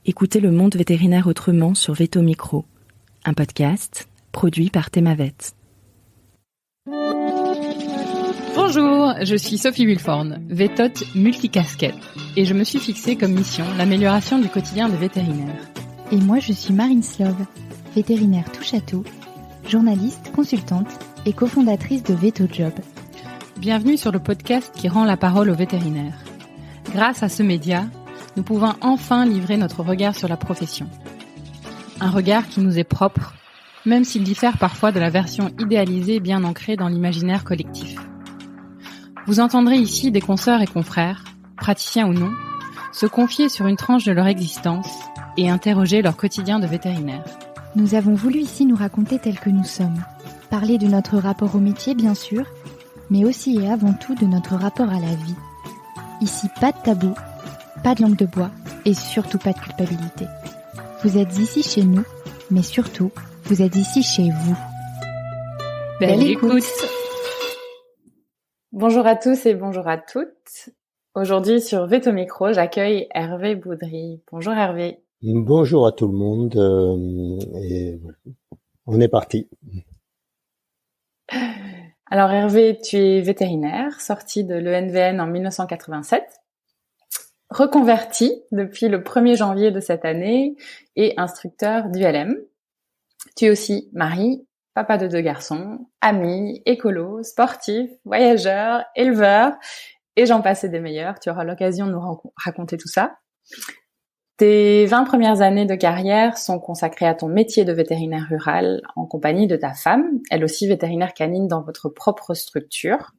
Écoutez le monde vétérinaire autrement sur Veto Micro, un podcast produit par Thémavet. Bonjour, je suis Sophie Wilforn, vétote multicasquette, et je me suis fixée comme mission l'amélioration du quotidien des vétérinaires. Et moi je suis Marine Slove, vétérinaire touche-à-tout, journaliste, consultante et cofondatrice de VetoJob. Bienvenue sur le podcast qui rend la parole aux vétérinaires. Grâce à ce média, nous pouvons enfin livrer notre regard sur la profession. Un regard qui nous est propre, même s'il diffère parfois de la version idéalisée bien ancrée dans l'imaginaire collectif. Vous entendrez ici des consoeurs et confrères, praticiens ou non, se confier sur une tranche de leur existence et interroger leur quotidien de vétérinaire. Nous avons voulu ici nous raconter tels que nous sommes, parler de notre rapport au métier bien sûr, mais aussi et avant tout de notre rapport à la vie. Ici pas de tabou, pas de langue de bois et surtout pas de culpabilité. Vous êtes ici chez nous, mais surtout, vous êtes ici chez vous. Belle écoute. Bonjour à tous et bonjour à toutes. Aujourd'hui sur Veto Micro, j'accueille Hervé Boudry. Bonjour Hervé. Bonjour à tout le monde et on est parti. Alors Hervé, tu es vétérinaire, sorti de l'ENVN en 1987. Reconverti depuis le 1er janvier de cette année et instructeur d'ULM. Tu es aussi mari, papa de 2 garçons, ami, écolo, sportif, voyageur, éleveur et j'en passe et des meilleurs. Tu auras l'occasion de nous raconter tout ça. Tes 20 premières années de carrière sont consacrées à ton métier de vétérinaire rural en compagnie de ta femme, elle aussi vétérinaire canine dans votre propre structure.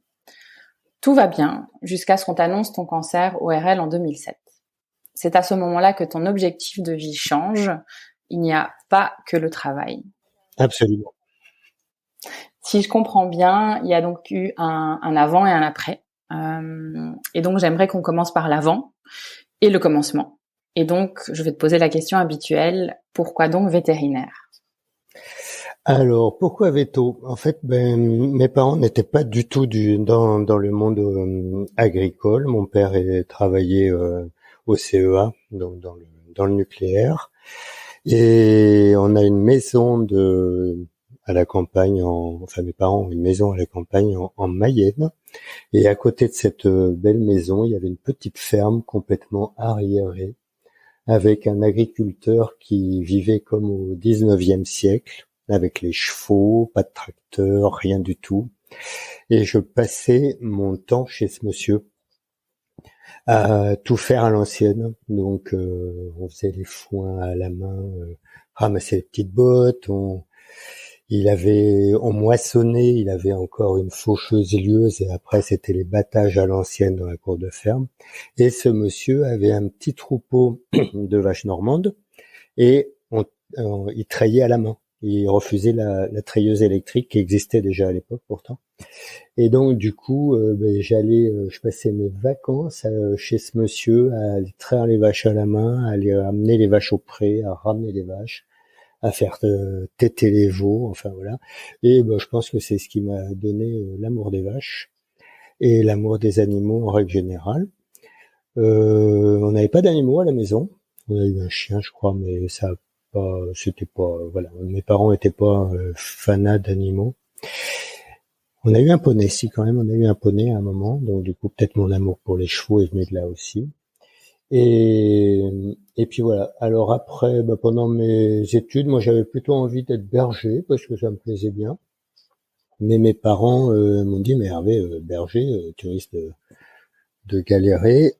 Tout va bien jusqu'à ce qu'on t'annonce ton cancer ORL en 2007. C'est à ce moment-là que ton objectif de vie change. Il n'y a pas que le travail. Absolument. Si je comprends bien, il y a donc eu un avant et un après. Et donc, j'aimerais qu'on commence par l'avant et le commencement. Et donc, je vais te poser la question habituelle. Pourquoi donc vétérinaire ? Alors, pourquoi veto ? En fait, mes parents n'étaient pas du tout dans le monde agricole. Mon père travaillait au CEA, donc dans le nucléaire. Et on a une maison à la campagne, mes parents ont une maison à la campagne en Mayenne. Et à côté de cette belle maison, il y avait une petite ferme complètement arriérée, avec un agriculteur qui vivait comme au 19e siècle, avec les chevaux, pas de tracteur, rien du tout. Et je passais mon temps chez ce monsieur à tout faire à l'ancienne. Donc, on faisait les foins à la main, ramasser les petites bottes, on moissonnait, il avait encore une faucheuse-lieuse et après c'était les battages à l'ancienne dans la cour de ferme. Et ce monsieur avait un petit troupeau de vaches normandes et il trayait à la main. Il refusait la treilleuse électrique qui existait déjà à l'époque pourtant. Et donc du coup, je passais mes vacances chez ce monsieur à aller traire les vaches à la main, à aller amener les vaches au pré, à ramener les vaches, à faire téter les veaux, enfin voilà. Et je pense que c'est ce qui m'a donné l'amour des vaches et l'amour des animaux en règle générale. On n'avait pas d'animaux à la maison. On a eu un chien, je crois, mais mes parents étaient pas fanats d'animaux. On a eu un poney, quand même, on a eu un poney à un moment, donc du coup peut-être mon amour pour les chevaux est venu de là aussi. Et puis voilà. Alors après, pendant mes études, moi j'avais plutôt envie d'être berger parce que ça me plaisait bien. Mais mes parents m'ont dit, mais Hervé, berger, tu risques de galérer.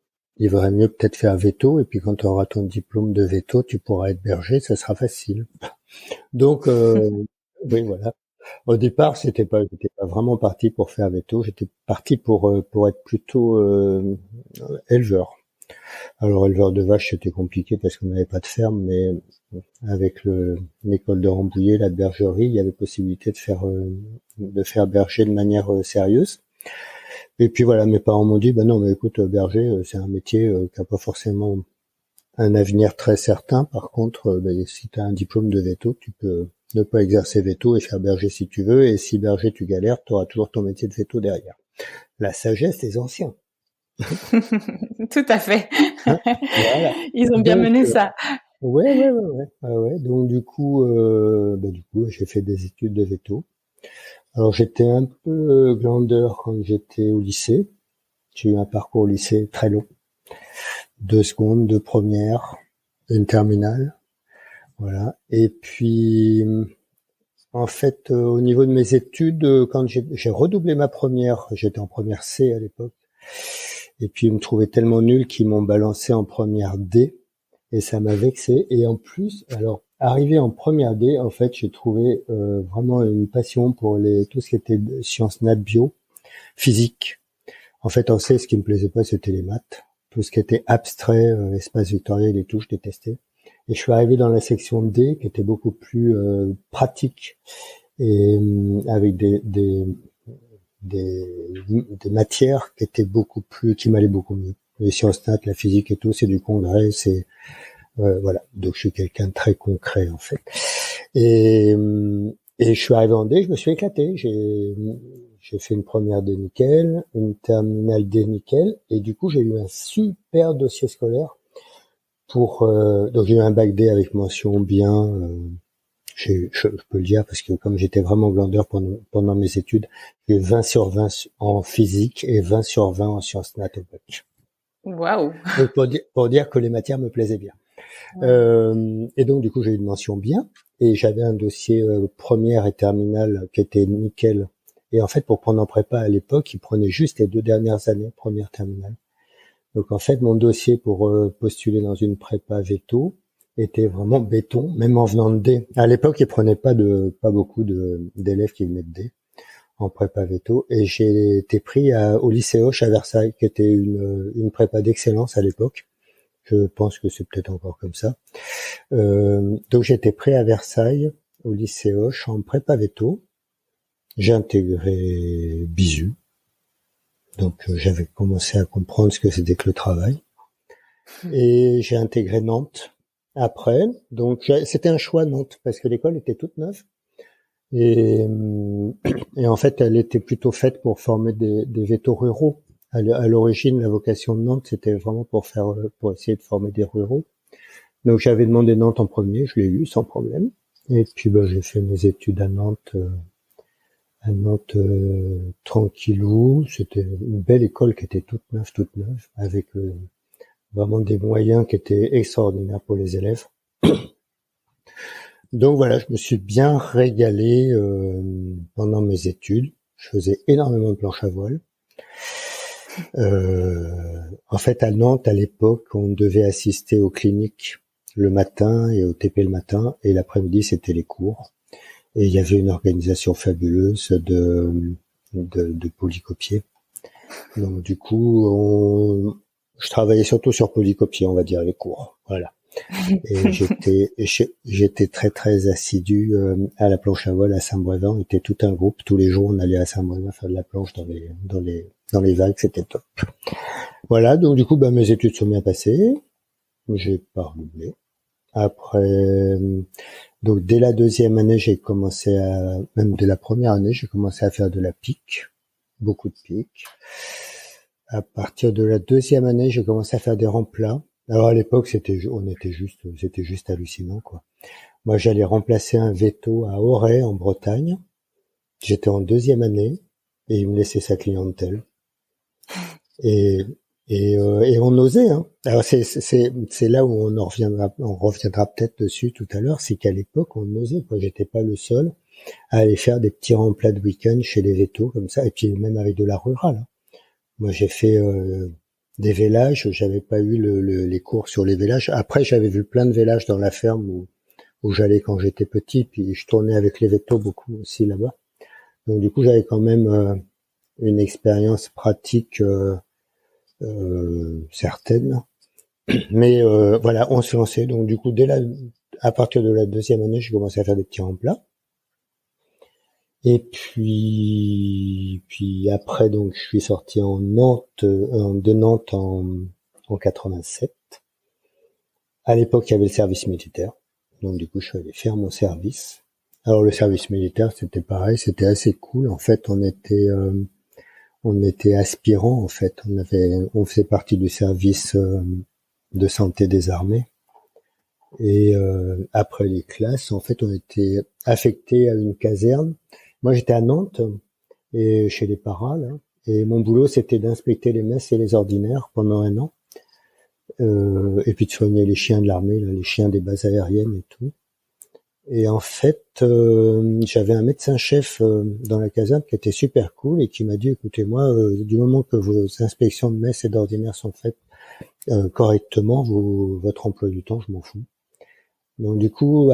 Il vaudrait mieux peut-être faire veto, et puis quand tu auras ton diplôme de veto, tu pourras être berger, ça sera facile. Donc, oui, voilà. Au départ, j'étais pas vraiment parti pour faire veto, j'étais parti pour être plutôt éleveur. Alors, éleveur de vaches, c'était compliqué parce qu'on n'avait pas de ferme, mais avec l'école de Rambouillet, la bergerie, il y avait possibilité de faire berger de manière sérieuse. Et puis voilà, mes parents m'ont dit, non, mais écoute, berger, c'est un métier qui n'a pas forcément un avenir très certain. Par contre, si tu as un diplôme de veto, tu peux ne pas exercer veto et faire berger si tu veux. Et si berger, tu galères, tu auras toujours ton métier de veto derrière. La sagesse des anciens. Tout à fait. Hein, voilà. Ils ont bien mené ça. Ouais. Ah ouais. Donc du coup, j'ai fait des études de veto. Alors j'étais un peu glandeur quand j'étais au lycée. J'ai eu un parcours au lycée très long. 2 secondes, 2 premières, une terminale. Voilà. Et puis, en fait, au niveau de mes études, quand j'ai redoublé ma première, j'étais en première C à l'époque. Et puis, ils me trouvaient tellement nul qu'ils m'ont balancé en première D. Et ça m'a vexé. Et en plus, alors, arrivé en première D, en fait, j'ai trouvé vraiment une passion pour tout ce qui était sciences nat bio, physique. En fait, en C, ce qui me plaisait pas, c'était les maths. Tout ce qui était abstrait, espace vectoriel et tout, je détestais. Et je suis arrivé dans la section D, qui était beaucoup plus pratique et avec des matières qui m'allaient beaucoup mieux. Les sciences nat, la physique et tout, c'est du congrès, voilà. Donc je suis quelqu'un de très concret en fait. Et je suis arrivé en D, je me suis éclaté. J'ai fait une première D nickel, une terminale D nickel, et du coup j'ai eu un super dossier scolaire donc j'ai eu un bac D avec mention bien. Je peux le dire parce que comme j'étais vraiment glandeur pendant mes études, j'ai eu 20 sur 20 en physique et 20 sur 20 en sciences nat au bac. Waouh. Donc pour dire que les matières me plaisaient bien. Ouais. Et donc du coup j'ai eu une mention bien et j'avais un dossier première et terminale qui était nickel. Et en fait pour prendre en prépa à l'époque, ils prenaient juste les 2 dernières années, première terminale. Donc en fait mon dossier pour postuler dans une prépa veto était vraiment béton, même en venant de D. À l'époque, ils prenaient pas beaucoup d'élèves qui venaient de D en prépa veto, et j'ai été pris au lycée Hoche à Versailles, qui était une prépa d'excellence à l'époque. Je pense que c'est peut-être encore comme ça. Donc j'ai été pris à Versailles au lycée Hoche en prépa veto. J'ai intégré Bisu. Donc j'avais commencé à comprendre ce que c'était que le travail. Et j'ai intégré Nantes après. Donc c'était un choix Nantes parce que l'école était toute neuve. Et en fait, elle était plutôt faite pour former des vétos ruraux. À l'origine, la vocation de Nantes, c'était vraiment pour essayer de former des ruraux. Donc j'avais demandé Nantes en premier, je l'ai eu sans problème. Et puis j'ai fait mes études à Nantes tranquillou. C'était une belle école qui était toute neuve, avec vraiment des moyens qui étaient extraordinaires pour les élèves. Donc voilà, je me suis bien régalé pendant mes études. Je faisais énormément de planche à voile. En fait, à Nantes, à l'époque, on devait assister aux cliniques le matin et au TP le matin, et l'après-midi, c'était les cours. Et il y avait une organisation fabuleuse de polycopier. Donc du coup, je travaillais surtout sur polycopier, on va dire, les cours. Voilà. Et j'étais très très assidu à la planche à voile à Saint-Brévin. On était tout un groupe, tous les jours on allait à Saint-Brévin faire de la planche dans les vagues, c'était top. Voilà, donc du coup mes études sont bien passées. J'ai pas redoublé. Après, donc dès la 2e année, même dès la première année, j'ai commencé à faire de la pique, beaucoup de pique. À partir de la 2e année, j'ai commencé à faire des remplats. Alors à l'époque, c'était juste hallucinant, quoi. Moi, j'allais remplacer un veto à Auray en Bretagne. J'étais en 2e année et il me laissait sa clientèle. Et on osait, hein. Alors c'est là où on reviendra peut-être dessus tout à l'heure, c'est qu'à l'époque on osait, quoi. J'étais pas le seul à aller faire des petits remplats de week-end chez les vétos comme ça, et puis même avec de la rurale, hein. Moi j'ai fait des vélages, j'avais pas eu les cours sur les vélages. Après j'avais vu plein de vélages dans la ferme où j'allais quand j'étais petit, puis je tournais avec les vétos beaucoup aussi là-bas. Donc du coup j'avais quand même une expérience pratique certaines, mais voilà, on se lançait. Donc du coup, à partir de la 2e année, j'ai commencé à faire des petits remplats. Et puis après, donc je suis sorti de Nantes en 87. À l'époque, il y avait le service militaire. Donc du coup, je suis allé faire mon service. Alors le service militaire, c'était pareil, c'était assez cool. En fait, on était aspirants, en fait. On faisait partie du service de santé des armées. Et après les classes, en fait, on était affectés à une caserne. Moi, j'étais à Nantes et chez les paras, là. Et mon boulot, c'était d'inspecter les messes et les ordinaires pendant 1 an. Et puis de soigner les chiens de l'armée, là, les chiens des bases aériennes et tout. Et en fait, j'avais un médecin-chef dans la caserne qui était super cool et qui m'a dit, écoutez, moi, du moment que vos inspections de messes et d'ordinaires sont faites correctement, votre emploi du temps, je m'en fous. Donc du coup,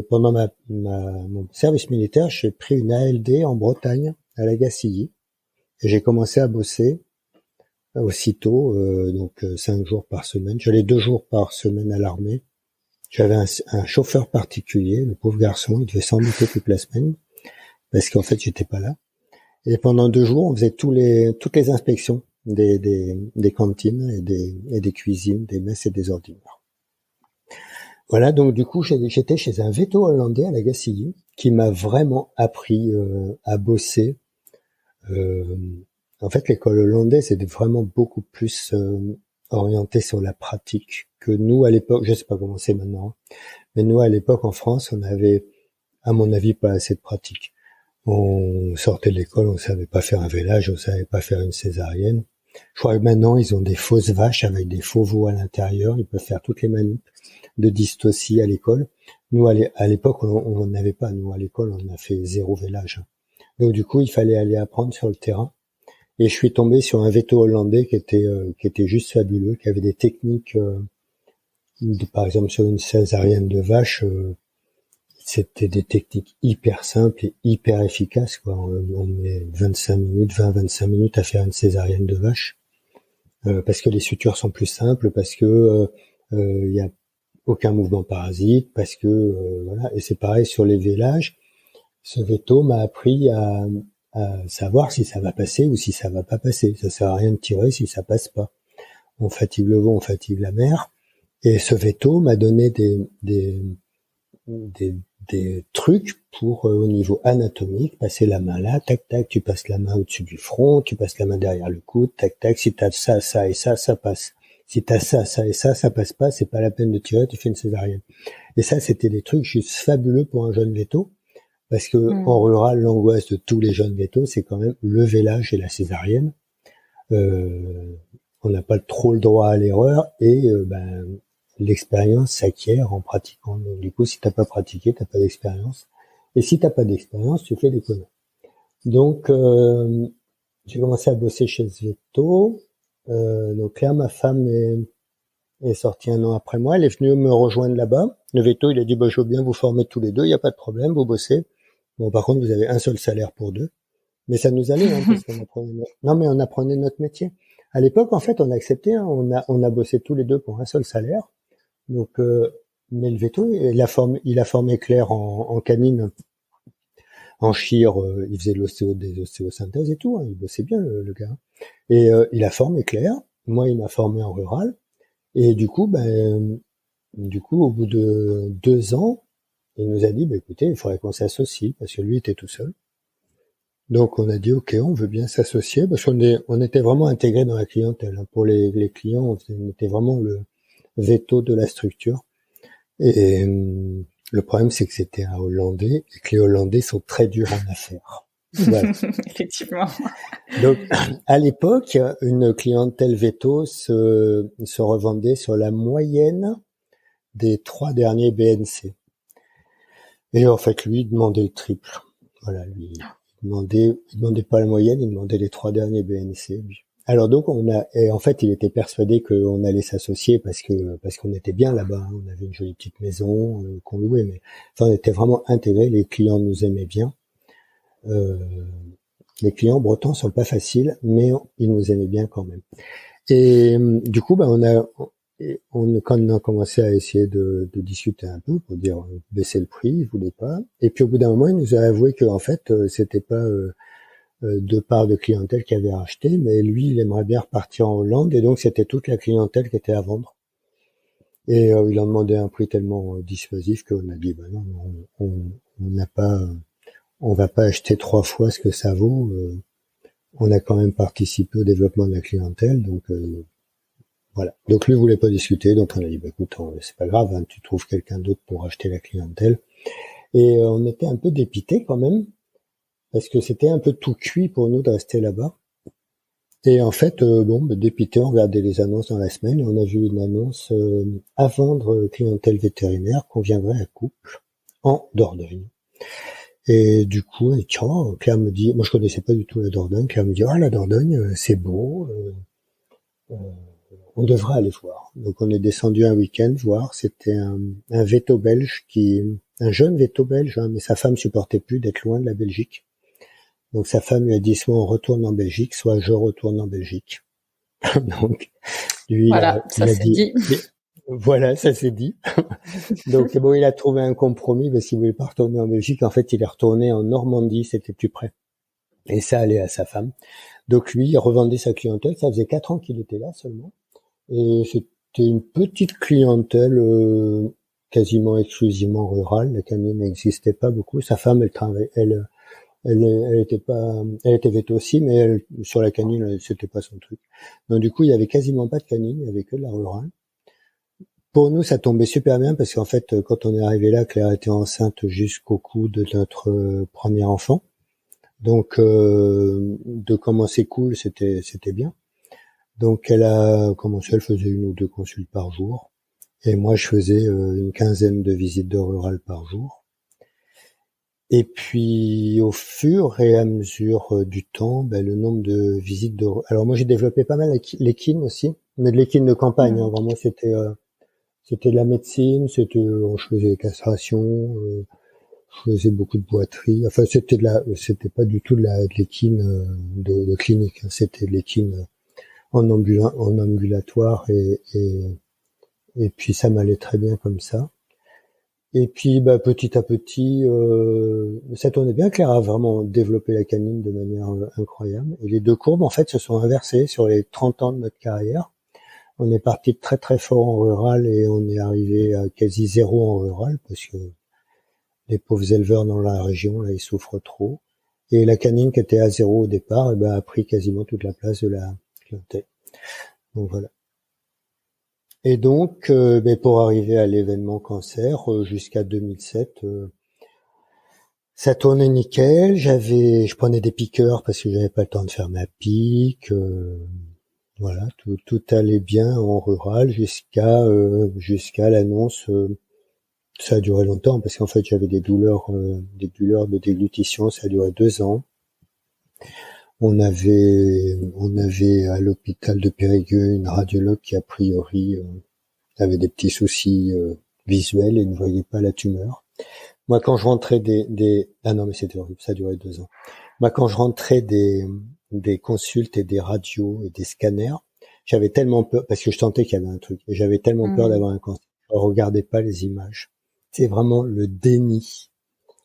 pendant mon service militaire, j'ai pris une ALD en Bretagne, à la Gacilly, et j'ai commencé à bosser aussitôt, donc 5 jours par semaine. J'allais 2 jours par semaine à l'armée. J'avais un chauffeur particulier, le pauvre garçon, il devait s'embêter toute la semaine, parce qu'en fait, j'étais pas là. Et pendant 2 jours, on faisait toutes les inspections des cantines et des cuisines, des messes et des ordinaires. Voilà, donc du coup, j'étais chez un véto hollandais à la Gacilly, qui m'a vraiment appris à bosser. En fait, l'école hollandaise était vraiment beaucoup plus orientée sur la pratique que nous à l'époque. Je sais pas comment c'est maintenant, mais nous à l'époque en France, on avait, à mon avis, pas assez de pratique. On sortait de l'école, on savait pas faire un vélage, on savait pas faire une césarienne. Je crois que maintenant, ils ont des fausses vaches avec des faux veaux à l'intérieur. Ils peuvent faire toutes les manips de dystocie à l'école. Nous, à l'époque, on n'avait pas. Nous, à l'école, on a fait 0 vélage. Donc, du coup, il fallait aller apprendre sur le terrain. Et je suis tombé sur un véto hollandais qui était juste fabuleux, qui avait des techniques, par exemple, sur une césarienne de vache, c'était des techniques hyper simples et hyper efficaces, quoi. On met 25 minutes à faire une césarienne de vache, parce que les sutures sont plus simples, parce que y a aucun mouvement parasite, parce que voilà. Et c'est pareil sur les vélages. Ce véto m'a appris à savoir si ça va passer ou si ça va pas passer. Ça sert à rien de tirer si ça passe pas. On fatigue le veau, on fatigue la mère. Et ce véto m'a donné des trucs pour, au niveau anatomique, passer la main là, tac, tac, tu passes la main au-dessus du front, tu passes la main derrière le coude, tac, tac, si t'as ça, ça et ça, ça passe. Si t'as ça, ça et ça passe pas, c'est pas la peine de tirer, tu fais une césarienne. Et ça, c'était des trucs juste fabuleux pour un jeune véto, parce que en rural, l'angoisse de tous les jeunes vétos, c'est quand même le vélage et la césarienne. On n'a pas trop le droit à l'erreur, et l'expérience s'acquiert en pratiquant. Donc, du coup, si t'as pas pratiqué, t'as pas d'expérience. Et si t'as pas d'expérience, tu fais des conneries. Donc, j'ai commencé à bosser chez ce véto. Donc là, ma femme est sortie 1 an après moi. Elle est venue me rejoindre là-bas. Le véto, il a dit, je veux bien vous former tous les 2. Il n'y a pas de problème, vous bossez. Bon, par contre, vous avez un seul salaire pour 2. Mais ça nous allait, parce qu'on on apprenait notre métier. À l'époque, en fait, on a accepté, on a bossé tous les 2 pour un seul salaire. Donc, mais le véto, il a formé Claire en canine, en chir, il faisait des ostéosynthèses et tout, hein, il bossait bien le gars. Et il a formé Claire, moi il m'a formé en rural, et du coup, au bout de 2 ans, il nous a dit, écoutez, il faudrait qu'on s'associe, parce que lui était tout seul. Donc on a dit, ok, on veut bien s'associer, parce qu'on était vraiment intégrés dans la clientèle. Hein. Pour les clients, on était vraiment le véto de la structure. Et le problème, c'est que c'était un Hollandais, et que les Hollandais sont très durs en affaires. Voilà. Effectivement. Donc, à l'époque, une clientèle véto se revendait sur la moyenne des 3 derniers BNC. Et en fait, lui, il demandait le triple. Voilà, lui, il demandait pas la moyenne, il demandait les 3 derniers BNC. Alors donc et en fait, il était persuadé qu'on allait s'associer parce qu'on était bien là-bas. Hein. On avait une jolie petite maison qu'on louait, mais enfin, on était vraiment intégrés. Les clients nous aimaient bien. Les clients bretons sont pas faciles, mais ils nous aimaient bien quand même. Et du coup, quand on a commencé à essayer de discuter un peu pour dire baisser le prix, il voulait pas. Et puis au bout d'un moment, il nous a avoué que en fait, c'était pas 2 parts de clientèle qui avait racheté, mais lui, il aimerait bien repartir en Hollande, et donc c'était toute la clientèle qui était à vendre. Et il en demandait un prix tellement dissuasif qu'on a dit, non, on va pas acheter 3 fois ce que ça vaut. On a quand même participé au développement de la clientèle, donc Voilà. Donc lui voulait pas discuter, donc on a dit bah écoute, c'est pas grave, hein, tu trouves quelqu'un d'autre pour acheter la clientèle. Et on était un peu dépités quand même, parce que c'était un peu tout cuit pour nous de rester là-bas. Et en fait, dépité, on regardait les annonces dans la semaine et on a vu une annonce à vendre clientèle vétérinaire qu'on viendrait à couple en Dordogne. Et du coup, Claire me dit, moi je connaissais pas du tout la Dordogne, Claire me dit, la Dordogne, c'est beau, on devrait aller voir. Donc on est descendu un week-end voir, c'était un véto belge un jeune véto belge, hein, mais sa femme supportait plus d'être loin de la Belgique. Donc sa femme lui a dit soit on retourne en Belgique, soit je retourne en Belgique. Donc lui, voilà, ça s'est dit. Voilà, ça s'est dit. Donc bon, il a trouvé un compromis parce qu'il voulait pas retourner en Belgique. En fait, il est retourné en Normandie, c'était plus près. Et ça allait à sa femme. Donc lui, il revendait sa clientèle. Ça faisait 4 ans qu'il était là seulement. Et c'était une petite clientèle quasiment exclusivement rurale. La canine n'existait pas beaucoup. Sa femme, elle travaillait, elle était véto aussi, mais sur la canine, c'était pas son truc. Donc du coup, il y avait quasiment pas de canine, il y avait que de la rurale. Pour nous, ça tombait super bien parce qu'en fait, quand on est arrivé là, Claire était enceinte jusqu'au cou de notre premier enfant. Donc, de commencer cool, c'était bien. Donc, elle a commencé, elle faisait 1 ou 2 consultes par jour. Et moi, je faisais une 15aine de visites de rural par jour. Et puis, au fur et à mesure du temps, le nombre de visites de... Alors moi, j'ai développé pas mal l'équine aussi, mais de l'équine de campagne. Hein. Vraiment, c'était de la médecine, je faisais des castrations, je faisais beaucoup de boiterie. Enfin, c'était pas du tout de l'équine de clinique. Hein. C'était de l'équine en ambulatoire et puis ça m'allait très bien comme ça. Et puis, petit à petit, ça tournait bien. Claire a vraiment développé la canine de manière incroyable. Et les 2 courbes, en fait, se sont inversées sur les 30 ans de notre carrière. On est parti de très très fort en rural et on est arrivé à quasi 0 en rural parce que les pauvres éleveurs dans la région, là, ils souffrent trop. Et la canine qui était à 0 au départ, a pris quasiment toute la place de la clientèle. Donc voilà. Et donc, pour arriver à l'événement cancer, jusqu'à 2007, ça tournait nickel. Je prenais des piqûres parce que j'avais pas le temps de faire ma pique. Voilà, tout allait bien en rural jusqu'à l'annonce. Ça a duré longtemps parce qu'en fait j'avais des douleurs de déglutition. Ça a duré 2 ans. On avait à l'hôpital de Périgueux une radiologue qui a priori avait des petits soucis visuels et ne voyait pas la tumeur. Moi, quand je rentrais ah non mais c'était horrible, ça a duré 2 ans. Moi, quand je rentrais des consultes et des radios et des scanners, j'avais tellement peur parce que je sentais qu'il y avait un truc et j'avais tellement peur d'avoir un cancer. Je regardais pas les images. C'est vraiment le déni.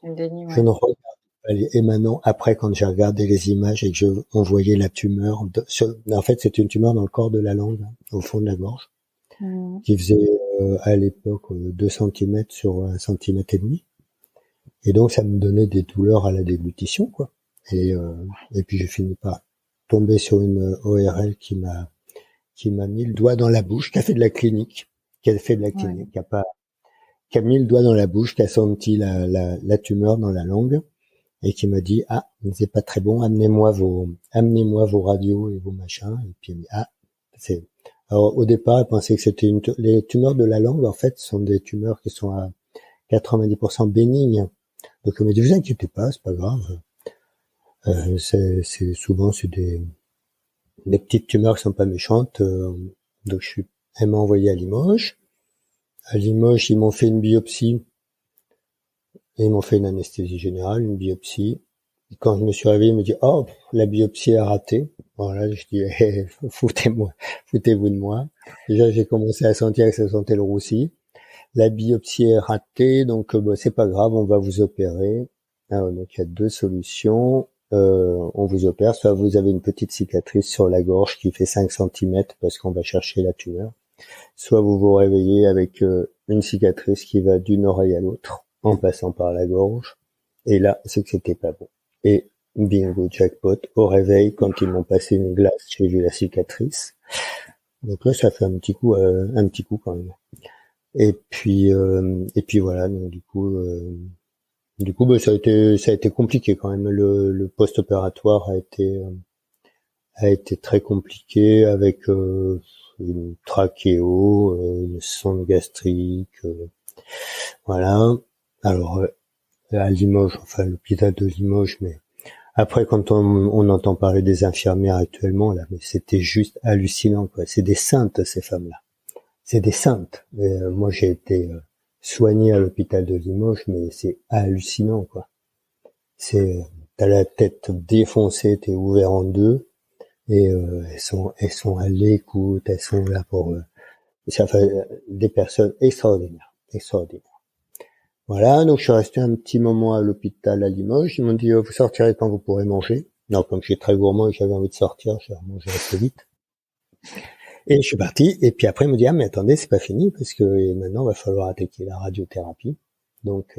Le déni, ouais. Je ne regardais pas et maintenant, après, quand j'ai regardé les images et que on voyait la tumeur, en fait, c'était une tumeur dans le corps de la langue, hein, au fond de la gorge, qui faisait à l'époque 2 cm sur 1,5 cm. Et donc, ça me donnait des douleurs à la déglutition, quoi. Et puis, j'ai fini par tomber sur une ORL qui m'a mis le doigt dans la bouche, qui a fait de la clinique, qui a mis le doigt dans la bouche, qui a senti la tumeur dans la langue et qui m'a dit c'est pas très bon, amenez-moi vos radios et vos machins. Et puis alors au départ elle pensait que c'était les tumeurs de la langue en fait sont des tumeurs qui sont à 90% bénignes. Donc elle m'a dit vous inquiétez pas, c'est pas grave. C'est souvent des petites tumeurs qui sont pas méchantes. Donc elle m'a envoyé à Limoges. À Limoges, ils m'ont fait une biopsie. Et ils m'ont fait une anesthésie générale, une biopsie. Et quand je me suis réveillé, ils me dit la biopsie est ratée. Voilà, je dis foutez-vous de moi. Déjà, j'ai commencé à sentir que ça sentait le roussi. La biopsie est ratée, donc c'est pas grave, on va vous opérer. Alors, donc il y a 2 solutions. On vous opère, soit vous avez une petite cicatrice sur la gorge qui fait 5 cm parce qu'on va chercher la tumeur, soit vous vous réveillez avec une cicatrice qui va d'une oreille à l'autre en passant par la gorge, et là c'est que c'était pas bon. Et bingo jackpot, au réveil quand ils m'ont passé une glace, j'ai vu la cicatrice. Donc là, ça fait un petit coup quand même. Et puis voilà. Donc du coup, bah, ça a été compliqué quand même. Le post-opératoire a été très compliqué avec une trachéo, une sonde gastrique, voilà. Alors à Limoges, enfin l'hôpital de Limoges, mais après quand on entend parler des infirmières actuellement là, mais c'était juste hallucinant quoi. C'est des saintes ces femmes-là. C'est des saintes. Moi j'ai été soigné à l'hôpital de Limoges, mais c'est hallucinant quoi. T'as la tête défoncée, t'es ouvert en deux. Et elles sont à l'écoute, elles sont là pour ça fait des personnes extraordinaires. Voilà, donc je suis resté un petit moment à l'hôpital à Limoges. Ils m'ont dit vous sortirez quand vous pourrez manger. Non, comme je suis très gourmand et que j'avais envie de sortir, j'ai mangé assez vite. Et je suis parti. Et puis après, ils m'ont dit mais attendez, c'est pas fini parce que maintenant il va falloir attaquer la radiothérapie. Donc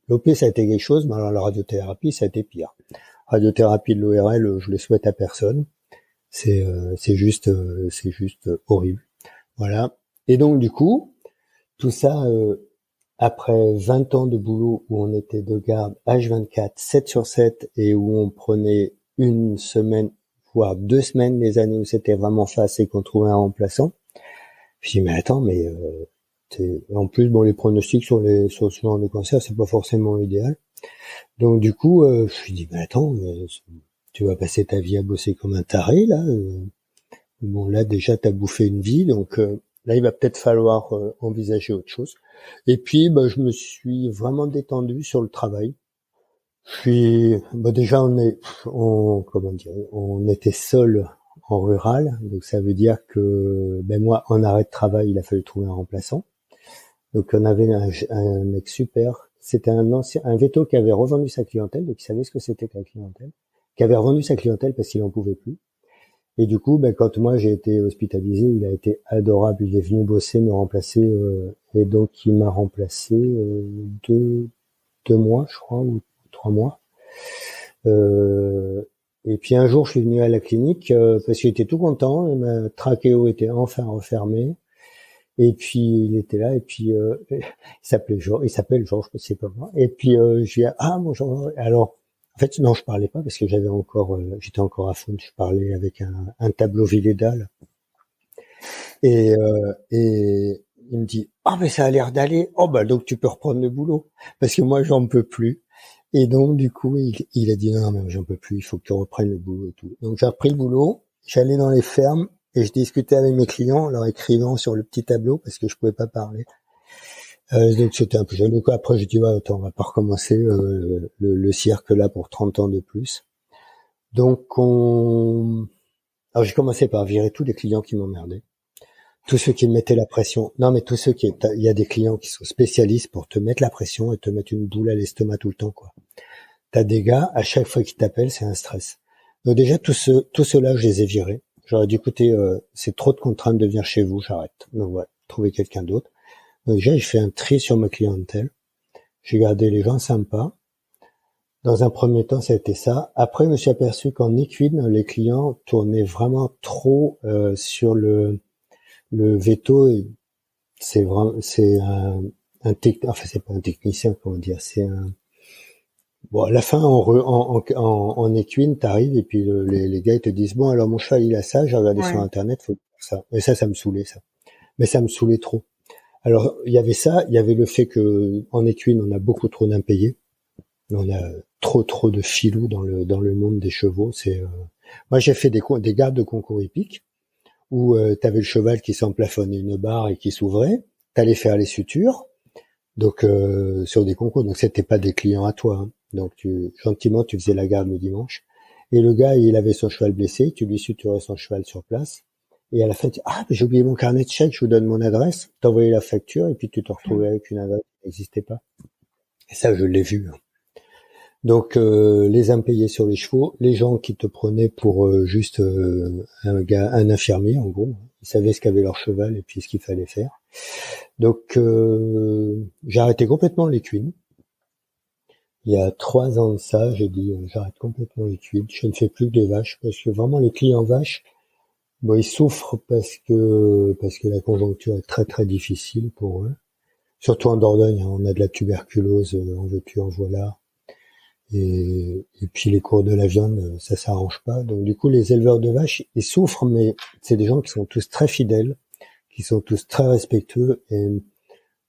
l'OP ça a été quelque chose, mais alors la radiothérapie ça a été pire. Radiothérapie de l'ORL, je le souhaite à personne. C'est juste horrible. Voilà. Et donc du coup, tout ça après 20 ans de boulot où on était de garde H24, 7/7 et où on prenait une semaine voire 2 semaines les années où c'était vraiment face et qu'on trouvait un remplaçant. Je dis mais attends mais en plus bon les pronostics sur ce genre de cancer, c'est pas forcément idéal. Donc du coup, je me suis dit mais attends tu vas passer ta vie à bosser comme un taré là. Bon là déjà t'as bouffé une vie, donc là il va peut-être falloir envisager autre chose. Et puis bah, je me suis vraiment détendu sur le travail. Déjà on était seul en rural, donc ça veut dire que moi en arrêt de travail il a fallu trouver un remplaçant. Donc on avait un mec super. C'était un véto qui avait revendu sa clientèle, donc il savait ce que c'était que la clientèle, qui avait revendu sa clientèle parce qu'il en pouvait plus. Et du coup, quand moi j'ai été hospitalisé, il a été adorable. Il est venu bosser, me remplacer, et donc il m'a remplacé 2 mois, je crois, ou 3 mois. Et puis un jour, je suis venu à la clinique parce qu'il était tout content. Ma trachéo était enfin refermée. Et puis il était là. Et puis il s'appelle Georges, je sais pas moi. Et puis je lui ai dit, bonjour. Alors en fait, non, je parlais pas parce que j'étais encore à fond. Je parlais avec un tableau Villédal. Et il me dit, mais ça a l'air d'aller. Donc tu peux reprendre le boulot. Parce que moi, j'en peux plus. Et donc, du coup, il a dit, non, mais j'en peux plus. Il faut que tu reprennes le boulot et tout. Donc, j'ai repris le boulot. J'allais dans les fermes et je discutais avec mes clients en leur écrivant sur le petit tableau parce que je pouvais pas parler. Donc c'était un peu jeune. Donc après j'ai dit attends, on va pas recommencer le cirque là pour 30 ans de plus. Donc alors j'ai commencé par virer tous les clients qui m'emmerdaient, tous ceux qui me mettaient la pression. Non mais tous ceux il y a des clients qui sont spécialistes pour te mettre la pression et te mettre une boule à l'estomac tout le temps quoi. T'as des gars à chaque fois qu'ils t'appellent c'est un stress. Donc déjà tous ceux-là je les ai virés. J'aurais dit écoutez c'est trop de contraintes de venir chez vous, j'arrête. Donc voilà, trouver quelqu'un d'autre. Donc déjà, j'ai fait un tri sur ma clientèle. J'ai gardé les gens sympas. Dans un premier temps, ça a été ça. Après, je me suis aperçu qu'en Equine, les clients tournaient vraiment trop sur le veto. Et c'est pas un technicien, comment dire. À la fin, en Equine, t'arrives et puis les gars ils te disent alors mon cheval il a ça, j'ai regardé sur internet, faut faire ça. Et ça me saoulait ça. Mais ça me saoulait trop. Alors, il y avait ça, il y avait le fait que en équine, on a beaucoup trop d'impayés. On a trop de filous dans le monde des chevaux. Moi, j'ai fait des gardes de concours hippiques où t'avais le cheval qui s'emplafonnait une barre et qui s'ouvrait. T'allais faire les sutures. Donc, sur des concours. Donc, c'était pas des clients à toi. Hein. Donc, gentiment, tu faisais la garde le dimanche. Et le gars, il avait son cheval blessé. Tu lui suturais son cheval sur place. Et à la fin, j'ai oublié mon carnet de chèques, je vous donne mon adresse, t'envoyais la facture, et puis tu te retrouvais avec une adresse qui n'existait pas. Et ça, je l'ai vu. Donc, les impayés sur les chevaux, les gens qui te prenaient pour juste un infirmier, en gros. Ils savaient ce qu'avait leur cheval et puis ce qu'il fallait faire. Donc, j'ai arrêté complètement l'équine. Il y a 3 ans de ça, j'ai dit, j'arrête complètement l'équine. Je ne fais plus que des vaches, parce que vraiment, les clients vaches, Bon, ils souffrent parce que la conjoncture est très très difficile pour eux. Surtout en Dordogne, hein, on a de la tuberculose, en veux-tu, en voilà. Et puis les cours de la viande, ça s'arrange pas. Donc du coup, les éleveurs de vaches, ils souffrent, mais c'est des gens qui sont tous très fidèles, qui sont tous très respectueux. Et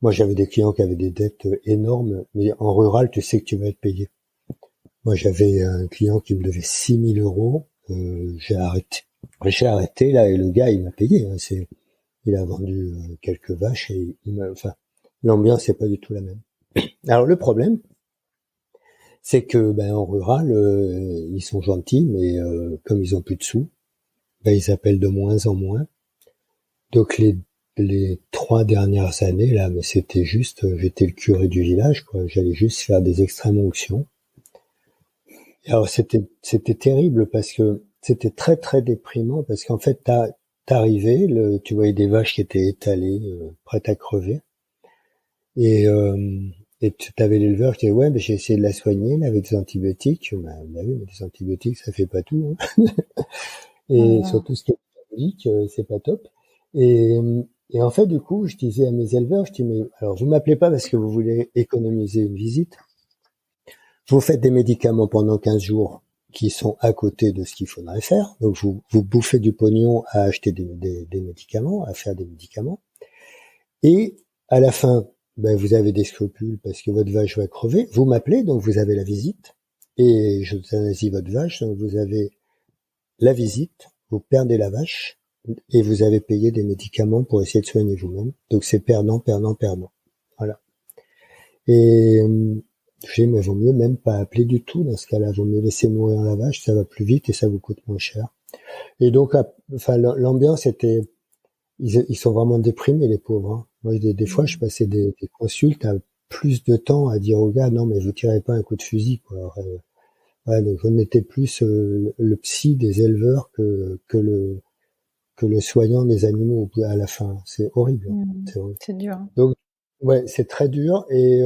moi, j'avais des clients qui avaient des dettes énormes, mais en rural, tu sais que tu vas être payé. Moi, j'avais un client qui me devait 6 000 euros. J'ai arrêté là, et le gars, il m'a payé. Hein, il a vendu quelques vaches et l'ambiance n'est pas du tout la même. Alors le problème, c'est que en rural, ils sont gentils, mais comme ils ont plus de sous, ils appellent de moins en moins. Donc les 3 dernières années là, mais c'était juste, j'étais le curé du village, quoi. J'allais juste faire des extrêmes onctions. Alors c'était terrible parce que c'était très très déprimant parce qu'en fait t'arrivais, tu voyais des vaches qui étaient étalées, prêtes à crever, et tu avais l'éleveur qui disait ouais, mais j'ai essayé de la soigner là, avec des antibiotiques. Oui, mais des antibiotiques ça fait pas tout, hein. Et surtout ce qui est métabolique, c'est pas top. Et en fait du coup je disais à mes éleveurs, je dis mais alors vous m'appelez pas parce que vous voulez économiser une visite. Vous faites des médicaments pendant 15 jours qui sont à côté de ce qu'il faudrait faire. Donc, vous bouffez du pognon à acheter des médicaments, à faire des médicaments. Et à la fin, vous avez des scrupules parce que votre vache va crever. Vous m'appelez, donc vous avez la visite. Et je euthanasie votre vache, donc vous avez la visite, vous perdez la vache et vous avez payé des médicaments pour essayer de soigner vous-même. Donc, c'est perdant, perdant, perdant. Voilà. Et mais vaut mieux même pas appeler du tout dans ce cas-là. Vaut mieux laisser mourir la vache, ça va plus vite et ça vous coûte moins cher. Et donc, l'ambiance était, ils sont vraiment déprimés, les pauvres, hein. Moi, des fois, je passais des consultes à plus de temps à dire aux gars, non, mais vous tirez pas un coup de fusil, quoi. Alors, donc on était plus le psy des éleveurs que le soignant des animaux à la fin. C'est horrible. C'est dur. Donc, ouais, c'est très dur. Et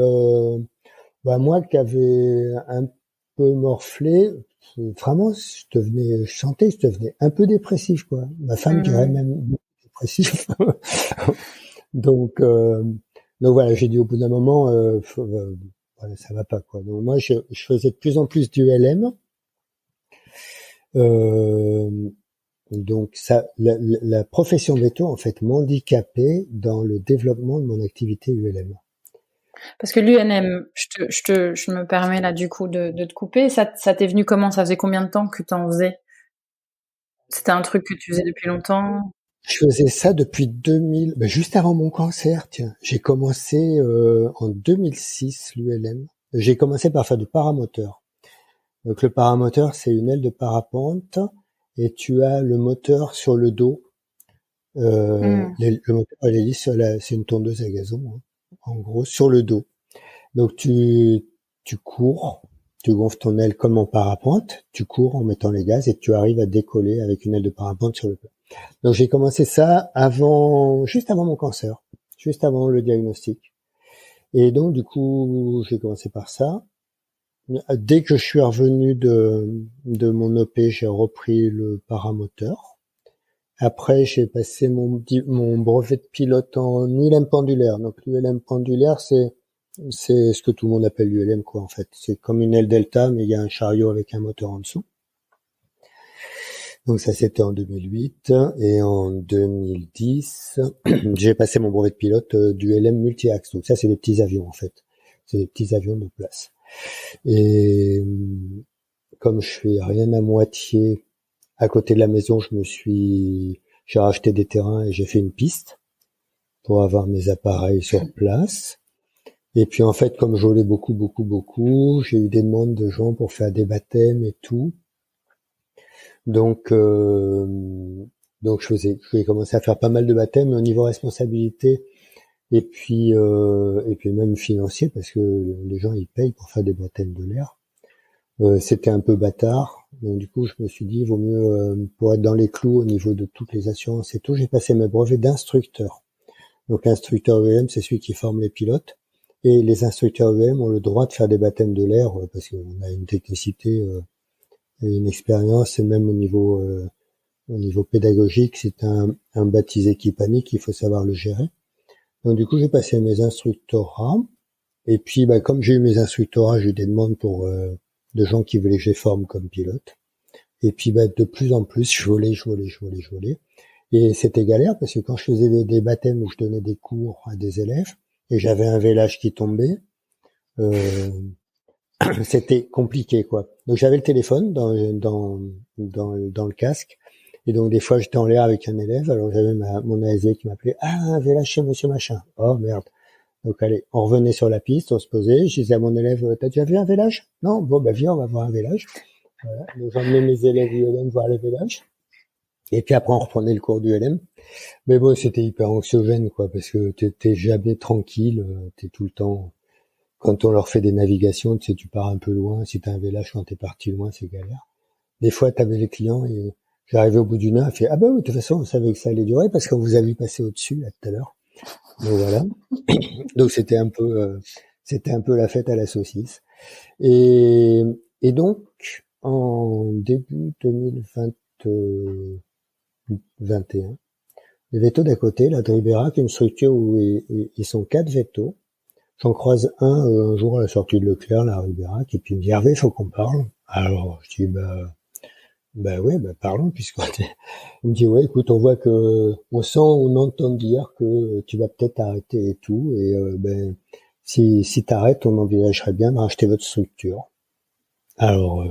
moi qui avais un peu morflé, vraiment, je devenais un peu dépressif, quoi. Ma femme dirait même dépressif. Donc voilà, j'ai dit au bout d'un moment, voilà, ça va pas, quoi. Donc moi, je faisais de plus en plus du LM. Donc ça, la profession veto, en fait, m'handicapait dans le développement de mon activité ULM. Parce que l'UNM, je me permets là du coup de te couper. Ça t'est venu comment? Ça faisait combien de temps que t'en faisais? C'était un truc que tu faisais depuis longtemps? Je faisais ça depuis 2000, juste avant mon cancer, tiens. J'ai commencé en 2006 l'ULM. J'ai commencé par faire du paramoteur. Donc le paramoteur, c'est une aile de parapente et tu as le moteur sur le dos. Le moteur à l'hélice, c'est une tondeuse à gazon, hein, en gros, sur le dos. Donc tu cours, tu gonfles ton aile comme en parapente, tu cours en mettant les gaz et tu arrives à décoller avec une aile de parapente sur le plat. Donc j'ai commencé ça juste avant mon cancer, juste avant le diagnostic. Et donc du coup, j'ai commencé par ça. Dès que je suis revenu de mon OP, j'ai repris le paramoteur. Après, j'ai passé mon brevet de pilote en ULM pendulaire. Donc l'ULM pendulaire, c'est ce que tout le monde appelle l'ULM, quoi, en fait. C'est comme une aile delta, mais il y a un chariot avec un moteur en dessous. Donc ça, c'était en 2008. Et en 2010, j'ai passé mon brevet de pilote du LM multi-axe. Donc ça, c'est des petits avions, en fait. C'est des petits avions de place. Et comme je fais rien à moitié, à côté de la maison, j'ai racheté des terrains et j'ai fait une piste pour avoir mes appareils sur place. Et puis en fait, comme je volais beaucoup, j'ai eu des demandes de gens pour faire des baptêmes et tout. Donc j'ai commencé à faire pas mal de baptêmes au niveau responsabilité et puis même financier parce que les gens ils payent pour faire des baptêmes de l'air. C'était un peu bâtard, donc du coup je me suis dit il vaut mieux pour être dans les clous au niveau de toutes les assurances et tout, j'ai passé mes brevets d'instructeur. Donc instructeur EM, c'est celui qui forme les pilotes. Et les instructeurs EM ont le droit de faire des baptêmes de l'air parce qu'on a une technicité et une expérience, et même au niveau au niveau pédagogique, c'est un baptisé qui panique, il faut savoir le gérer. Donc du coup, j'ai passé mes instructorats. Et puis, comme j'ai eu mes instructorats, j'ai eu des demandes pour de gens qui voulaient que je les forme comme pilote. Et puis, de plus en plus, je volais. Et c'était galère parce que quand je faisais des baptêmes où je donnais des cours à des élèves et j'avais un vélage qui tombait, c'était compliqué, quoi. Donc j'avais le téléphone dans le casque. Et donc des fois, j'étais en l'air avec un élève. Alors j'avais mon ASV qui m'appelait. Ah, un vélage chez monsieur machin. Oh merde. Donc allez, on revenait sur la piste, on se posait. Je disais à mon élève, t'as déjà vu un vélage? Non? Bon, viens, on va voir un vélage. Voilà. Donc j'emmenais mes élèves ULM voir les vélages. Et puis après, on reprenait le cours du LM. Mais bon, c'était hyper anxiogène, quoi, parce que t'es jamais tranquille, t'es tout le temps. Quand on leur fait des navigations, tu sais, tu pars un peu loin. Si t'as un vélage quand t'es parti loin, c'est galère. Des fois, t'avais les clients et j'arrivais au bout d'une heure, il fait, ah oui, de toute façon, on savait que ça allait durer parce qu'on vous a vu passer au-dessus, là, tout à l'heure. Donc voilà. Donc c'était un peu la fête à la saucisse. Et donc, en début 2021, les vétos d'à côté, la Dribera, qui est une structure où ils sont 4 vétos. J'en croise un jour à la sortie de Leclerc, la Ribera, qui puis me dit Hervé, il faut qu'on parle. Alors je dis ouais, parlons puisqu'on est... Il me dit ouais, écoute, on voit que on entend dire que tu vas peut-être arrêter et tout, et si t'arrêtes, on envisagerait bien de racheter votre structure. Alors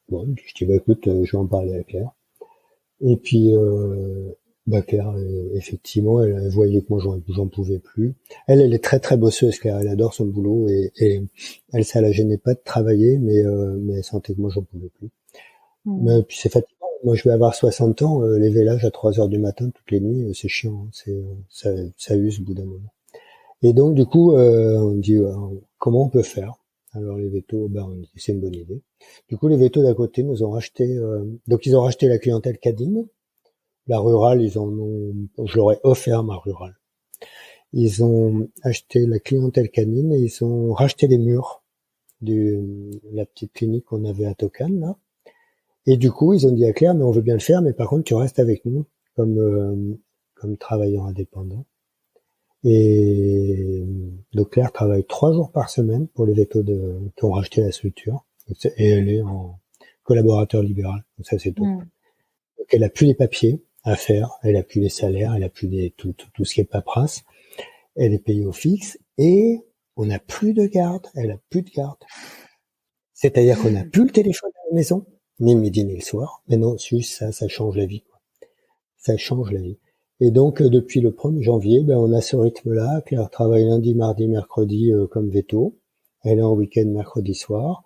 bon, je dis écoute, je vais en parler à Claire. Et puis Claire, effectivement, elle voyait que moi j'en pouvais plus. Elle est très très bosseuse, Claire. Elle adore son boulot et elle, ça la gênait pas de travailler, mais elle sentait que moi j'en pouvais plus. Mais puis c'est fatigant. Moi je vais avoir 60 ans, les vélages à 3 heures du matin toutes les nuits, c'est chiant. Ça use au bout d'un moment. Et donc du coup, on dit comment on peut faire. Alors les vétos, on dit c'est une bonne idée. Du coup les vétos d'à côté nous ont racheté, donc ils ont racheté la clientèle cadine. La rurale, je leur ai offert ma rurale. Ils ont acheté la clientèle canine et ils ont racheté les murs de la petite clinique qu'on avait à Tocane, là. Et du coup, ils ont dit à Claire, mais on veut bien le faire, mais par contre, tu restes avec nous comme travailleur indépendant. Et donc Claire travaille 3 jours par semaine pour les vétos qui ont racheté la structure. Et elle est en collaborateur libéral. Donc ça, c'est top. Donc elle a plus les papiers à faire, elle a plus les salaires, elle a plus tout ce qui est paperasse, elle est payée au fixe et on n'a plus de garde, elle a plus de garde. C'est-à-dire qu'on n'a plus le téléphone à la maison, ni le midi ni le soir. Mais non, juste ça change la vie, quoi. Ça change la vie. Et donc depuis le 1er janvier, on a ce rythme-là. Claire travaille lundi, mardi, mercredi comme veto. Elle est en week-end mercredi soir.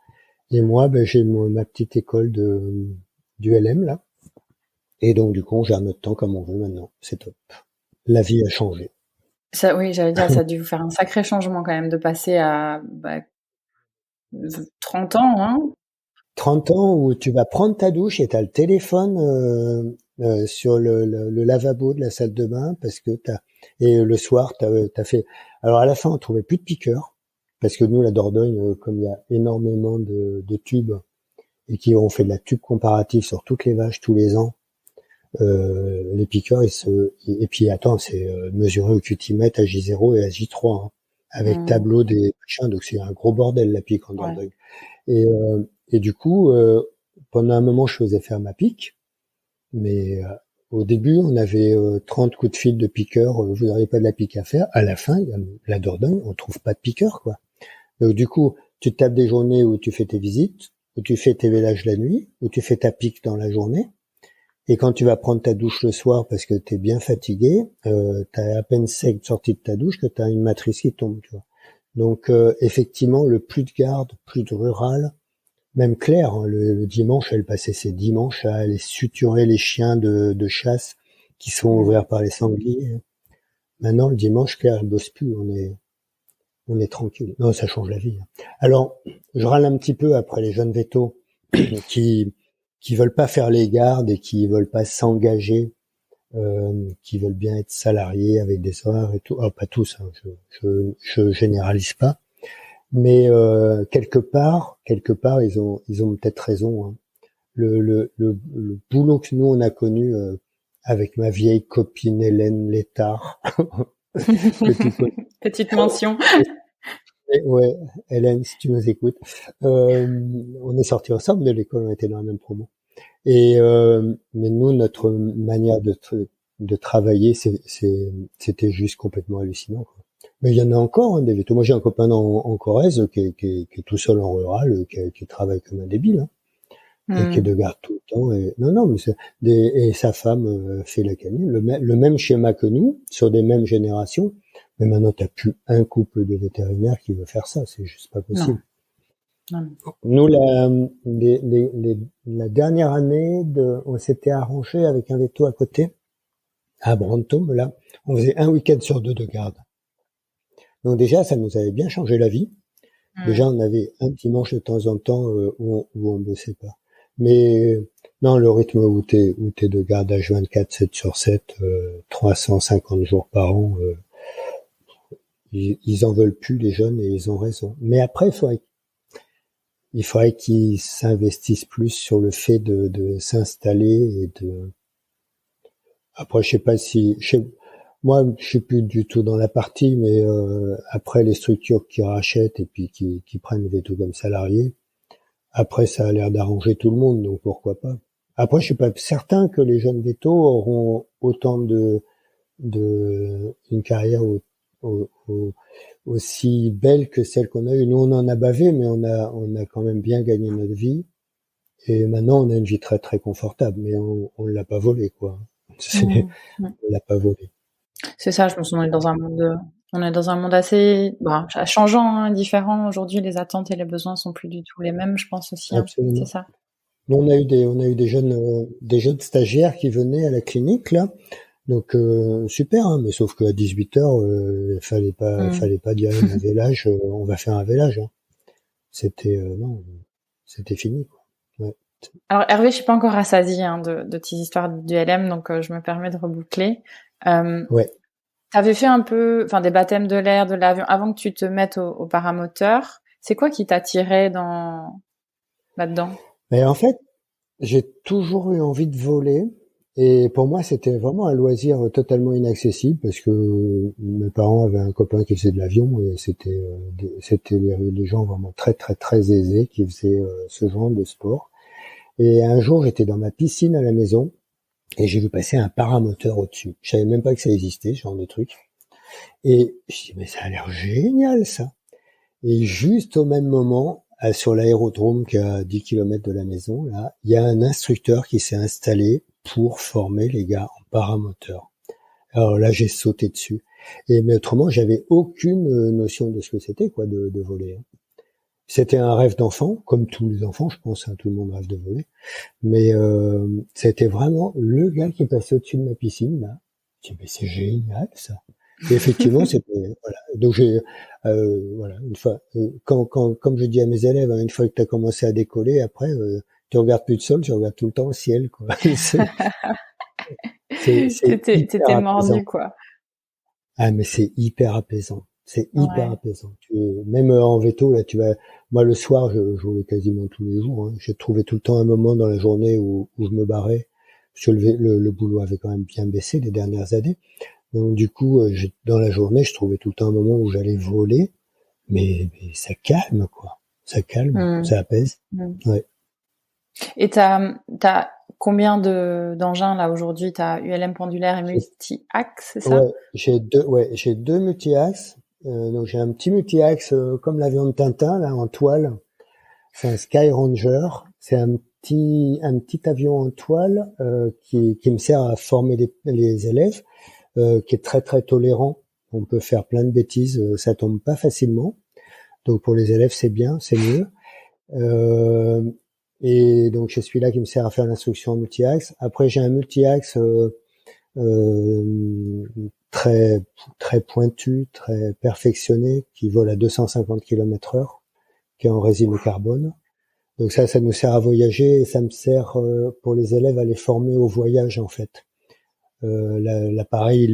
Et moi, j'ai ma petite école du LM là. Et donc, du coup, on gère notre temps comme on veut maintenant. C'est top. La vie a changé. Ça, oui, j'allais dire, ça a dû vous faire un sacré changement quand même de passer à 30 ans, hein. 30 ans où tu vas prendre ta douche et t'as le téléphone sur le lavabo de la salle de bain parce que et le soir, t'as fait... Alors, à la fin, on trouvait plus de piqueurs parce que nous, la Dordogne, comme il y a énormément de tubes et qui ont fait de la tube comparative sur toutes les vaches tous les ans, les piqueurs, et puis attends, c'est mesuré au cutimètre à J0 et à J3, hein, avec tableau des machins, donc c'est un gros bordel la pique en Dordogne. Et du coup, pendant un moment, je faisais faire ma pique, mais au début, on avait 30 coups de fil de piqueurs, vous n'auriez pas de la pique à faire. À la fin, la Dordogne, on trouve pas de piqueurs, quoi. Donc du coup, tu te tapes des journées où tu fais tes visites, où tu fais tes vélages la nuit, où tu fais ta pique dans la journée. Et quand tu vas prendre ta douche le soir parce que t'es bien fatigué, t'as à peine sec sorti de ta douche que t'as une matrice qui tombe, tu vois. Donc effectivement, le plus de garde, plus de rural, même Claire, hein, le dimanche, elle passait ses dimanches à aller suturer les chiens de chasse qui sont ouverts par les sangliers. Maintenant, le dimanche, Claire, elle bosse plus, on est tranquille. Non, ça change la vie. Alors, je râle un petit peu après les jeunes vétos qui veulent pas faire les gardes et qui veulent pas s'engager, qui veulent bien être salariés avec des horaires et tout. Alors pas tous, hein, je généralise pas, mais quelque part ils ont peut-être raison, hein. le boulot que nous on a connu avec ma vieille copine Hélène Létard. Petite mention. Ouais, Hélène, si tu nous écoutes. On est sortis ensemble de l'école, on était dans la même promo. Et mais nous, notre manière de travailler, c'était juste complètement hallucinant, quoi. Mais il y en a encore, hein, des vétos. Moi, j'ai un copain en Corrèze qui est tout seul en rural, qui travaille comme un débile, hein, et qui est de garde tout le temps. Et non, mais et sa femme fait la canine. Le même schéma que nous, sur des mêmes générations. Mais maintenant, t'as plus un couple de vétérinaires qui veut faire ça. C'est juste pas possible. Non. Nous, la dernière année, on s'était arrangé avec un veto à côté, à Brantôme, là. On faisait un week-end sur 2 de garde. Donc déjà, ça nous avait bien changé la vie. Déjà, on avait un dimanche de temps en temps où on bossait pas. Mais non, le rythme où t'es de garde H24, 7 sur 7, 350 jours par an, ils en veulent plus, les jeunes, et ils ont raison. Mais après, il faudrait qu'ils s'investissent plus sur le fait de s'installer et de... Après, je sais pas si... Moi, je suis plus du tout dans la partie, mais après, les structures qui rachètent et puis qui prennent les vétos comme salariés, après, ça a l'air d'arranger tout le monde, donc pourquoi pas. Après, je suis pas certain que les jeunes vétos auront autant une carrière aussi belle que celle qu'on a eue. Nous, on en a bavé, mais on a quand même bien gagné notre vie. Et maintenant, on a une vie très, très confortable, mais on l'a pas volée, quoi. On l'a pas volée. C'est ça, je pense qu'on est dans un monde assez, changeant, hein, différent. Aujourd'hui, les attentes et les besoins sont plus du tout les mêmes, je pense aussi, hein. Absolument. C'est ça. Nous, on a eu des jeunes stagiaires qui venaient à la clinique, là. Donc super, hein, mais sauf qu'à 18h, fallait pas dire un vélage, on va faire un vélage, hein. C'était c'était fini, quoi. Ouais. Alors Hervé, je suis pas encore rassasiée, hein, de tes histoires du LM, donc je me permets de reboucler. Ouais. T'avais fait un peu, des baptêmes de l'air, de l'avion, avant que tu te mettes au paramoteur. C'est quoi qui t'attirait là-dedans? Mais en fait, j'ai toujours eu envie de voler. Et pour moi, c'était vraiment un loisir totalement inaccessible parce que mes parents avaient un copain qui faisait de l'avion et c'était les gens vraiment très très très aisés qui faisaient ce genre de sport. Et un jour, j'étais dans ma piscine à la maison et j'ai vu passer un paramoteur au-dessus. Je savais même pas que ça existait, ce genre de truc. Et je dis mais ça a l'air génial ça. Et juste au même moment, sur l'aérodrome qui est à 10 km de la maison, là, il y a un instructeur qui s'est installé pour former les gars en paramoteur. Alors là, j'ai sauté dessus. Mais autrement, j'avais aucune notion de ce que c'était, quoi, de voler. C'était un rêve d'enfant, comme tous les enfants, je pense, hein, tout le monde rêve de voler. Mais c'était vraiment le gars qui passait au-dessus de ma piscine, là. Je dis, mais c'est génial, ça. Et effectivement, c'était, voilà. Donc voilà, une fois, comme je dis à mes élèves, hein, une fois que tu as commencé à décoller, après, tu regardes plus le sol, tu regardes tout le temps au ciel, quoi. T'étais mordu, quoi. Ah, mais c'est hyper apaisant. C'est hyper apaisant. Même en veto, là, moi, le soir, je volais quasiment tous les jours, hein. J'ai trouvé tout le temps un moment dans la journée où je me barrais. Parce que le boulot avait quand même bien baissé les dernières années. Donc, du coup, dans la journée, je trouvais tout le temps un moment où j'allais voler. Mais ça calme, quoi. Ça calme, ça apaise. Ouais. Et t'as combien d'engins là aujourd'hui? T'as ULM pendulaire et multi-axe, c'est ça? Ouais, j'ai deux multi-axes. Donc j'ai un petit multi-axe comme l'avion de Tintin là en toile. C'est un Sky Ranger. C'est un petit avion en toile qui me sert à former les élèves, qui est très très tolérant. On peut faire plein de bêtises, ça tombe pas facilement. Donc pour les élèves c'est bien, c'est mieux. Et donc c'est celui-là qui me sert à faire l'instruction en multi-axe. Après j'ai un multi-axe très très pointu, très perfectionné, qui vole à 250 km/h, qui est en résine au carbone. Donc ça nous sert à voyager et ça me sert pour les élèves à les former au voyage en fait. L'appareil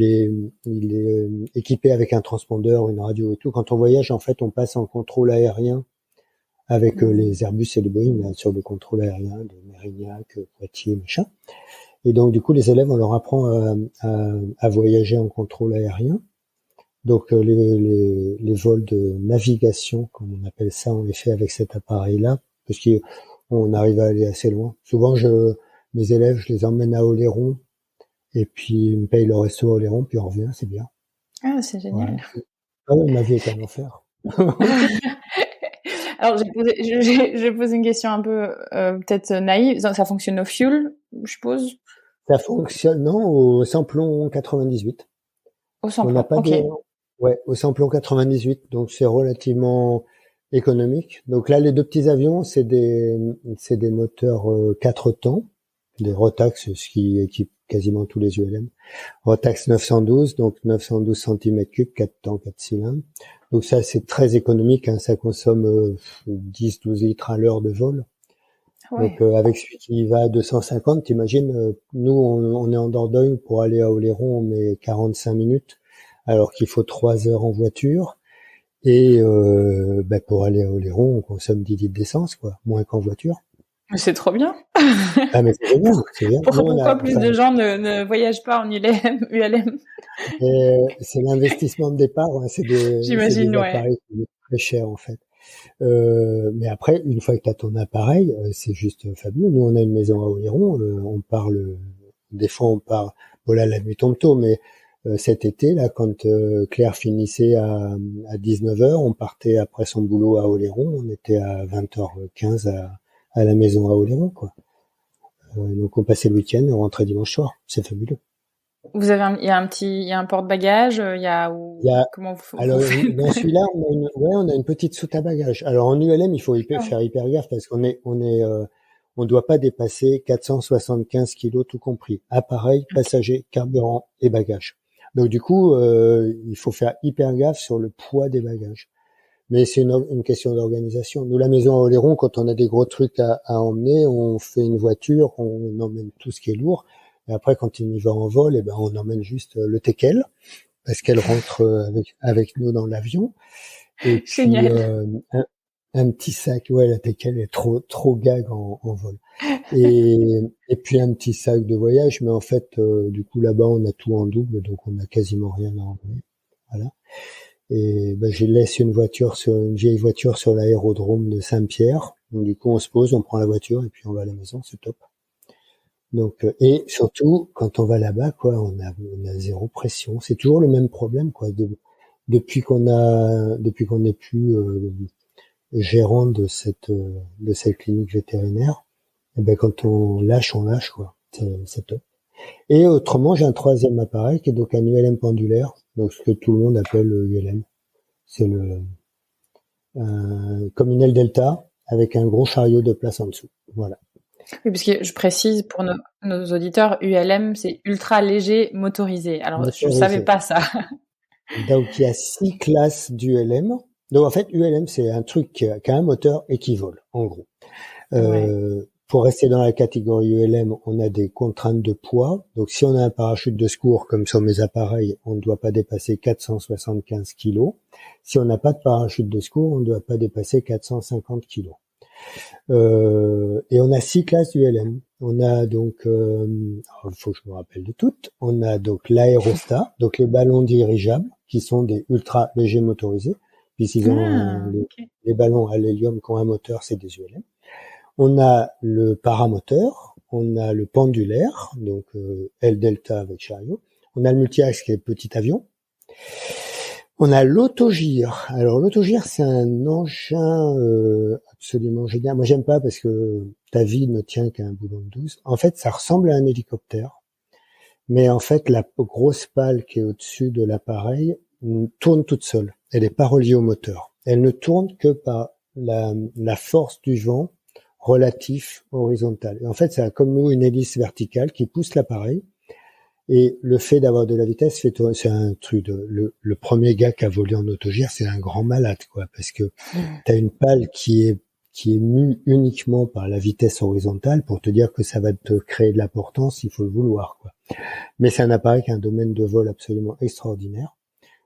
il est équipé avec un transpondeur, une radio et tout. Quand on voyage en fait, on passe en contrôle aérien avec les Airbus et les Boeing là, sur le contrôle aérien de Mérignac, Poitiers, machin. Et donc du coup, les élèves, on leur apprend à voyager en contrôle aérien. Donc les vols de navigation, comme on appelle ça, on les fait avec cet appareil-là, parce qu'on arrive à aller assez loin. Souvent, mes élèves, je les emmène à Oléron, et puis ils me payent le resto à Oléron, puis on revient, c'est bien. Ah, c'est génial. Ouais. Ah ouais, ma vie est un enfer. Alors, je vais poser une question un peu peut-être naïve. Ça fonctionne au fuel, je suppose? Ça fonctionne, non, au samplon 98. Au On samplon, n'a pas ok. au samplon 98, donc c'est relativement économique. Donc là, les deux petits avions, c'est des moteurs 4 temps, des Rotax, ce qui équipe quasiment tous les ULM. Rotax 912, donc 912 cm3, 4 temps, 4 cylindres. Donc ça, c'est très économique, hein, ça consomme 10-12 litres à l'heure de vol. Ouais. Donc avec celui qui va à 250, t'imagines, nous on est en Dordogne, pour aller à Oléron, on met 45 minutes, alors qu'il faut 3 heures en voiture. Et pour aller à Oléron, on consomme 10 litres d'essence, quoi, moins qu'en voiture. Mais c'est trop bien. Ah mais c'est bien, c'est bien. Pourquoi plus de gens ne voyagent pas en ULM? C'est l'investissement de départ, hein, c'est des appareils qui coûtent très cher en fait. Mais après, une fois que tu as ton appareil, c'est juste fabuleux. Nous, on a une maison à Oléron, des fois on part, voilà, la nuit tombe tôt, mais cet été, là, quand Claire finissait à 19h, on partait après son boulot à Oléron, on était à 20h15 à la maison à Oléron, quoi. Donc on passait le week-end, on rentrait dimanche soir. C'est fabuleux. Il y a un porte-bagages, comment vous alors, faites? dans celui-là, on a une petite soute à bagages. Alors, en ULM, il faut faire hyper gaffe parce on doit pas dépasser 475 kilos tout compris. Appareil, passager, carburant et bagages. Donc, du coup, il faut faire hyper gaffe sur le poids des bagages. Mais c'est une question d'organisation. Nous, la maison à Oléron, quand on a des gros trucs à emmener, on fait une voiture, on emmène tout ce qui est lourd. Et après, quand on y va en vol, on emmène juste le teckel, parce qu'elle rentre avec nous dans l'avion. Et puis un petit sac, ouais, la teckel est trop gag en vol. Et puis un petit sac de voyage, mais en fait, du coup là-bas on a tout en double, donc on a quasiment rien à emmener. Voilà. Et je laisse une vieille voiture sur l'aérodrome de Saint-Pierre. Donc du coup on se pose, on prend la voiture et puis on va à la maison, c'est top. Donc et surtout quand on va là-bas, quoi, on a zéro pression. C'est toujours le même problème, quoi. Depuis qu'on n'est plus gérant de cette clinique vétérinaire, et quand on lâche, quoi. C'est top. Et autrement, j'ai un troisième appareil qui est donc un ULM pendulaire, donc ce que tout le monde appelle ULM. C'est comme une aile delta avec un gros chariot de place en dessous. Voilà. Oui, parce que je précise pour nos auditeurs, ULM, c'est ultra léger motorisé. Alors, je ne savais pas ça. Donc, il y a 6 classes d'ULM. Donc, en fait, ULM, c'est un truc qui a un moteur et qui vole, en gros. Pour rester dans la catégorie ULM, on a des contraintes de poids. Donc, si on a un parachute de secours, comme sur mes appareils, on ne doit pas dépasser 475 kilos. Si on n'a pas de parachute de secours, on ne doit pas dépasser 450 kilos. Et on a 6 classes d'ULM. On a donc, il faut que je me rappelle de toutes. On a donc l'aérostat, donc les ballons dirigeables, qui sont des ultra légers motorisés, puisqu'ils ont les ballons à l'hélium qui ont un moteur, c'est des ULM. On a le paramoteur, on a le pendulaire, donc aile delta avec chariot. On a le multi-axe qui est le petit avion. On a l'autogire. Alors l'autogire, c'est un engin absolument génial. Moi, j'aime pas parce que ta vie ne tient qu'à un boulon de 12. En fait, ça ressemble à un hélicoptère, mais en fait, la grosse pale qui est au-dessus de l'appareil tourne toute seule. Elle n'est pas reliée au moteur. Elle ne tourne que par la force du vent relatif horizontal. Et en fait, ça a comme nous une hélice verticale qui pousse l'appareil. Et le fait d'avoir de la vitesse fait tourner, c'est un truc le premier gars qui a volé en autogire, c'est un grand malade, quoi, parce que t'as une pale qui est mue uniquement par la vitesse horizontale pour te dire que ça va te créer de la portance, il faut le vouloir, quoi. Mais c'est un appareil qui a un domaine de vol absolument extraordinaire.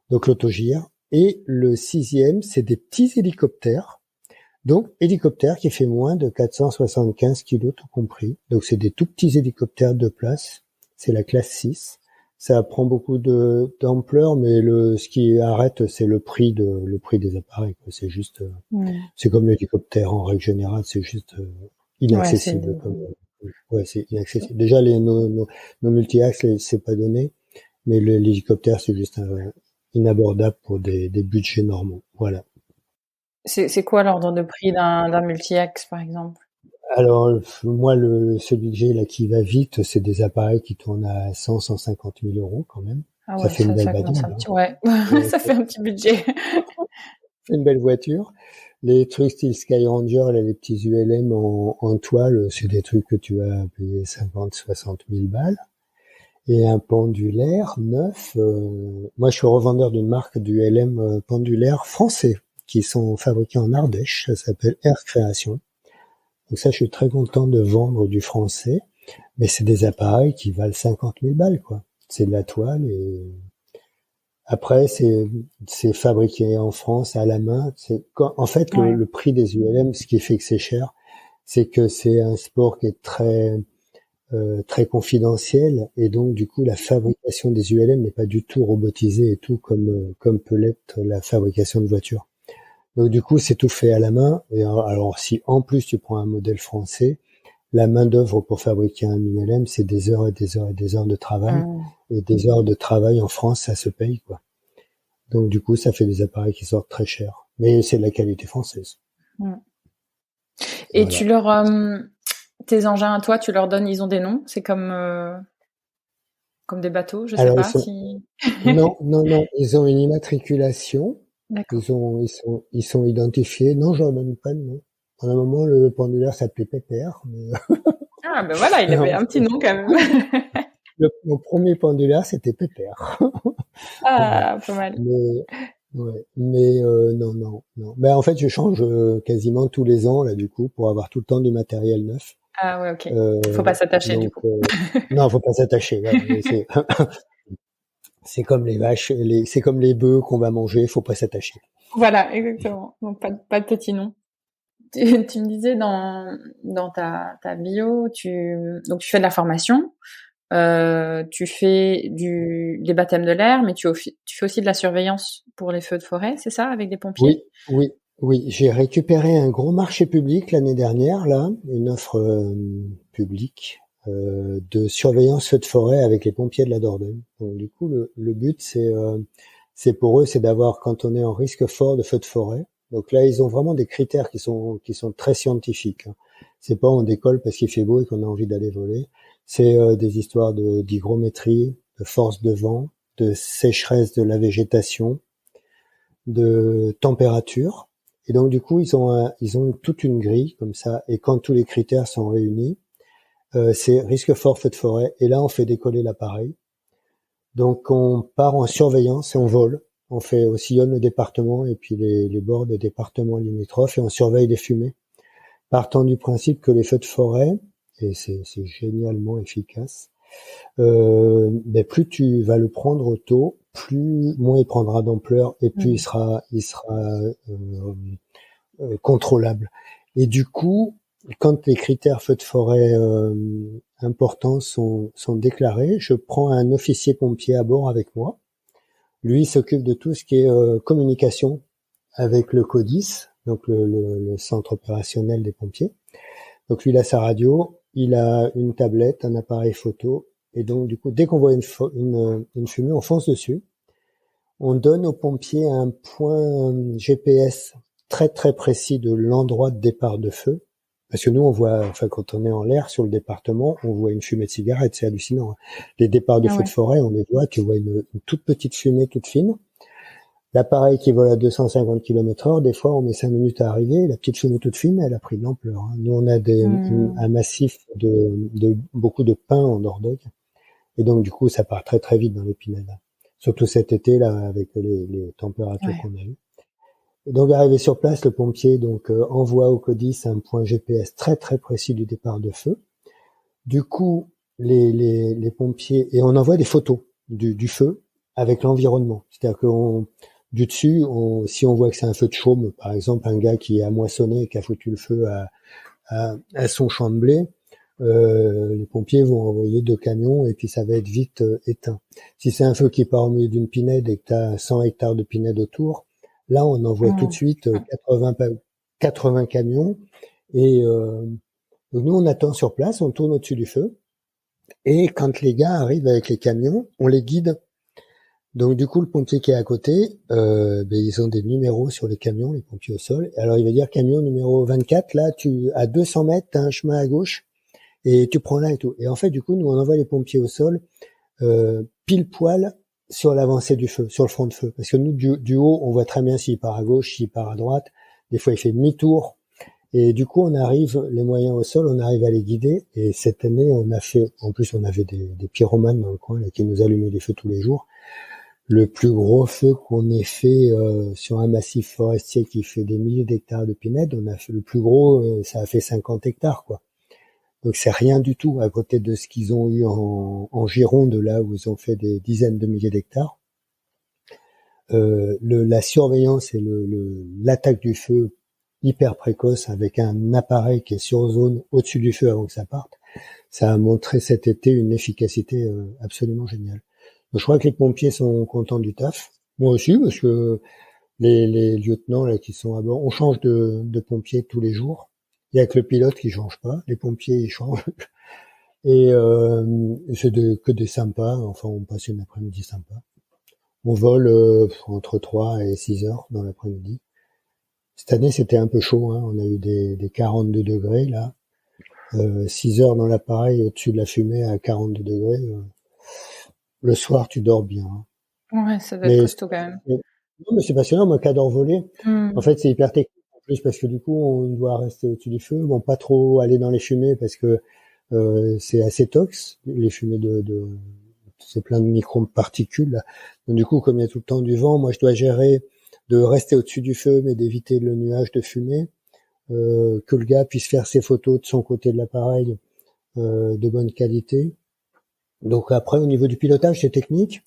Donc l'autogire. Et le 6e, c'est des petits hélicoptères. Donc, hélicoptère qui fait moins de 475 kilos tout compris. Donc, c'est des tout petits hélicoptères de place. C'est la classe 6. Ça prend beaucoup d'ampleur, mais ce qui arrête, c'est le prix des appareils, quoi. C'est juste, c'est comme l'hélicoptère en règle générale, c'est juste inaccessible. C'est inaccessible. Déjà, nos multi-axes, c'est pas donné, mais l'hélicoptère, c'est juste inabordable pour des budgets normaux. Voilà. C'est quoi l'ordre de prix d'un multi-axe, par exemple? Alors, moi, celui que j'ai là qui va vite, c'est des appareils qui tournent à 150 000 euros quand même. Ah ouais, ça fait une belle bagnole. Ouais. Ça fait un petit budget. C'est une belle voiture. Les trucs style Sky Ranger, là, les petits ULM en toile, c'est des trucs que tu vas payer 50, 60 000 balles. Et un pendulaire neuf, moi je suis revendeur d'une marque d'ULM pendulaire français qui sont fabriqués en Ardèche, ça s'appelle Air Création. Donc ça, je suis très content de vendre du français, mais c'est des appareils qui valent 50 000 balles, quoi. C'est de la toile et après, c'est fabriqué en France à la main. En fait, le prix des ULM, ce qui fait que c'est cher, c'est que c'est un sport qui est très confidentiel et donc du coup la fabrication des ULM n'est pas du tout robotisée et tout comme peut l'être la fabrication de voitures. Donc du coup c'est tout fait à la main et alors si en plus tu prends un modèle français, la main d'œuvre pour fabriquer un ULM c'est des heures et des heures et des heures de travail et des heures de travail en France ça se paye quoi. Donc du coup ça fait des appareils qui sortent très chers mais c'est de la qualité française. Et voilà. Tes engins à toi, tu leur donnes, ils ont des noms? C'est comme des bateaux, je sais pas si... Non, ils ont une immatriculation. D'accord. Ils sont identifiés. Non, je leur donne pas de nom. À un moment, le pendulaire s'appelait Pépère. Mais... Ah, ben voilà, il avait un petit nom quand même. Mon premier pendulaire, c'était Pépère. Ah, pas mal. Non. Ben, en fait, je change quasiment tous les ans, là, du coup, pour avoir tout le temps du matériel neuf. Ah ouais, ok. Faut pas s'attacher, du coup. Non, faut pas s'attacher. Ouais, c'est comme les vaches, c'est comme les bœufs qu'on va manger, faut pas s'attacher. Voilà, exactement. Donc pas de petit nom. Tu me disais dans ta bio, donc tu fais de la formation, tu fais des baptêmes de l'air, mais tu fais aussi de la surveillance pour les feux de forêt, c'est ça, avec des pompiers? Oui, j'ai récupéré un gros marché public l'année dernière, là, une offre publique de surveillance feux de forêt avec les pompiers de la Dordogne. Donc du coup, le but, c'est pour eux, c'est d'avoir, quand on est en risque fort de feu de forêt. Donc là, ils ont vraiment des critères qui sont très scientifiques. C'est pas on décolle parce qu'il fait beau et qu'on a envie d'aller voler. C'est des histoires d'hygrométrie, de force de vent, de sécheresse de la végétation, de température. Et donc du coup, ils ont toute une grille comme ça. Et quand tous les critères sont réunis, c'est risque fort feu de forêt. Et là, on fait décoller l'appareil. Donc on part en surveillance et on vole. On sillonne le département et puis les bords des départements limitrophes et on surveille les fumées. Partant du principe que les feux de forêt, et c'est génialement efficace, plus tu vas le prendre tôt, moins il prendra d'ampleur et plus il sera contrôlable. Et du coup, quand les critères feux de forêt importants sont déclarés, je prends un officier pompier à bord avec moi. Lui, il s'occupe de tout ce qui est communication avec le CODIS, donc le centre opérationnel des pompiers. Donc lui, il a sa radio, il a une tablette, un appareil photo, et donc du coup, dès qu'on voit une fumée, on fonce dessus. On donne aux pompiers un point GPS très très précis de l'endroit de départ de feu, parce que nous on voit, quand on est en l'air sur le département, on voit une fumée de cigarette, c'est hallucinant. Les départs de feu de forêt, on les voit, tu vois une toute petite fumée toute fine. L'appareil qui vole à 250 km/h, des fois on met 5 minutes à arriver, la petite fumée toute fine, elle a pris de l'ampleur. Nous on a un massif de beaucoup de pins en Dordogne, et donc du coup ça part très très vite dans l'Épinal. Surtout cet été là avec les températures qu'on a eues. Et donc arrivé sur place, le pompier envoie au CODIS un point GPS très très précis du départ de feu. Du coup, les pompiers, et on envoie des photos du feu avec l'environnement. C'est-à-dire que du dessus, si on voit que c'est un feu de chaume, par exemple un gars qui a moissonné et qui a foutu le feu à son champ de blé, les pompiers vont envoyer 2 camions et puis ça va être vite éteint. Si c'est un feu qui part au milieu d'une pinède et que tu as 100 hectares de pinède autour, là on envoie tout de suite 80 camions et donc nous on attend sur place, on tourne au-dessus du feu et quand les gars arrivent avec les camions, on les guide. Donc du coup le pompier qui est à côté, ils ont des numéros sur les camions, les pompiers au sol. Alors il va dire camion numéro 24, là à 200 mètres t'as un chemin à gauche et tu prends là et tout. Et en fait du coup nous on envoie les pompiers au sol pile poil sur l'avancée du feu, sur le front de feu. Parce que nous du haut on voit très bien s'il part à gauche, s'il part à droite. Des fois il fait demi-tour. Et du coup on arrive, les moyens au sol, on arrive à les guider. Et cette année on avait des pyromanes dans le coin là, qui nous allumaient les feux tous les jours. Le plus gros feu qu'on ait fait sur un massif forestier qui fait des milliers d'hectares de pinèdes, on a fait le plus gros, ça a fait 50 hectares quoi. Donc c'est rien du tout à côté de ce qu'ils ont eu en Gironde, là où ils ont fait des dizaines de milliers d'hectares. La surveillance et l'attaque du feu hyper précoce avec un appareil qui est sur zone au-dessus du feu avant que ça parte, ça a montré cet été une efficacité absolument géniale. Donc, je crois que les pompiers sont contents du taf. Moi aussi, parce que les lieutenants là qui sont à bord, on change de pompiers tous les jours. Il y a que le pilote qui change pas, les pompiers ils changent. Et c'est que des sympas, enfin on passe une après-midi sympa. On vole entre 3 et 6 heures dans l'après-midi. Cette année c'était un peu chaud, hein. On a eu des 42 degrés là. 6 heures dans l'appareil au-dessus de la fumée à 42 degrés. Le soir tu dors bien. Hein. Ouais, ça doit être costaud quand même. Non mais c'est passionnant, moi qui adore voler. En fait c'est hyper technique. Plus parce que du coup on doit rester au-dessus du feu, bon pas trop aller dans les fumées parce que c'est assez tox, les fumées c'est plein de micro-particules là. Donc du coup comme il y a tout le temps du vent, moi je dois gérer de rester au-dessus du feu mais d'éviter le nuage de fumée, que le gars puisse faire ses photos de son côté de l'appareil de bonne qualité. Donc après au niveau du pilotage c'est technique.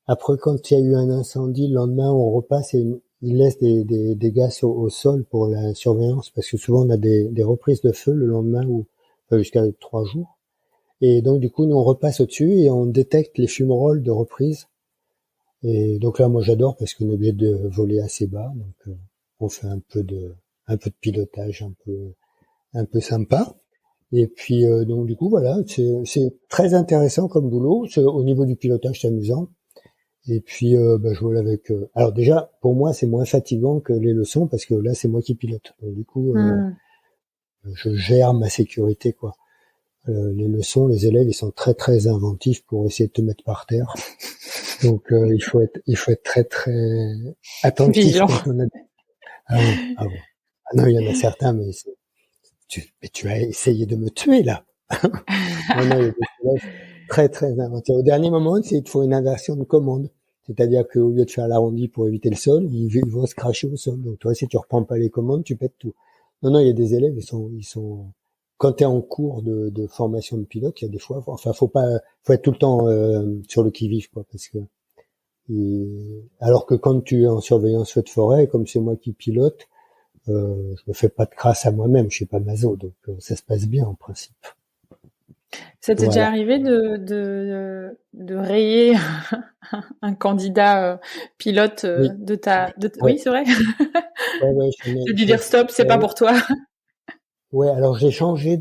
Après quand il y a eu un incendie, le lendemain on repasse et il laisse des gaz au sol pour la surveillance parce que souvent on a des reprises de feu le lendemain ou jusqu'à 3 jours. Et donc du coup nous on repasse au-dessus et on détecte les fumerolles de reprise. Et donc là moi j'adore parce qu'on est obligé de voler assez bas, donc on fait un peu de pilotage un peu sympa. Et puis donc du coup voilà, c'est très intéressant comme boulot. Au niveau du pilotage c'est amusant. Et puis je vole avec. Alors déjà, pour moi, c'est moins fatigant que les leçons parce que là, c'est moi qui pilote. Donc du coup, je gère ma sécurité quoi. Les leçons, les élèves, ils sont très très inventifs pour essayer de te mettre par terre. Donc il faut être très très attentif quand on a. Ah non, il y en a certains, mais tu as essayé de me tuer là. Non, il y a des élèves très très inventifs. Au dernier moment, il te faut une inversion de commande. C'est-à-dire qu'au lieu de faire l'arrondi pour éviter le sol, ils vont se cracher au sol. Donc toi, si tu reprends pas les commandes, tu pètes tout. Non, il y a des élèves, ils sont quand tu es en cours de formation de pilote, il y a des fois, enfin, faut être tout le temps sur le qui-vive, quoi, parce que alors que quand tu es en surveillance feu de forêt, comme c'est moi qui pilote, je me fais pas de crasse à moi-même, je suis pas maso, donc ça se passe bien en principe. Ça t'est déjà arrivé de rayer un candidat pilote de ta... Oui, c'est vrai. Ouais, j'ai dû dire stop, c'est pas pour toi. Ouais, alors je l'ai changé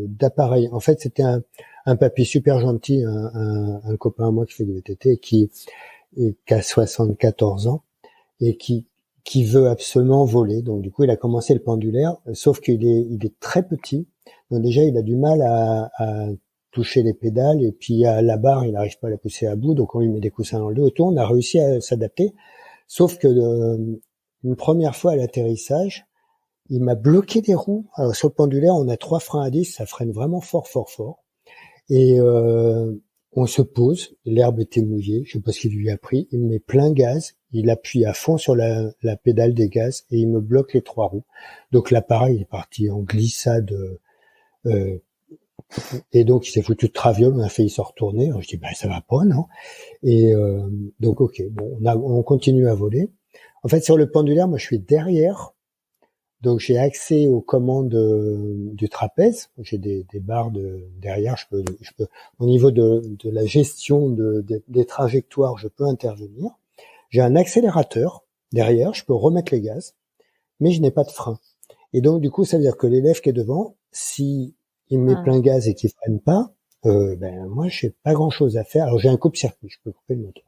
d'appareil. En fait, c'était un papy super gentil, un copain à moi qui fait du VTT qui a 74 ans et qui veut absolument voler. Donc du coup, il a commencé le pendulaire, sauf qu'il est très petit. Donc déjà, il a du mal à toucher les pédales et puis à la barre, il n'arrive pas à la pousser à bout. Donc on lui met des coussins dans le dos et tout. On a réussi à s'adapter, sauf que une première fois à l'atterrissage, il m'a bloqué des roues. Alors sur le pendulaire, on a 3 freins à disque, ça freine vraiment fort, fort, fort. Et on se pose, l'herbe était mouillée, je sais pas ce qu'il lui a pris, il me met plein gaz, il appuie à fond sur la pédale des gaz et il me bloque les 3 roues. Donc l'appareil est parti en glissade Et donc, il s'est foutu de traviole, on a failli se retourner. Alors, je dis, ça va pas, non? Et donc, ok, bon, on continue à voler. En fait, sur le pendulaire, moi, je suis derrière. Donc, j'ai accès aux commandes du trapèze. J'ai des barres derrière. Je peux, au niveau de la gestion des trajectoires, je peux intervenir. J'ai un accélérateur derrière. Je peux remettre les gaz, mais je n'ai pas de frein. Et donc, du coup, ça veut dire que l'élève qui est devant, si il me met plein gaz et qu'il freine pas, moi, je n'ai pas grand-chose à faire. Alors, j'ai un coupe-circuit. Je peux couper le moteur.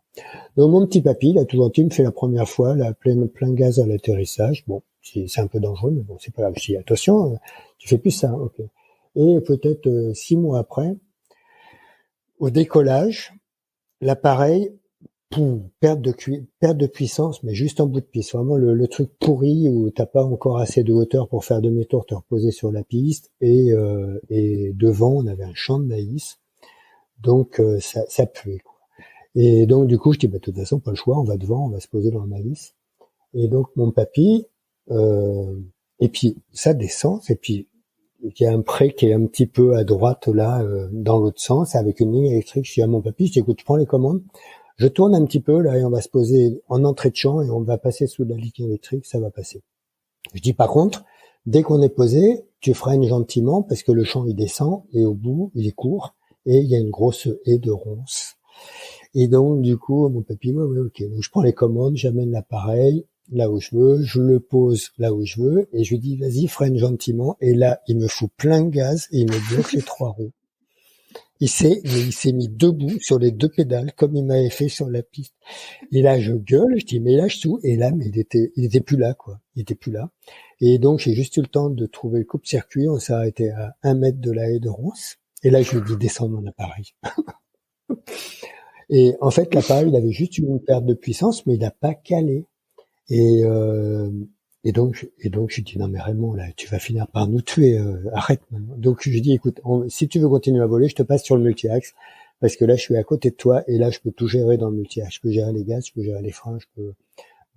Donc, mon petit papy, là, tout gentil, me fait la première fois, là, plein gaz à l'atterrissage. Bon, c'est un peu dangereux, mais bon, c'est pas grave. Je dis, attention, tu fais plus ça, ok. Et peut-être 6 mois après, au décollage, l'appareil, perte de puissance, mais juste en bout de piste. Vraiment le truc pourri où t'as pas encore assez de hauteur pour faire demi-tour, te reposer sur la piste. Et devant, on avait un champ de maïs. Donc, ça puait, quoi. Et donc, du coup, je dis, de toute façon, pas le choix, on va devant, on va se poser dans le maïs. Et donc, mon papy, et puis, ça descend, et puis, il y a un pré qui est un petit peu à droite, là, dans l'autre sens, avec une ligne électrique. Je dis à mon papy, je dis, écoute, je prends les commandes, je tourne un petit peu, là, et on va se poser en entrée de champ, et on va passer sous la ligne électrique, ça va passer. Je dis, par contre, dès qu'on est posé, tu freines gentiment, parce que le champ, il descend, et au bout, il est court, et il y a une grosse haie de ronces. Et donc, du coup, mon papy, ouais, ok. Donc, je prends les commandes, j'amène l'appareil là où je veux, je le pose là où je veux, et je lui dis, vas-y, freine gentiment. Et là, il me fout plein de gaz et il me bloque les 3 roues. Il s'est mis debout sur les 2 pédales, comme il m'avait fait sur la piste. Et là, je gueule, je dis, mais lâche tout. Et là, mais il était plus là, quoi. Il était plus là. Et donc, j'ai juste eu le temps de trouver le coupe-circuit. On s'est arrêté à 1 mètre de la haie de ronces. Et là, je lui dis, descends mon appareil. Et en fait, l'appareil, il avait juste eu une perte de puissance, mais il n'a pas calé. Et donc, je dis, non, mais Raymond, là, tu vas finir par nous tuer, arrête maintenant. Donc, je dis, écoute, si tu veux continuer à voler, je te passe sur le multi-axe, parce que là, je suis à côté de toi, et là, je peux tout gérer dans le multi-axe. Je peux gérer les gaz, je peux gérer les freins,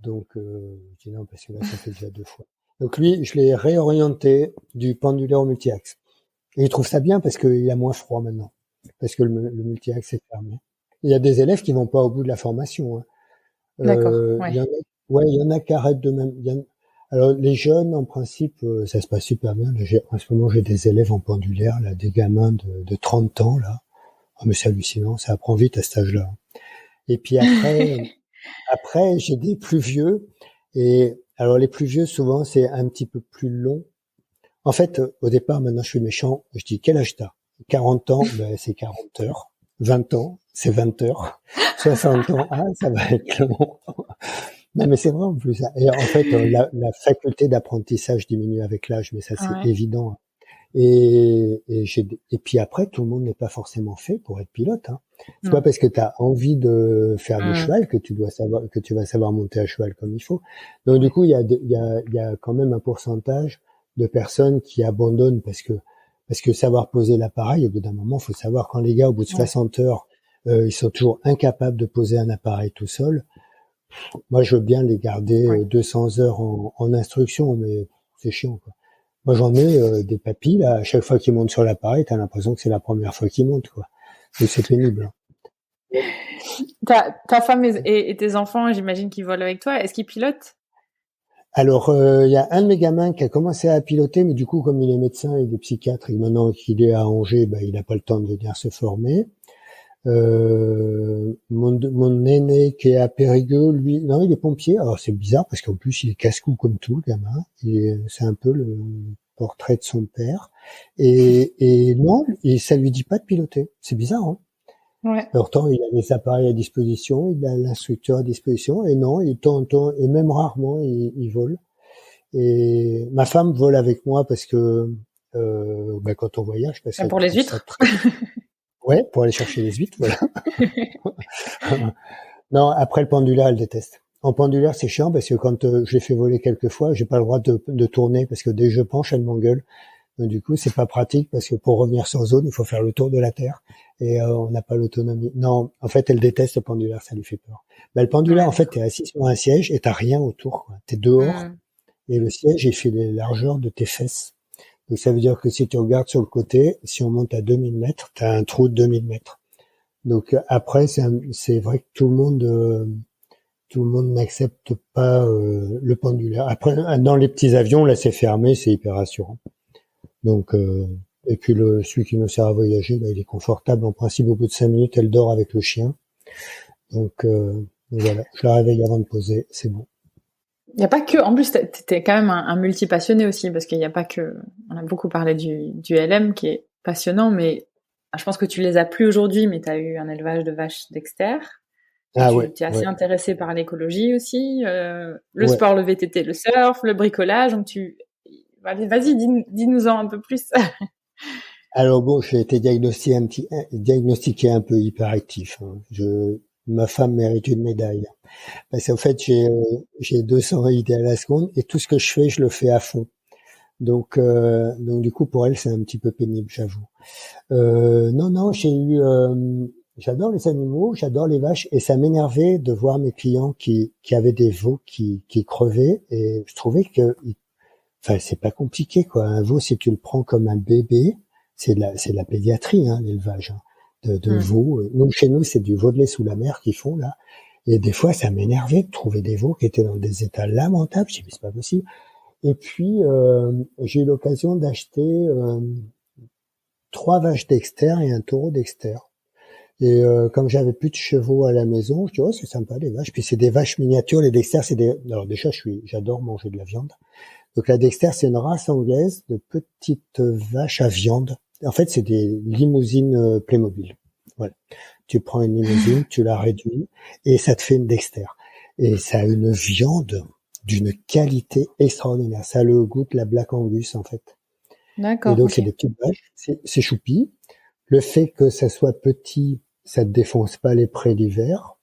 donc, je dis non, parce que là, ça fait déjà 2 fois. Donc, lui, je l'ai réorienté du pendulaire au multi-axe. Et il trouve ça bien, parce qu'il a moins froid maintenant. Parce que le multi-axe est fermé. Il y a des élèves qui vont pas au bout de la formation, hein. D'accord, ouais. Il y en a qui arrêtent de même. Alors, les jeunes, en principe, ça se passe super bien. Là, en ce moment, j'ai des élèves en pendulaire, là, des gamins de 30 ans, là. Oh, mais c'est hallucinant, ça apprend vite à cet âge-là. Et puis après, j'ai des plus vieux. Et alors, les plus vieux, souvent, c'est un petit peu plus long. En fait, au départ, maintenant, je suis méchant. Je dis, quel âge t'as? 40 ans, c'est 40 heures. 20 ans, c'est 20 heures. 60 ans, ça va être long. Non, mais c'est vrai en plus. Et en fait, la faculté d'apprentissage diminue avec l'âge, mais ça c'est évident. Et puis après, tout le monde n'est pas forcément fait pour être pilote, hein. C'est pas parce que tu as envie de faire du cheval que tu vas savoir monter à cheval comme il faut. Donc du coup, il y a quand même un pourcentage de personnes qui abandonnent parce que savoir poser l'appareil, au bout d'un moment, faut savoir quand les gars, au bout de 60 heures, ils sont toujours incapables de poser un appareil tout seul. Moi, je veux bien les garder 200 heures en instruction, mais c'est chiant, quoi. Moi, j'en ai des papis, là, à chaque fois qu'ils montent sur l'appareil, t'as l'impression que c'est la première fois qu'ils montent, quoi. Donc, c'est pénible. Ta femme et tes enfants, j'imagine qu'ils volent avec toi. Est-ce qu'ils pilotent? Alors, il y a un de mes gamins qui a commencé à piloter, mais du coup, comme il est médecin et il est psychiatre, et maintenant qu'il est à Angers, il n'a pas le temps de venir se former. Mon aîné qui est à Périgueux, lui, non, il est pompier. Alors, c'est bizarre parce qu'en plus, il est casse-cou comme tout, le gamin. C'est un peu le portrait de son père. Et non, ça lui dit pas de piloter. C'est bizarre, hein. Ouais. Pourtant, il a les appareils à disposition, il a l'instructeur à disposition, et non, il tente, et même rarement, il vole. Et ma femme vole avec moi parce que quand on voyage, parce pour les huîtres. Ouais, pour aller chercher les huîtres, voilà. Non, après le pendulaire, elle déteste. En pendulaire, c'est chiant parce que quand je l'ai fait voler quelques fois, j'ai pas le droit de tourner parce que dès que je penche, elle m'engueule. Donc, du coup, c'est pas pratique parce que pour revenir sur zone, il faut faire le tour de la Terre et on n'a pas l'autonomie. Non, en fait, elle déteste le pendulaire, ça lui fait peur. Le pendulaire, en fait, t'es assis sur un siège et t'as rien autour, quoi. T'es dehors et le siège, il fait les largeurs de tes fesses. Donc ça veut dire que si tu regardes sur le côté, si on monte à 2000 mètres, tu as un trou de 2000 mètres. Donc après, c'est vrai que tout le monde n'accepte pas le pendulaire. Après, dans les petits avions, là c'est fermé, c'est hyper rassurant. Donc et puis celui qui nous sert à voyager, là, il est confortable. En principe, au bout de 5 minutes, elle dort avec le chien. Donc voilà, je la réveille avant de poser, c'est bon. Il n'y a pas que, en plus, t'es quand même un multi-passionné aussi, parce qu'il n'y a pas que, on a beaucoup parlé du LM qui est passionnant, mais je pense que tu les as plus aujourd'hui, mais tu as eu un élevage de vaches Dexter. Ah Tu es assez intéressé par l'écologie aussi, le Ouais. sport, le VTT, le surf, le bricolage, donc vas-y, dis-nous-en un peu plus. Alors bon, j'ai été diagnostiqué un peu hyperactif. Hein. Ma femme mérite une médaille. Parce qu'en fait, j'ai 200 idées à la seconde et tout ce que je fais, je le fais à fond. Donc du coup, pour elle, c'est un petit peu pénible, j'avoue. Non, j'adore les animaux, j'adore les vaches et ça m'énervait de voir mes clients qui avaient des veaux qui crevaient et je trouvais que, enfin, c'est pas compliqué, quoi. Un veau, si tu le prends comme un bébé, c'est de la pédiatrie, hein, l'élevage, hein, de veaux. Nous, chez nous, c'est du veau de lait sous la mer qu'ils font, là. Et des fois, ça m'énervait de trouver des veaux qui étaient dans des états lamentables. Je dis, mais c'est pas possible. Et puis, j'ai eu l'occasion d'acheter 3 vaches Dexter et un taureau Dexter. Et comme j'avais plus de chevaux à la maison, je dis, oh, c'est sympa, les vaches. Puis c'est des vaches miniatures. Les Dexter, alors déjà, j'adore manger de la viande. Donc la Dexter, c'est une race anglaise de petites vaches à viande. En fait, c'est des limousines Playmobil. Voilà. Tu prends une limousine, tu la réduis et ça te fait une Dexter. Et ça a une viande d'une qualité extraordinaire. Ça a le goût de la Black Angus, en fait. D'accord. Et donc, c'est des petites vaches. C'est choupi. Le fait que ça soit petit, ça te défonce pas les prés l'hiver.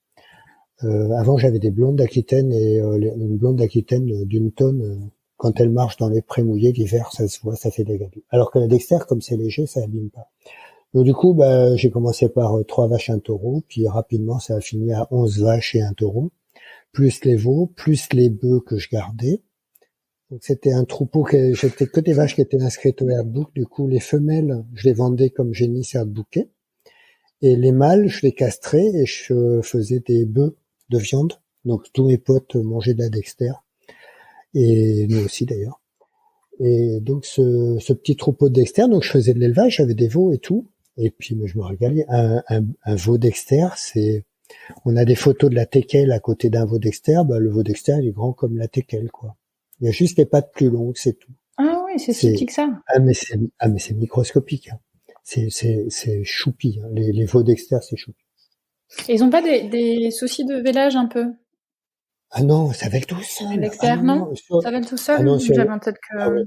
Avant, j'avais des blondes d'Aquitaine et une blonde d'Aquitaine d'une tonne. Quand elle marche dans les prés mouillés, l'hiver, ça se voit, ça fait des gabis. Alors que la Dexter, comme c'est léger, ça abîme pas. Donc du coup, j'ai commencé par 3 vaches et un taureau, puis rapidement, ça a fini à 11 vaches et un taureau, plus les veaux, plus les bœufs que je gardais. Donc c'était un troupeau j'étais que des vaches qui étaient inscrites au herdbook. Du coup, les femelles, je les vendais comme génisse herdbooké. Et les mâles, je les castrais et je faisais des bœufs de viande. Donc tous mes potes mangeaient de la Dexter. Et nous aussi d'ailleurs. Et donc ce petit troupeau de Dexter, donc je faisais de l'élevage, j'avais des veaux et tout. Et puis je me régalais. Un veau Dexter, on a des photos de la teckel à côté d'un veau Dexter. Le veau Dexter, il est grand comme la teckel, quoi. Il y a juste les pattes plus longues, c'est tout. Ah oui, c'est si petit que ça. Mais c'est microscopique. Hein. C'est choupi. Hein. Les veaux Dexter, c'est choupi. Et ils ont pas des soucis de vélage un peu? Ah non, ça va tout seul. Dexter, non? Ça va tout seul? J'avais en tête que... Ah ouais.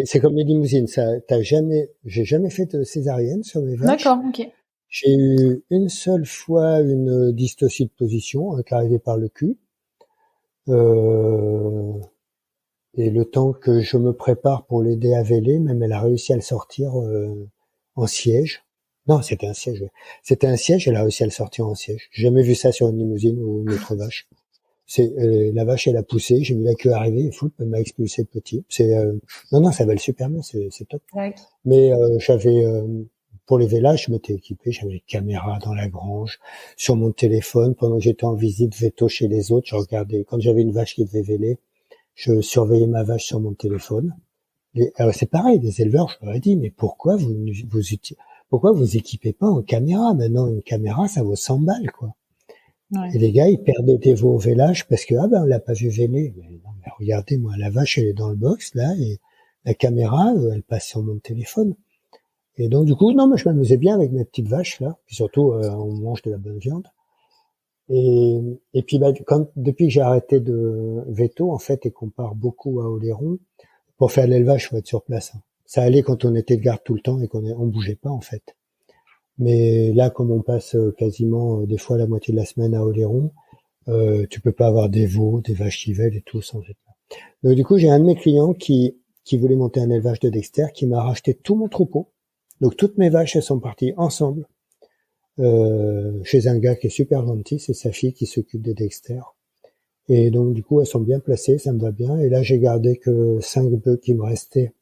C'est comme les limousines. J'ai jamais fait de césarienne sur mes vaches. D'accord, ok. J'ai eu une seule fois une dystocie de position, qui arrivait par le cul. Et le temps que je me prépare pour l'aider à véler, même elle a réussi à le sortir en siège. Non, c'était un siège. Ouais. C'était un siège, elle a réussi à le sortir en siège. J'ai jamais vu ça sur une limousine ou une autre vache. La vache, elle a poussé, j'ai mis la queue arriver, et elle m'a expulsé le petit. Non, ça va le super bien, c'est top. Ouais. Mais j'avais pour les vélages, je m'étais équipé, j'avais des caméras dans la grange, sur mon téléphone pendant que j'étais en visite veto chez les autres, je regardais quand j'avais une vache qui devait véler, je surveillais ma vache sur mon téléphone. Alors c'est pareil, des éleveurs, je leur ai dit, mais pourquoi vous équipez pas en caméra? Maintenant, une caméra, ça vaut 100 balles, quoi. Ouais. Et les gars, ils perdaient des veaux au vélage parce que, on l'a pas vu véler. Mais non, mais regardez, moi, la vache, elle est dans le box, là, et la caméra, elle passe sur mon téléphone. Et donc, du coup, non, moi, je m'amusais bien avec mes petites vaches, là. Puis surtout, on mange de la bonne viande. Et puis, depuis que j'ai arrêté de veto, en fait, et qu'on part beaucoup à Oléron, pour faire l'élevage, faut être sur place. Hein. Ça allait quand on était de garde tout le temps et on bougeait pas, en fait. Mais là, comme on passe quasiment des fois la moitié de la semaine à Oléron, tu peux pas avoir des veaux, des vaches qui vèlent et tout sans être là. Donc du coup, j'ai un de mes clients qui voulait monter un élevage de Dexter, qui m'a racheté tout mon troupeau. Donc toutes mes vaches, elles sont parties ensemble chez un gars qui est super gentil, c'est sa fille qui s'occupe des Dexter. Et donc du coup, elles sont bien placées, ça me va bien. Et là, j'ai gardé que 5 bœufs qui me restaient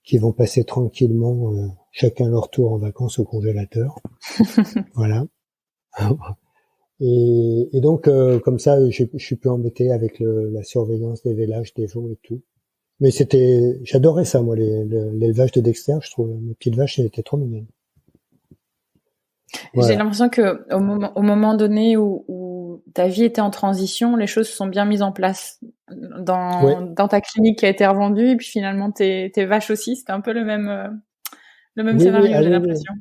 qui vont passer tranquillement chacun leur tour en vacances au congélateur. Voilà. Et donc comme ça, je suis plus embêté avec la surveillance des vélages, des veaux et tout. Mais j'adorais ça moi, l'élevage de Dexter. Je trouve mes petites vaches, elles étaient trop mignonnes. Voilà. J'ai l'impression que au moment donné où ta vie était en transition, les choses se sont bien mises en place dans ta clinique qui a été revendue, et puis finalement tes vaches aussi. C'était un peu le même scénario, j'ai l'impression.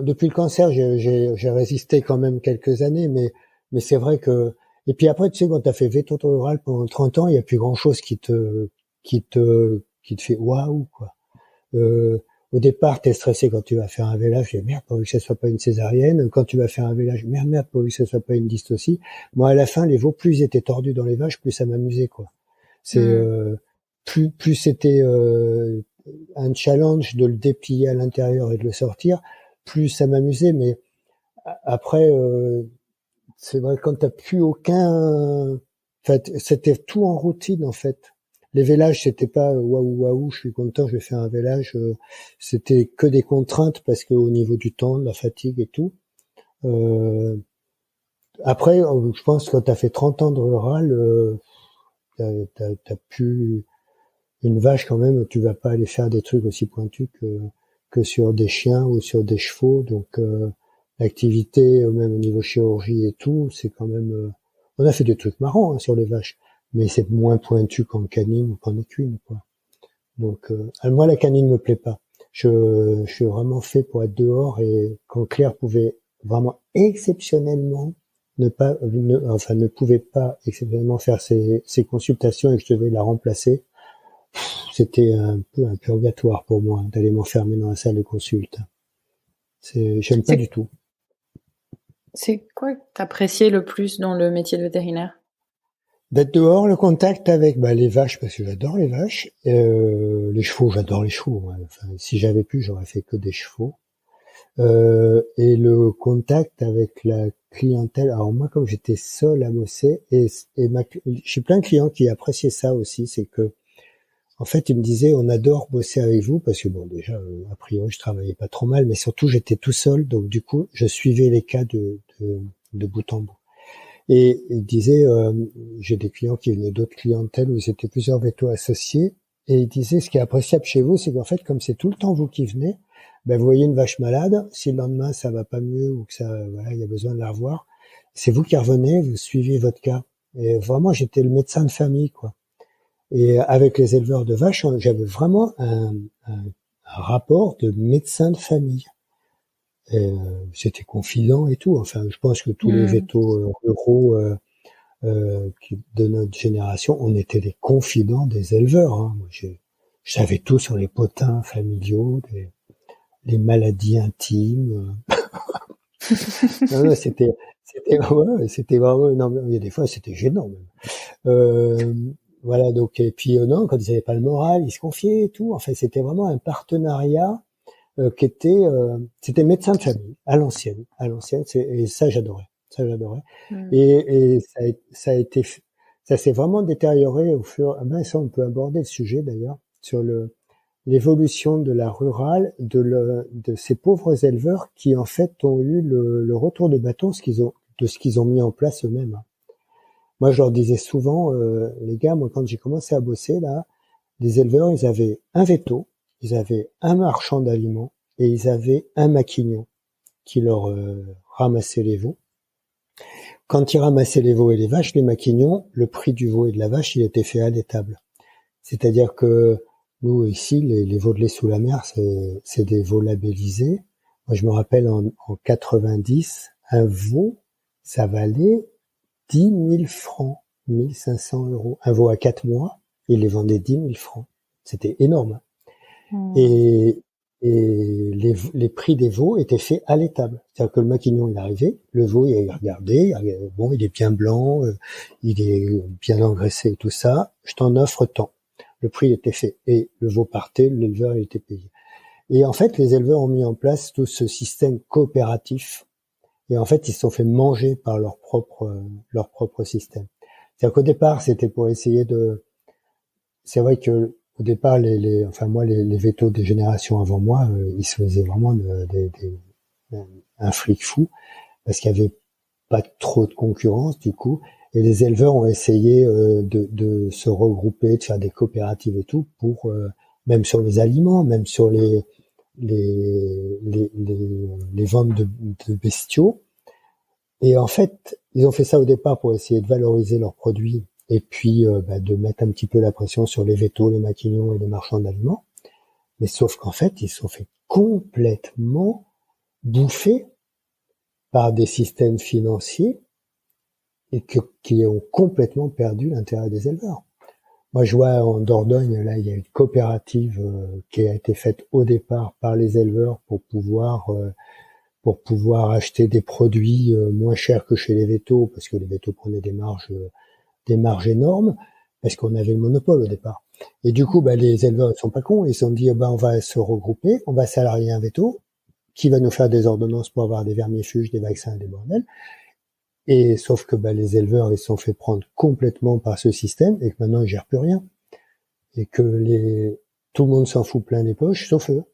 Depuis le cancer, j'ai résisté quand même quelques années, mais c'est vrai que, et puis après, tu sais, quand t'as fait veto rural pendant 30 ans, il y a plus grand chose qui te fait waouh, quoi. Au départ, t'es stressé quand tu vas faire un vélage, et merde, pourvu que ce soit pas une césarienne. Quand tu vas faire un vélage, merde, pourvu que ce soit pas une dystocie. Moi, à la fin, les veaux, plus ils étaient tordus dans les vaches, plus ça m'amusait, quoi. Plus c'était, un challenge de le déplier à l'intérieur et de le sortir, plus ça m'amusait. Mais après, c'est vrai, quand t'as plus en fait, c'était tout en routine, en fait. Les vélages, c'était pas waouh, je suis content, je vais faire un vélage. C'était que des contraintes parce que au niveau du temps, de la fatigue et tout. Après, je pense que quand t'as fait 30 ans de rural, t'as plus une vache quand même. Tu vas pas aller faire des trucs aussi pointus que sur des chiens ou sur des chevaux. Donc l'activité, même au niveau chirurgie et tout, c'est quand même. On a fait des trucs marrants sur les vaches, mais c'est moins pointu qu'en canine ou qu'en équine, quoi. Donc moi la canine me plaît pas. Je suis vraiment fait pour être dehors, et quand Claire pouvait vraiment exceptionnellement ne pouvait pas exceptionnellement faire ses consultations et que je devais la remplacer, c'était un peu un purgatoire pour moi d'aller m'enfermer dans la salle de consulte. J'aime pas du tout. C'est quoi que t'appréciais le plus dans le métier de vétérinaire? D'être dehors, le contact avec les vaches, parce que j'adore les vaches. Les chevaux, j'adore les chevaux. Enfin, si j'avais pu, j'aurais fait que des chevaux. Et le contact avec la clientèle. Alors moi, comme j'étais seul à bosser, j'ai plein de clients qui appréciaient ça aussi, c'est que en fait, ils me disaient, on adore bosser avec vous, parce que bon, déjà, a priori, je travaillais pas trop mal, mais surtout, j'étais tout seul, donc du coup, je suivais les cas de bout en bout. Et ils disaient, j'ai des clients qui venaient d'autres clientèles où ils étaient plusieurs vétos associés, et ils disaient, ce qui est appréciable chez vous, c'est qu'en fait, comme c'est tout le temps vous qui venez, vous voyez une vache malade, si le lendemain ça va pas mieux ou que il y a besoin de la revoir, c'est vous qui revenez, vous suivez votre cas. Et vraiment, j'étais le médecin de famille, quoi. Et avec les éleveurs de vaches, j'avais vraiment un rapport de médecin de famille. C'était confident et tout. Enfin, je pense que tous les vétos ruraux de notre génération, on était les confidents des éleveurs. Hein. Moi, je savais tout sur les potins familiaux, les maladies intimes. Non, c'était vraiment énorme. Il y a des fois, c'était gênant même. Voilà, donc, et puis non, quand ils n'avaient pas le moral, ils se confiaient et tout. Enfin, c'était vraiment un partenariat c'était médecin de famille à l'ancienne, et ça j'adorais. Et ça s'est vraiment détérioré au fur. Ça, on peut aborder le sujet d'ailleurs sur l'évolution de la rurale, de ces pauvres éleveurs qui en fait ont eu le retour de bâton de ce qu'ils ont mis en place eux-mêmes. Moi, je leur disais souvent, les gars, moi, quand j'ai commencé à bosser, là, les éleveurs, ils avaient un véto, ils avaient un marchand d'aliments et ils avaient un maquignon qui leur ramassait les veaux. Quand ils ramassaient les veaux et les vaches, les maquignons, le prix du veau et de la vache, il était fait à l'étable. C'est-à-dire que nous, ici, les veaux de lait sous la mer, c'est des veaux labellisés. Moi, je me rappelle, en 90, un veau, ça valait 10 000 francs, 1 500 €. Un veau à 4 mois, il les vendait 10 000 francs. C'était énorme. Et les prix des veaux étaient faits à l'étable. C'est-à-dire que le maquignon, il arrivait, le veau, il regardait, bon, il est bien blanc, il est bien engraissé et tout ça, je t'en offre tant. Le prix était fait. Et le veau partait, l'éleveur, il était payé. Et en fait, les éleveurs ont mis en place tout ce système coopératif. Et en fait, ils se sont fait manger par leur propre système. C'est-à-dire qu'au départ, c'était pour essayer c'est vrai que au départ, les vétos des générations avant moi, ils se faisaient vraiment un fric fou parce qu'il y avait pas trop de concurrence du coup, et les éleveurs ont essayé de se regrouper, de faire des coopératives et tout pour même sur les aliments, même sur les ventes de bestiaux. Et en fait, ils ont fait ça au départ pour essayer de valoriser leurs produits et puis de mettre un petit peu la pression sur les vétos, les maquignons et les marchands d'aliments. Mais sauf qu'en fait, ils se sont fait complètement bouffer par des systèmes financiers et qui ont complètement perdu l'intérêt des éleveurs. Moi, je vois en Dordogne, là, il y a une coopérative qui a été faite au départ par les éleveurs pour pouvoir acheter des produits moins chers que chez les vétos, parce que les vétos prenaient des marges énormes, parce qu'on avait le monopole au départ. Et du coup, les éleveurs ne sont pas cons, ils se sont dit, on va se regrouper, on va salarier un véto, qui va nous faire des ordonnances pour avoir des vermifuges, des vaccins, des bordels. Et sauf que les éleveurs, ils se sont fait prendre complètement par ce système, et que maintenant, ils gèrent plus rien. Et que tout le monde s'en fout plein les poches, sauf eux.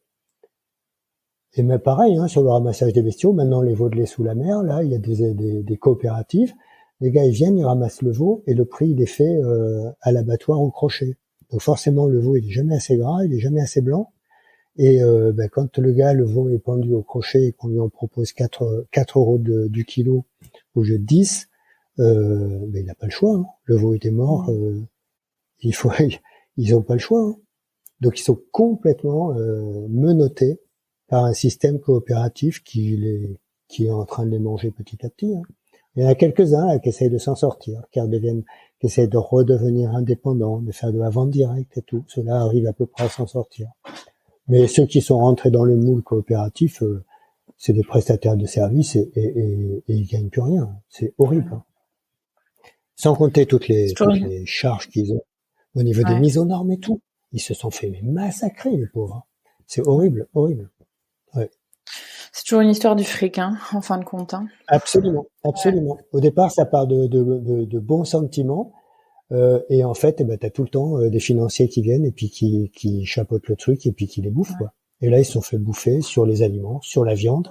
Et mais pareil, sur le ramassage des bestiaux, maintenant les veaux de lait sous la mer, là, il y a des coopératives. Les gars, ils viennent, ils ramassent le veau, et le prix, il est fait à l'abattoir au crochet. Donc forcément, le veau, il est jamais assez gras, il est jamais assez blanc. Et quand le veau est pendu au crochet et qu'on lui en propose 4 euros du kilo au lieu de 10, il n'a pas le choix. Le veau était mort. Ils ont pas le choix. Donc ils sont complètement menottés par un système coopératif qui est en train de les manger petit à petit. Il y en a quelques-uns là, qui essayent de s'en sortir, qui essayent de redevenir indépendants, de faire de la vente directe et tout. Ceux-là arrivent à peu près à s'en sortir. Mais ceux qui sont rentrés dans le moule coopératif, c'est des prestataires de services et ils gagnent plus rien. C'est horrible. Sans compter toutes les charges qu'ils ont au niveau des mises aux normes et tout. Ils se sont fait massacrer, les pauvres. C'est horrible, horrible. Ouais. C'est toujours une histoire du fric, en fin de compte. Absolument, absolument. Ouais. Au départ, ça part de bons sentiments. Et en fait, t'as tout le temps des financiers qui viennent et puis qui chapeautent le truc et puis qui les bouffent, quoi. Et là, ils se sont fait bouffer sur les aliments, sur la viande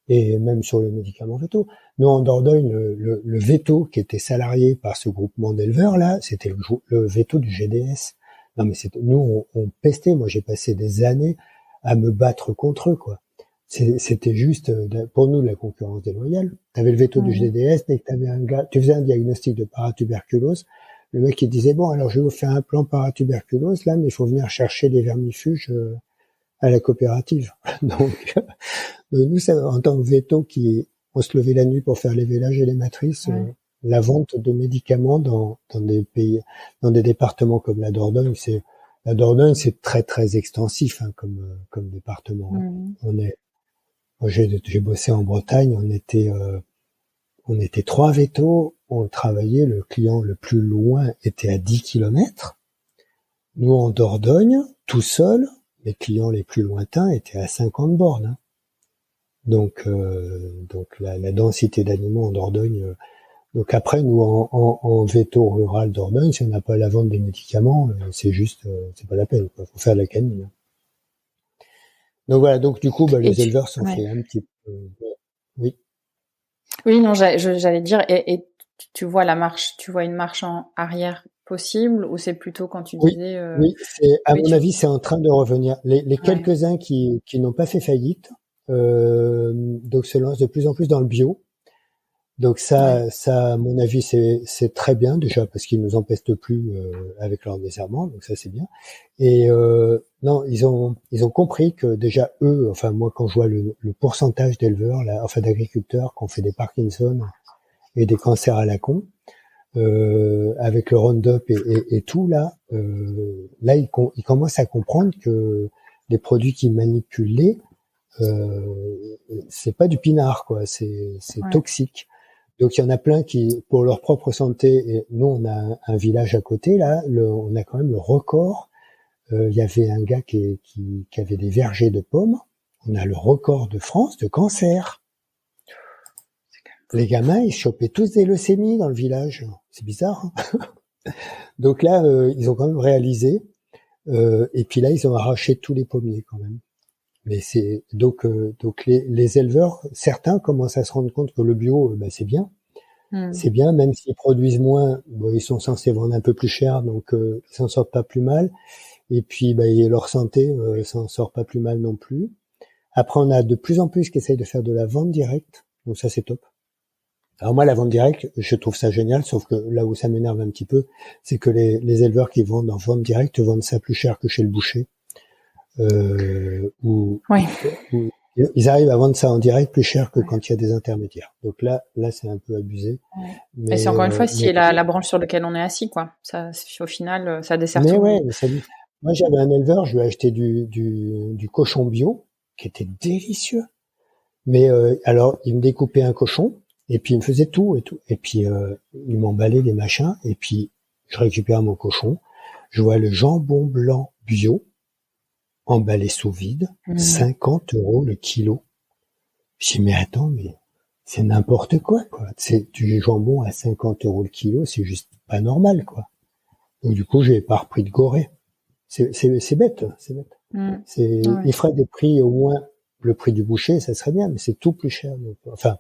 et même sur les médicaments vétos. Nous, en Dordogne, le véto qui était salarié par ce groupement d'éleveurs, là, c'était le véto du GDS. Non, mais nous, on pestait. Moi, j'ai passé des années à me battre contre eux, quoi. C'était juste, pour nous, de la concurrence déloyale. T'avais le veto du GDS, dès que t'avais un gars, tu faisais un diagnostic de paratuberculose, le mec, il disait, bon, alors je vais vous faire un plan paratuberculose, là, mais il faut venir chercher des vermifuges à la coopérative. Donc nous, ça, en tant que véto on se levait la nuit pour faire les vélages et les matrices, la vente de médicaments dans des pays, dans des départements comme la Dordogne, c'est très, très extensif, comme département. Moi, j'ai bossé en Bretagne, on était 3 vétos, on travaillait, le client le plus loin était à 10 kilomètres. Nous, en Dordogne, tout seul, les clients les plus lointains étaient à 50 bornes. Donc la densité d'animaux en Dordogne. Donc après, nous, en véto rural Dordogne, si on n'a pas la vente des médicaments, c'est pas la peine, quoi. Faut faire de la canine. Donc voilà, donc du coup, les éleveurs sont fait un petit peu. Oui. Oui, non, j'allais dire, et tu vois une marche en arrière possible, ou c'est plutôt quand tu disais... Oui, à mon avis, c'est en train de revenir. Les quelques-uns qui n'ont pas fait faillite, donc se lancent de plus en plus dans le bio. Donc ça, à mon avis, c'est très bien, déjà, parce qu'ils nous empestent plus avec leur désherbant, donc ça, c'est bien. Et non, ils ont compris que déjà, eux, enfin moi, quand je vois le pourcentage d'éleveurs, d'agriculteurs qui ont fait des Parkinson et des cancers à la con, avec le Roundup et tout, là ils commencent à comprendre que les produits qui manipulent c'est pas du pinard, quoi, c'est toxique. Donc il y en a plein qui, pour leur propre santé, et nous on a un village à côté, là, on a quand même le record. Il y avait un gars qui avait des vergers de pommes. On a le record de France de cancer. Les gamins, ils chopaient tous des leucémies dans le village. C'est bizarre, hein. Donc là, ils ont quand même réalisé Et puis là, ils ont arraché tous les pommiers quand même. Mais c'est donc les éleveurs, certains commencent à se rendre compte que le bio, c'est bien. C'est bien, même s'ils produisent moins, ils sont censés vendre un peu plus cher, donc ils s'en sortent pas plus mal. Et puis leur santé s'en sort pas plus mal non plus. Après, on a de plus en plus qui essayent de faire de la vente directe, donc ça c'est top. Alors moi, la vente directe, je trouve ça génial, sauf que là où ça m'énerve un petit peu, c'est que les éleveurs qui vendent en vente directe vendent ça plus cher que chez le boucher. Où ils arrivent à vendre ça en direct plus cher que quand il y a des intermédiaires. Donc là c'est un peu abusé. Ouais. Mais c'est encore une fois si la branche sur laquelle on est assis, quoi. Ça, au final, ça dessert tout. Mais moi j'avais un éleveur, je lui ai acheté du cochon bio qui était délicieux. Mais alors il me découpait un cochon et puis il me faisait tout et puis il m'emballait les machins et puis je récupère mon cochon, je vois le jambon blanc bio emballé sous vide, 50 € le kilo. Je dis mais attends, mais c'est n'importe quoi. C'est du jambon à 50 € le kilo, c'est juste pas normal, quoi. Donc du coup j'ai pas repris de Gorée. C'est bête, c'est bête. Il ferait des prix au moins le prix du boucher, ça serait bien, mais c'est tout plus cher. Donc, enfin,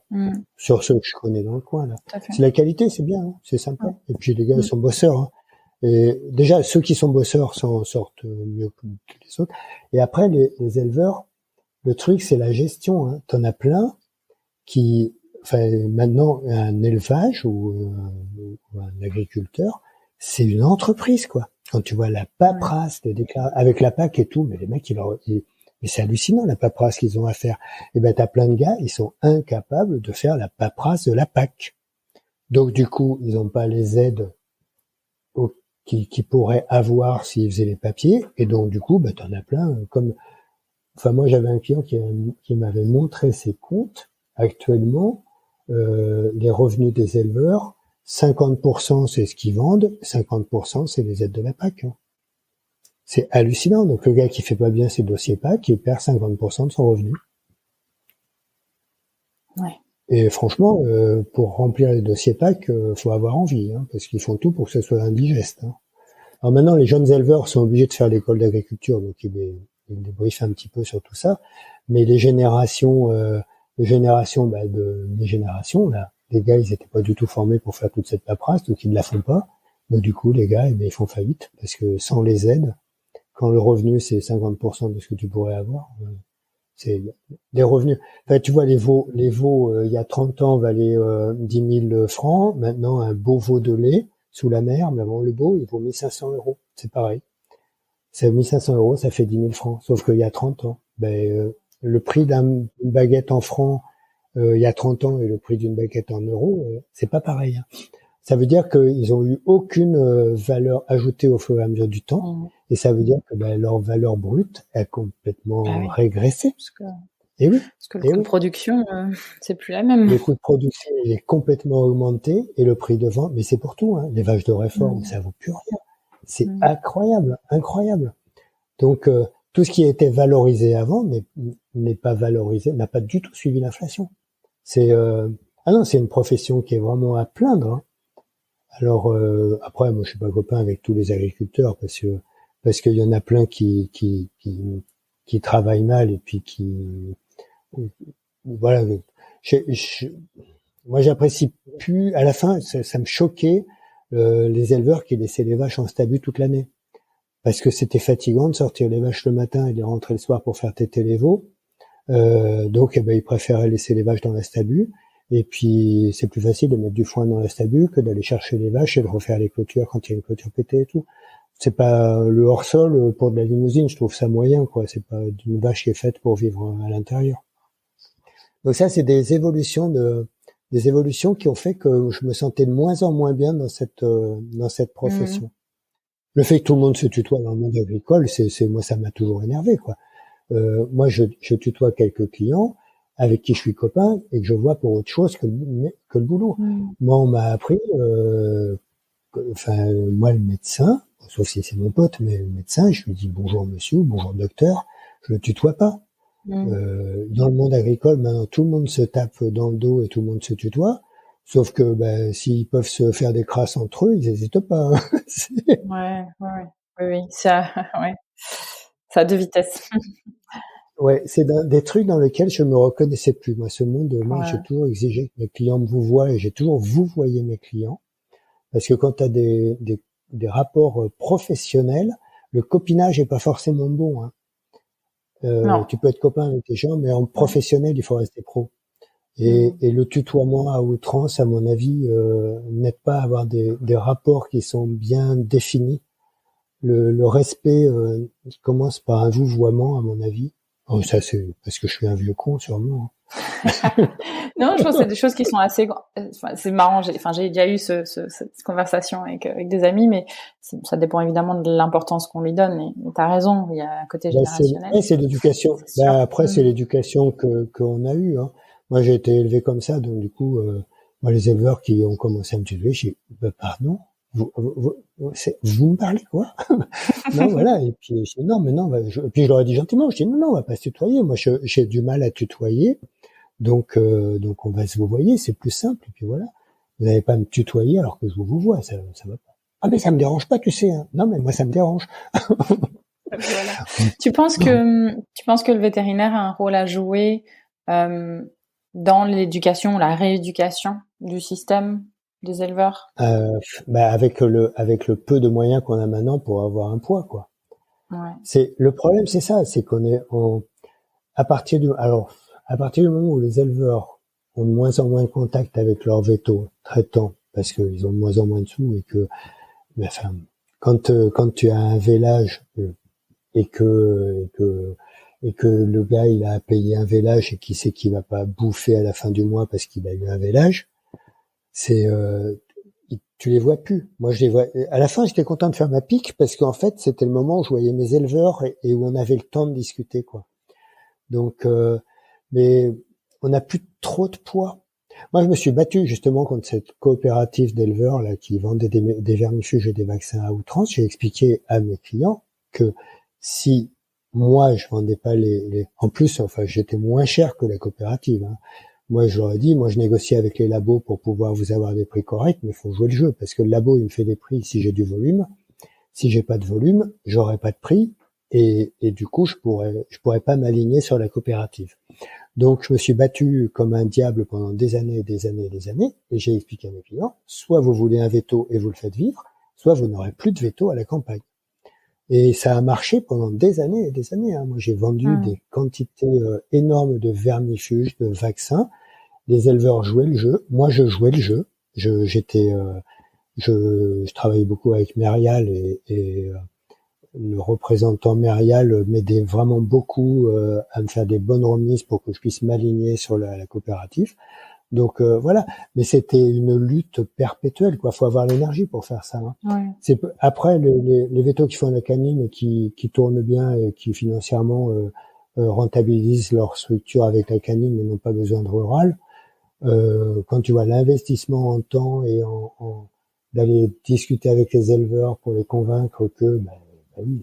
sur ceux que je connais dans le coin là, c'est la qualité, c'est bien, hein, c'est sympa. Et puis les gars ils sont bosseurs. Hein. Et déjà, ceux qui sont bosseurs s'en sortent mieux que les autres. Et après, les éleveurs, le truc, c'est la gestion. Hein. T'en as plein qui, maintenant, un élevage ou un agriculteur, c'est une entreprise, quoi. Quand tu vois la paperasse, avec la PAC et tout, mais les mecs, mais c'est hallucinant, la paperasse qu'ils ont à faire. Et t'as plein de gars, ils sont incapables de faire la paperasse de la PAC. Donc, du coup, ils n'ont pas les aides qui pourraient avoir s'ils faisaient les papiers, et donc du coup t'en as plein moi j'avais un client qui m'avait montré ses comptes actuellement, les revenus des éleveurs, 50% c'est ce qu'ils vendent, 50% c'est les aides de la PAC, hein. C'est hallucinant. Donc le gars qui fait pas bien ses dossiers PAC, il perd 50% de son revenu. Et franchement, pour remplir les dossiers PAC, faut avoir envie, hein, parce qu'ils font tout pour que ce soit indigeste. Hein. Alors maintenant, les jeunes éleveurs sont obligés de faire l'école d'agriculture, donc ils les briefent un petit peu sur tout ça. Mais les générations de mes générations, là, les gars, ils étaient pas du tout formés pour faire toute cette paperasse, donc ils ne la font pas. Donc du coup, les gars, ils font faillite, parce que sans les aides, quand le revenu c'est 50% de ce que tu pourrais avoir. C'est des revenus. Tu vois, les veaux, il y a 30 ans, valaient 10 000 francs. Maintenant, un beau veau de lait sous la mer, mais avant le beau, il vaut 1 500 €. C'est pareil. C'est 1 500 €, ça fait 10 000 francs. Sauf qu'il y a 30 ans. Le prix d'une baguette en francs, il y a 30 ans, et le prix d'une baguette en euros, c'est pas pareil. Hein. Ça veut dire qu'ils ont eu aucune valeur ajoutée au fur et à mesure du temps. Et ça veut dire que leur valeur brute a complètement régressé. Parce que le coût de production, c'est plus la même. Le coût de production est complètement augmenté et le prix de vente, mais c'est pour tout. Hein. Les vaches de réforme, ça vaut plus rien. C'est incroyable. Donc tout ce qui était valorisé avant n'est pas valorisé, n'a pas du tout suivi l'inflation. C'est une profession qui est vraiment à plaindre. Hein. Alors après, moi je suis pas copain avec tous les agriculteurs parce qu'il y en a plein qui travaillent mal et puis voilà. Moi j'apprécie plus. À la fin, ça me choquait les éleveurs qui laissaient les vaches en stabu toute l'année, parce que c'était fatigant de sortir les vaches le matin et de les rentrer le soir pour faire téter les veaux. Donc ils préféraient laisser les vaches dans la stabu. Et puis, c'est plus facile de mettre du foin dans la stabu que d'aller chercher les vaches et de refaire les clôtures quand il y a une clôture pétée et tout. C'est pas le hors-sol pour de la limousine, je trouve ça moyen, quoi. C'est pas une vache qui est faite pour vivre à l'intérieur. Donc ça, c'est des évolutions qui ont fait que je me sentais de moins en moins bien dans cette profession. Le fait que tout le monde se tutoie dans le monde agricole, moi, ça m'a toujours énervé, quoi. Moi, je tutoie quelques clients avec qui je suis copain et que je vois pour autre chose que le boulot. Moi, on m'a appris, moi, le médecin, sauf si c'est mon pote, mais le médecin, je lui dis bonjour monsieur, bonjour docteur, je le tutoie pas. Dans le monde agricole, maintenant, tout le monde se tape dans le dos et tout le monde se tutoie, sauf que s'ils peuvent se faire des crasses entre eux, ils n'hésitent pas. Ouais. oui, ça, ouais, ça a deux vitesses. Ouais, c'est des trucs dans lesquels je me reconnaissais plus. Moi, ce monde, moi, j'ai Ouais. toujours exigé que mes clients me vous voient et j'ai toujours vous voyez mes clients. Parce que quand tu as des rapports professionnels, le copinage est pas forcément bon, hein. Non. Tu peux être copain avec des gens, mais en Ouais. professionnel, il faut rester pro. Mm. Et le tutoiement à outrance, à mon avis, n'aide pas à avoir des rapports qui sont bien définis. Le respect commence par un vouvoiement, à mon avis. Oh, ça, c'est parce que je suis un vieux con, sûrement, Non, je pense que c'est des choses qui sont assez. Enfin, c'est marrant. J'ai déjà eu cette conversation avec des amis, mais ça dépend évidemment de l'importance qu'on lui donne. Et t'as raison, il y a un côté Ben, générationnel, c'est l'éducation. c'est sûr. Ben, après, c'est Mm. l'éducation qu'on a eue, hein. Moi, j'ai été élevé comme ça, donc du coup, moi, les éleveurs qui ont commencé à me tutoyer, j'ai dit, ben, pardon, vous me parlez quoi? Non, voilà. Et puis, je dis, non, mais non, et puis je leur ai dit gentiment, je dis, non, non, on va pas se tutoyer. Moi, j'ai du mal à tutoyer, donc on va se vous voyer, c'est plus simple. Et puis voilà. Vous n'allez pas me tutoyer alors que je vous vois, ça va pas. Ah, mais ça me dérange pas, tu sais, hein. Non, mais moi, ça me dérange. Voilà. Tu penses que le vétérinaire a un rôle à jouer euh, dans l'éducation, la rééducation du système des éleveurs? Bah avec le peu de moyens qu'on a maintenant pour avoir un poids, quoi. Ouais. C'est le problème, c'est ça, c'est qu'on est à partir du moment où les éleveurs ont de moins en moins de contact avec leurs vétos traitants parce qu'ils ont de moins en moins de sous et que, enfin, quand tu as un vélage et que le gars il a payé un vélage et qu'il sait qu'il va pas bouffer à la fin du mois parce qu'il a eu un vélage, c'est tu les vois plus. Moi, je les vois. À la fin, j'étais content de faire ma pique parce qu'en fait, c'était le moment où je voyais mes éleveurs et où on avait le temps de discuter, quoi. Donc, mais on n'a plus trop de poids. Moi, je me suis battu justement contre cette coopérative d'éleveurs là qui vendait des vermifuges et des vaccins à outrance. J'ai expliqué à mes clients que si moi je vendais pas en plus, enfin, j'étais moins cher que la coopérative, hein. Moi, je leur ai dit, moi, je négocie avec les labos pour pouvoir vous avoir des prix corrects, mais il faut jouer le jeu, parce que le labo, il me fait des prix si j'ai du volume. Si j'ai pas de volume, j'aurai pas de prix, et du coup, je pourrais pas m'aligner sur la coopérative. Donc, je me suis battu comme un diable pendant des années et des années et des années, et j'ai expliqué à mes clients, soit vous voulez un veto et vous le faites vivre, soit vous n'aurez plus de veto à la campagne. Et ça a marché pendant des années et des années, hein. Moi, j'ai vendu des quantités énormes de vermifuges, de vaccins. Les éleveurs jouaient le jeu. Moi, je jouais le jeu. Je travaillais beaucoup avec Merial et le représentant Merial m'aidait vraiment beaucoup à me faire des bonnes remises pour que je puisse m'aligner sur la coopérative. Donc voilà, mais c'était une lutte perpétuelle, quoi. Faut avoir l'énergie pour faire ça, hein. Ouais. Après les vétos qui font la canine et qui tournent bien et qui financièrement rentabilisent leur structure avec la canine mais n'ont pas besoin de rural. Quand tu vois l'investissement en temps et d'aller discuter avec les éleveurs pour les convaincre que oui,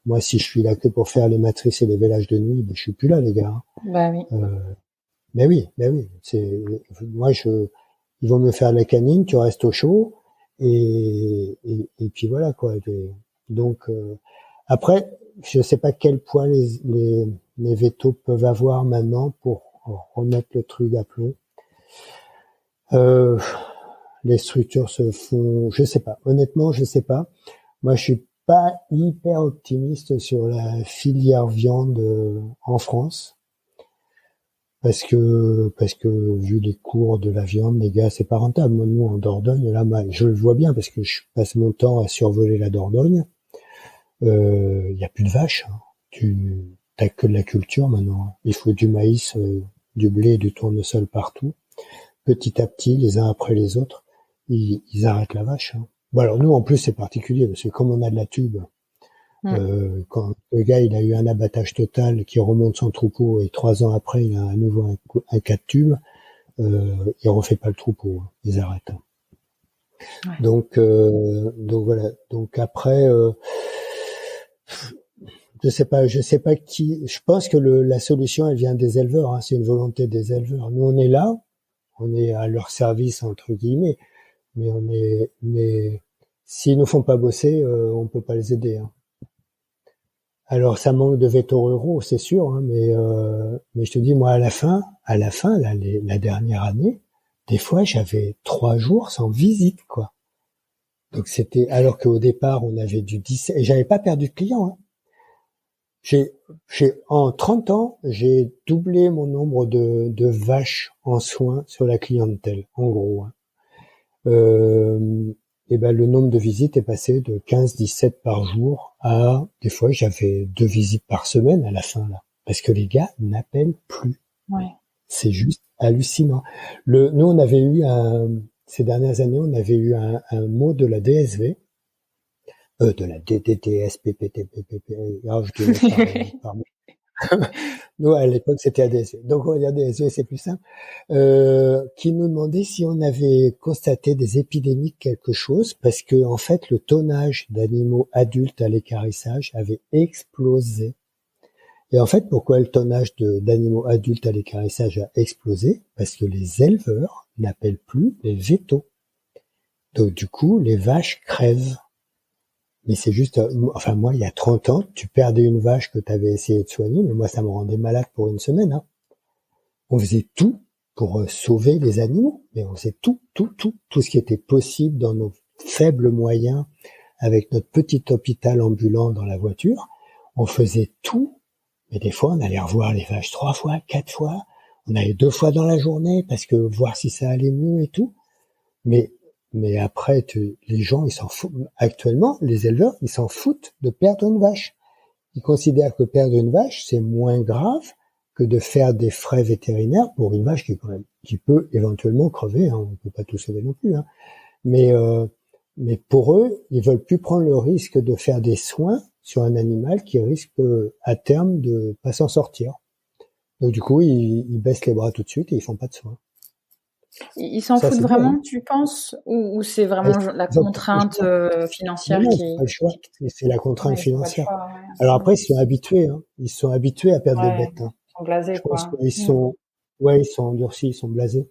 moi si je suis là que pour faire les matrices et les vélages de nuit, je suis plus là, les gars, hein. Bah oui. Mais oui, moi ils vont me faire la canine, tu restes au chaud et puis voilà, quoi. Donc après, je sais pas quel poids les vétos peuvent avoir maintenant pour remettre le truc à plomb. Les structures se font, je sais pas. Honnêtement, je sais pas. Moi, je suis pas hyper optimiste sur la filière viande en France. Parce que vu les cours de la viande, les gars, c'est pas rentable. Moi, nous, en Dordogne, là, je le vois bien parce que je passe mon temps à survoler la Dordogne. Y a plus de vaches, hein. T'as que de la culture maintenant. Il faut du maïs, du blé, du tournesol partout. Petit à petit, les uns après les autres, ils arrêtent la vache, hein. Bon, alors nous, en plus, c'est particulier parce que comme on a de la tube, quand le gars il a eu un abattage total qui remonte son troupeau et 3 ans après il a à nouveau un cas de tube, il refait pas le troupeau, hein. Ils arrêtent, hein. Ouais. Donc voilà. Donc après, je sais pas qui. Je pense que la solution elle vient des éleveurs, hein. C'est une volonté des éleveurs. Nous on est là, on est à leur service entre guillemets, mais s'ils nous font pas bosser, on peut pas les aider, hein. Alors ça manque de vétos ruraux, c'est sûr, hein, mais je te dis, moi à la fin, là, la dernière année, des fois j'avais 3 jours sans visite, quoi. Donc c'était, alors qu'au départ on avait du 17, et j'avais pas perdu de clients, hein. En 30 ans, j'ai doublé mon nombre de vaches en soins sur la clientèle, en gros, hein. Et ben le nombre de visites est passé de 15-17 par jour à, des fois j'avais 2 visites par semaine à la fin, là, parce que les gars n'appellent plus. Ouais. C'est juste hallucinant. Nous on avait eu ces dernières années, on avait eu un mot de la DSV, de la DDTS, PPTPPP, pardon. Nous, à l'époque, c'était ADSV. Donc, on va dire DSV, c'est plus simple. Qui nous demandait si on avait constaté des épidémies de quelque chose, parce que, en fait, le tonnage d'animaux adultes à l'équarrissage avait explosé. Et en fait, pourquoi le tonnage d'animaux adultes à l'équarrissage a explosé? Parce que les éleveurs n'appellent plus les vétos. Donc, du coup, les vaches crèvent. Mais c'est juste, enfin moi, il y a 30 ans, tu perdais une vache que tu avais essayé de soigner, mais moi, ça me rendait malade pour une semaine, hein. On faisait tout pour sauver les animaux, mais on faisait tout ce qui était possible dans nos faibles moyens, avec notre petit hôpital ambulant dans la voiture. On faisait tout, mais des fois, on allait revoir les vaches 3 fois, 4 fois, on allait 2 fois dans la journée, parce que voir si ça allait mieux et tout. Mais après, les gens, ils s'en foutent. Actuellement, les éleveurs, ils s'en foutent de perdre une vache. Ils considèrent que perdre une vache, c'est moins grave que de faire des frais vétérinaires pour une vache qui peut éventuellement crever, hein. On peut pas tout sauver non plus, hein. Mais pour eux, ils veulent plus prendre le risque de faire des soins sur un animal qui risque à terme de pas s'en sortir. Donc du coup, ils baissent les bras tout de suite et ils font pas de soins. Ils s'en foutent vraiment, tu penses, ou c'est vraiment la contrainte financière qui... C'est pas le choix. C'est la contrainte financière. Alors après, ils sont habitués, hein. Ils sont habitués à perdre des bêtes, hein. Ils sont blasés, je pense qu'ils sont, ils sont endurcis, ils sont blasés.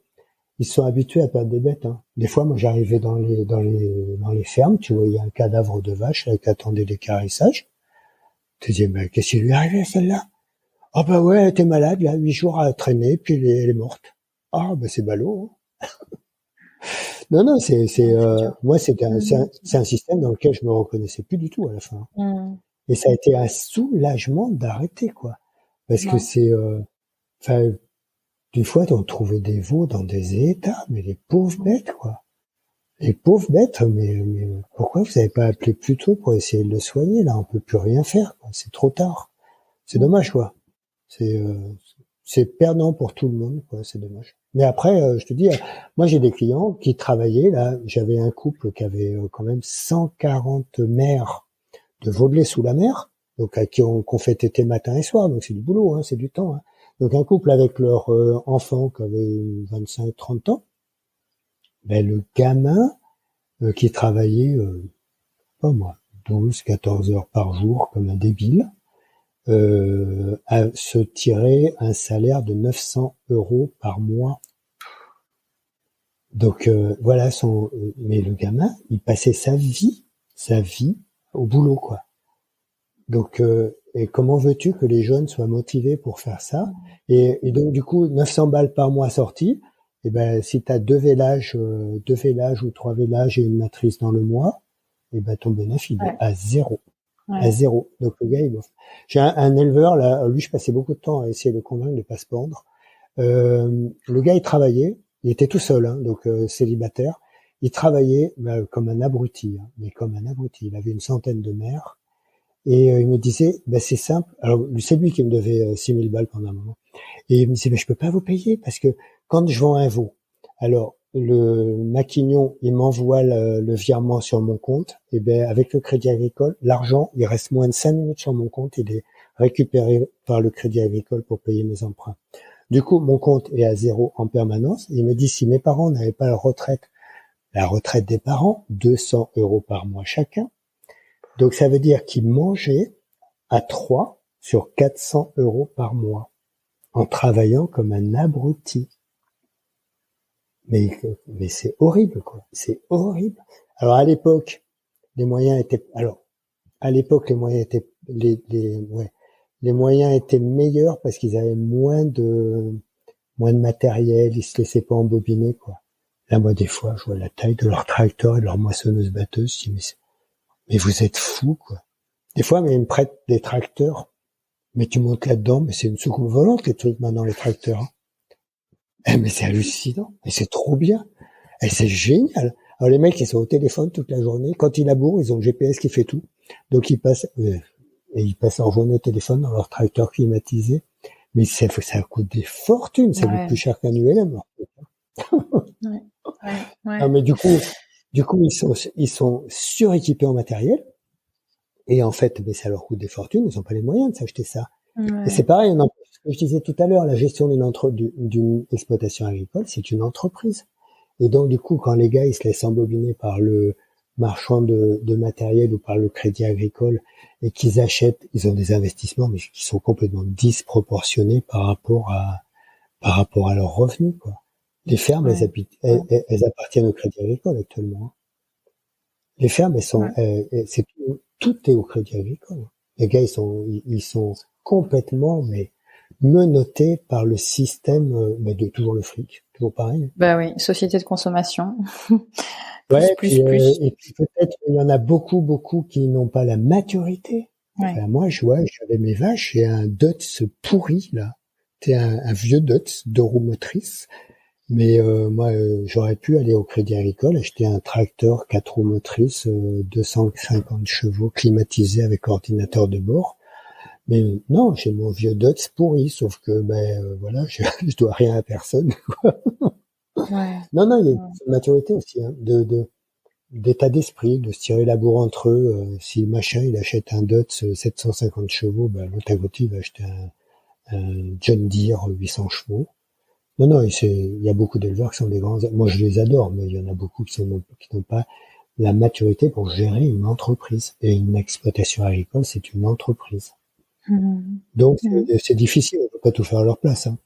Ils sont habitués à perdre des bêtes, hein. Des fois, moi, j'arrivais dans les fermes, tu vois, il y a un cadavre de vache qui attendait l'équarrissage. Tu te dis, mais qu'est-ce qui lui est arrivé, celle-là? Ah, bah ouais, elle était malade, là, 8 jours à traîner, puis elle est morte. Ah, bah c'est ballot, hein. Non, moi, c'est un système dans lequel je me reconnaissais plus du tout à la fin. Et ça a été un soulagement d'arrêter, quoi. Parce que des fois, on trouvait des veaux dans des états, mais les pauvres bêtes, quoi. Les pauvres bêtes, mais pourquoi vous avez pas appelé plus tôt pour essayer de le soigner, là? On peut plus rien faire, quoi. C'est trop tard. C'est dommage, quoi. C'est perdant pour tout le monde, quoi. C'est dommage. Mais après, je te dis, moi j'ai des clients qui travaillaient, là, j'avais un couple qui avait quand même 140 mères de Vaudelet sous la mer, donc qu'on fait téter matin et soir, donc c'est du boulot, hein, c'est du temps, hein. Donc un couple avec leur enfant qui avait 25-30 ans, ben le gamin qui travaillait, pas moi, 12-14 heures par jour comme un débile, se tirer un salaire de 900 € par mois. Donc voilà, mais le gamin, il passait sa vie au boulot, quoi. Donc et comment veux-tu que les jeunes soient motivés pour faire ça? Et donc du coup 900 balles par mois sorties, et ben si tu as 2 vélages ou 3 vélages et une matrice dans le mois, et ben ton bénéfice il est à zéro. À zéro. Donc le gars, j'ai un éleveur là, lui je passais beaucoup de temps à essayer de le convaincre de pas se pendre. Le gars il travaillait, il était tout seul, hein, donc célibataire. Il travaillait comme un abruti, hein, mais comme un abruti. Il avait une centaine de mères et il me disait, c'est simple. Alors c'est lui qui me devait 6000 balles pendant un moment. Et il me disait, mais je peux pas vous payer parce que quand je vends un veau, alors le maquignon, il m'envoie le virement sur mon compte, et ben avec le Crédit Agricole, l'argent, il reste moins de 5 minutes sur mon compte, il est récupéré par le Crédit Agricole pour payer mes emprunts. Du coup, mon compte est à zéro en permanence. Il me dit, si mes parents n'avaient pas la retraite des parents, 200 € par mois chacun. Donc ça veut dire qu'ils mangeaient à 3 sur 400 € par mois en travaillant comme un abruti. Mais c'est horrible, quoi. C'est horrible. Alors à l'époque, les moyens étaient, alors, à l'époque, les moyens étaient, les moyens étaient meilleurs parce qu'ils avaient moins de matériel, ils se laissaient pas embobiner, quoi. Là, moi, des fois, je vois la taille de leur tracteur et de leur moissonneuse-batteuse, je dis, mais vous êtes fous, quoi. Des fois, mais ils me prêtent des tracteurs, mais tu montes là-dedans, mais c'est une soucoupe volante, les trucs, maintenant, les tracteurs. Hein. Mais c'est hallucinant, mais c'est trop bien. Et c'est génial. Alors, les mecs, ils sont au téléphone toute la journée. Quand ils labourent, ils ont le GPS qui fait tout. Donc, ils passent leur journée au téléphone dans leur tracteur climatisé. Mais ça coûte des fortunes. Ça coûte plus cher qu'un ULM. Non, mais du coup, ils sont suréquipés en matériel. Et en fait, mais ça leur coûte des fortunes. Ils n'ont pas les moyens de s'acheter ça. Et c'est pareil, ce que je disais tout à l'heure, la gestion d'une exploitation agricole, c'est une entreprise. Et donc, du coup, quand les gars, ils se laissent embobiner par le marchand de matériel ou par le crédit agricole et qu'ils achètent, ils ont des investissements, mais qui sont complètement disproportionnés par rapport à leurs revenus, quoi. Les fermes, elles appartiennent au crédit agricole actuellement. Les fermes, tout est au crédit agricole. Les gars, ils sont complètement, mais menottés par le système, de toujours le fric, toujours pareil. Bah oui, société de consommation. plus. Et puis peut-être il y en a beaucoup qui n'ont pas la maturité. Enfin, moi, j'avais mes vaches, j'ai un Dutz pourri, là. C'est un vieux Dutz, 2 roues motrices. Mais moi, j'aurais pu aller au Crédit Agricole, acheter un tracteur 4 roues motrices, 250 chevaux, climatisé avec ordinateur de bord. Mais non, j'ai mon vieux Dutz pourri, sauf que voilà, je dois rien à personne. Non, il y a une maturité aussi, hein, d'état d'esprit, de se tirer la bourre entre eux. Si le machin il achète un Dutz 750 chevaux, l'autre à côté il va acheter un John Deere 800 chevaux. Non, il y a beaucoup d'éleveurs qui sont des grands. Moi, je les adore, mais il y en a beaucoup qui n'ont pas la maturité pour gérer une entreprise. Et une exploitation agricole, c'est une entreprise. Donc, c'est difficile. On peut pas tout faire à leur place. Hein.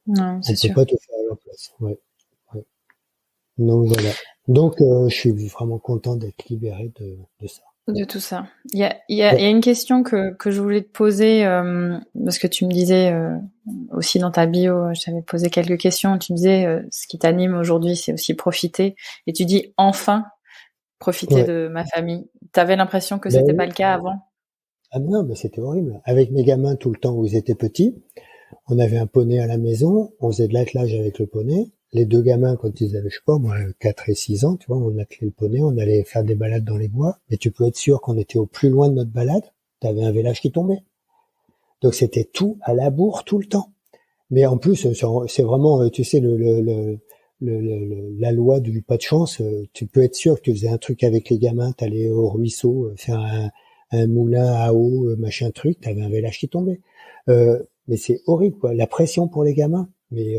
Non, c'est sûr. On peut pas tout faire à leur place. Ouais. Donc voilà. Donc, je suis vraiment content d'être libéré de ça. De tout ça. Il y a une question que je voulais te poser, parce que tu me disais aussi dans ta bio, je t'avais posé quelques questions, tu me disais ce qui t'anime aujourd'hui, c'est aussi profiter, et tu dis enfin profiter de ma famille. T'avais l'impression que c'était pas le cas avant? Ah non, mais c'était horrible. Avec mes gamins tout le temps où ils étaient petits, on avait un poney à la maison, on faisait de l'attelage avec le poney. Les 2 gamins, quand ils avaient, je sais pas, moi, 4 et 6 ans, tu vois, on attelait le poney, on allait faire des balades dans les bois, mais tu peux être sûr qu'on était au plus loin de notre balade, t'avais un village qui tombait. Donc c'était tout à la bourre, tout le temps. Mais en plus, c'est vraiment, tu sais, la loi du pas de chance, tu peux être sûr que tu faisais un truc avec les gamins, t'allais au ruisseau, faire un moulin à eau, machin truc, t'avais un village qui tombait. Mais c'est horrible, quoi. La pression pour les gamins. Mais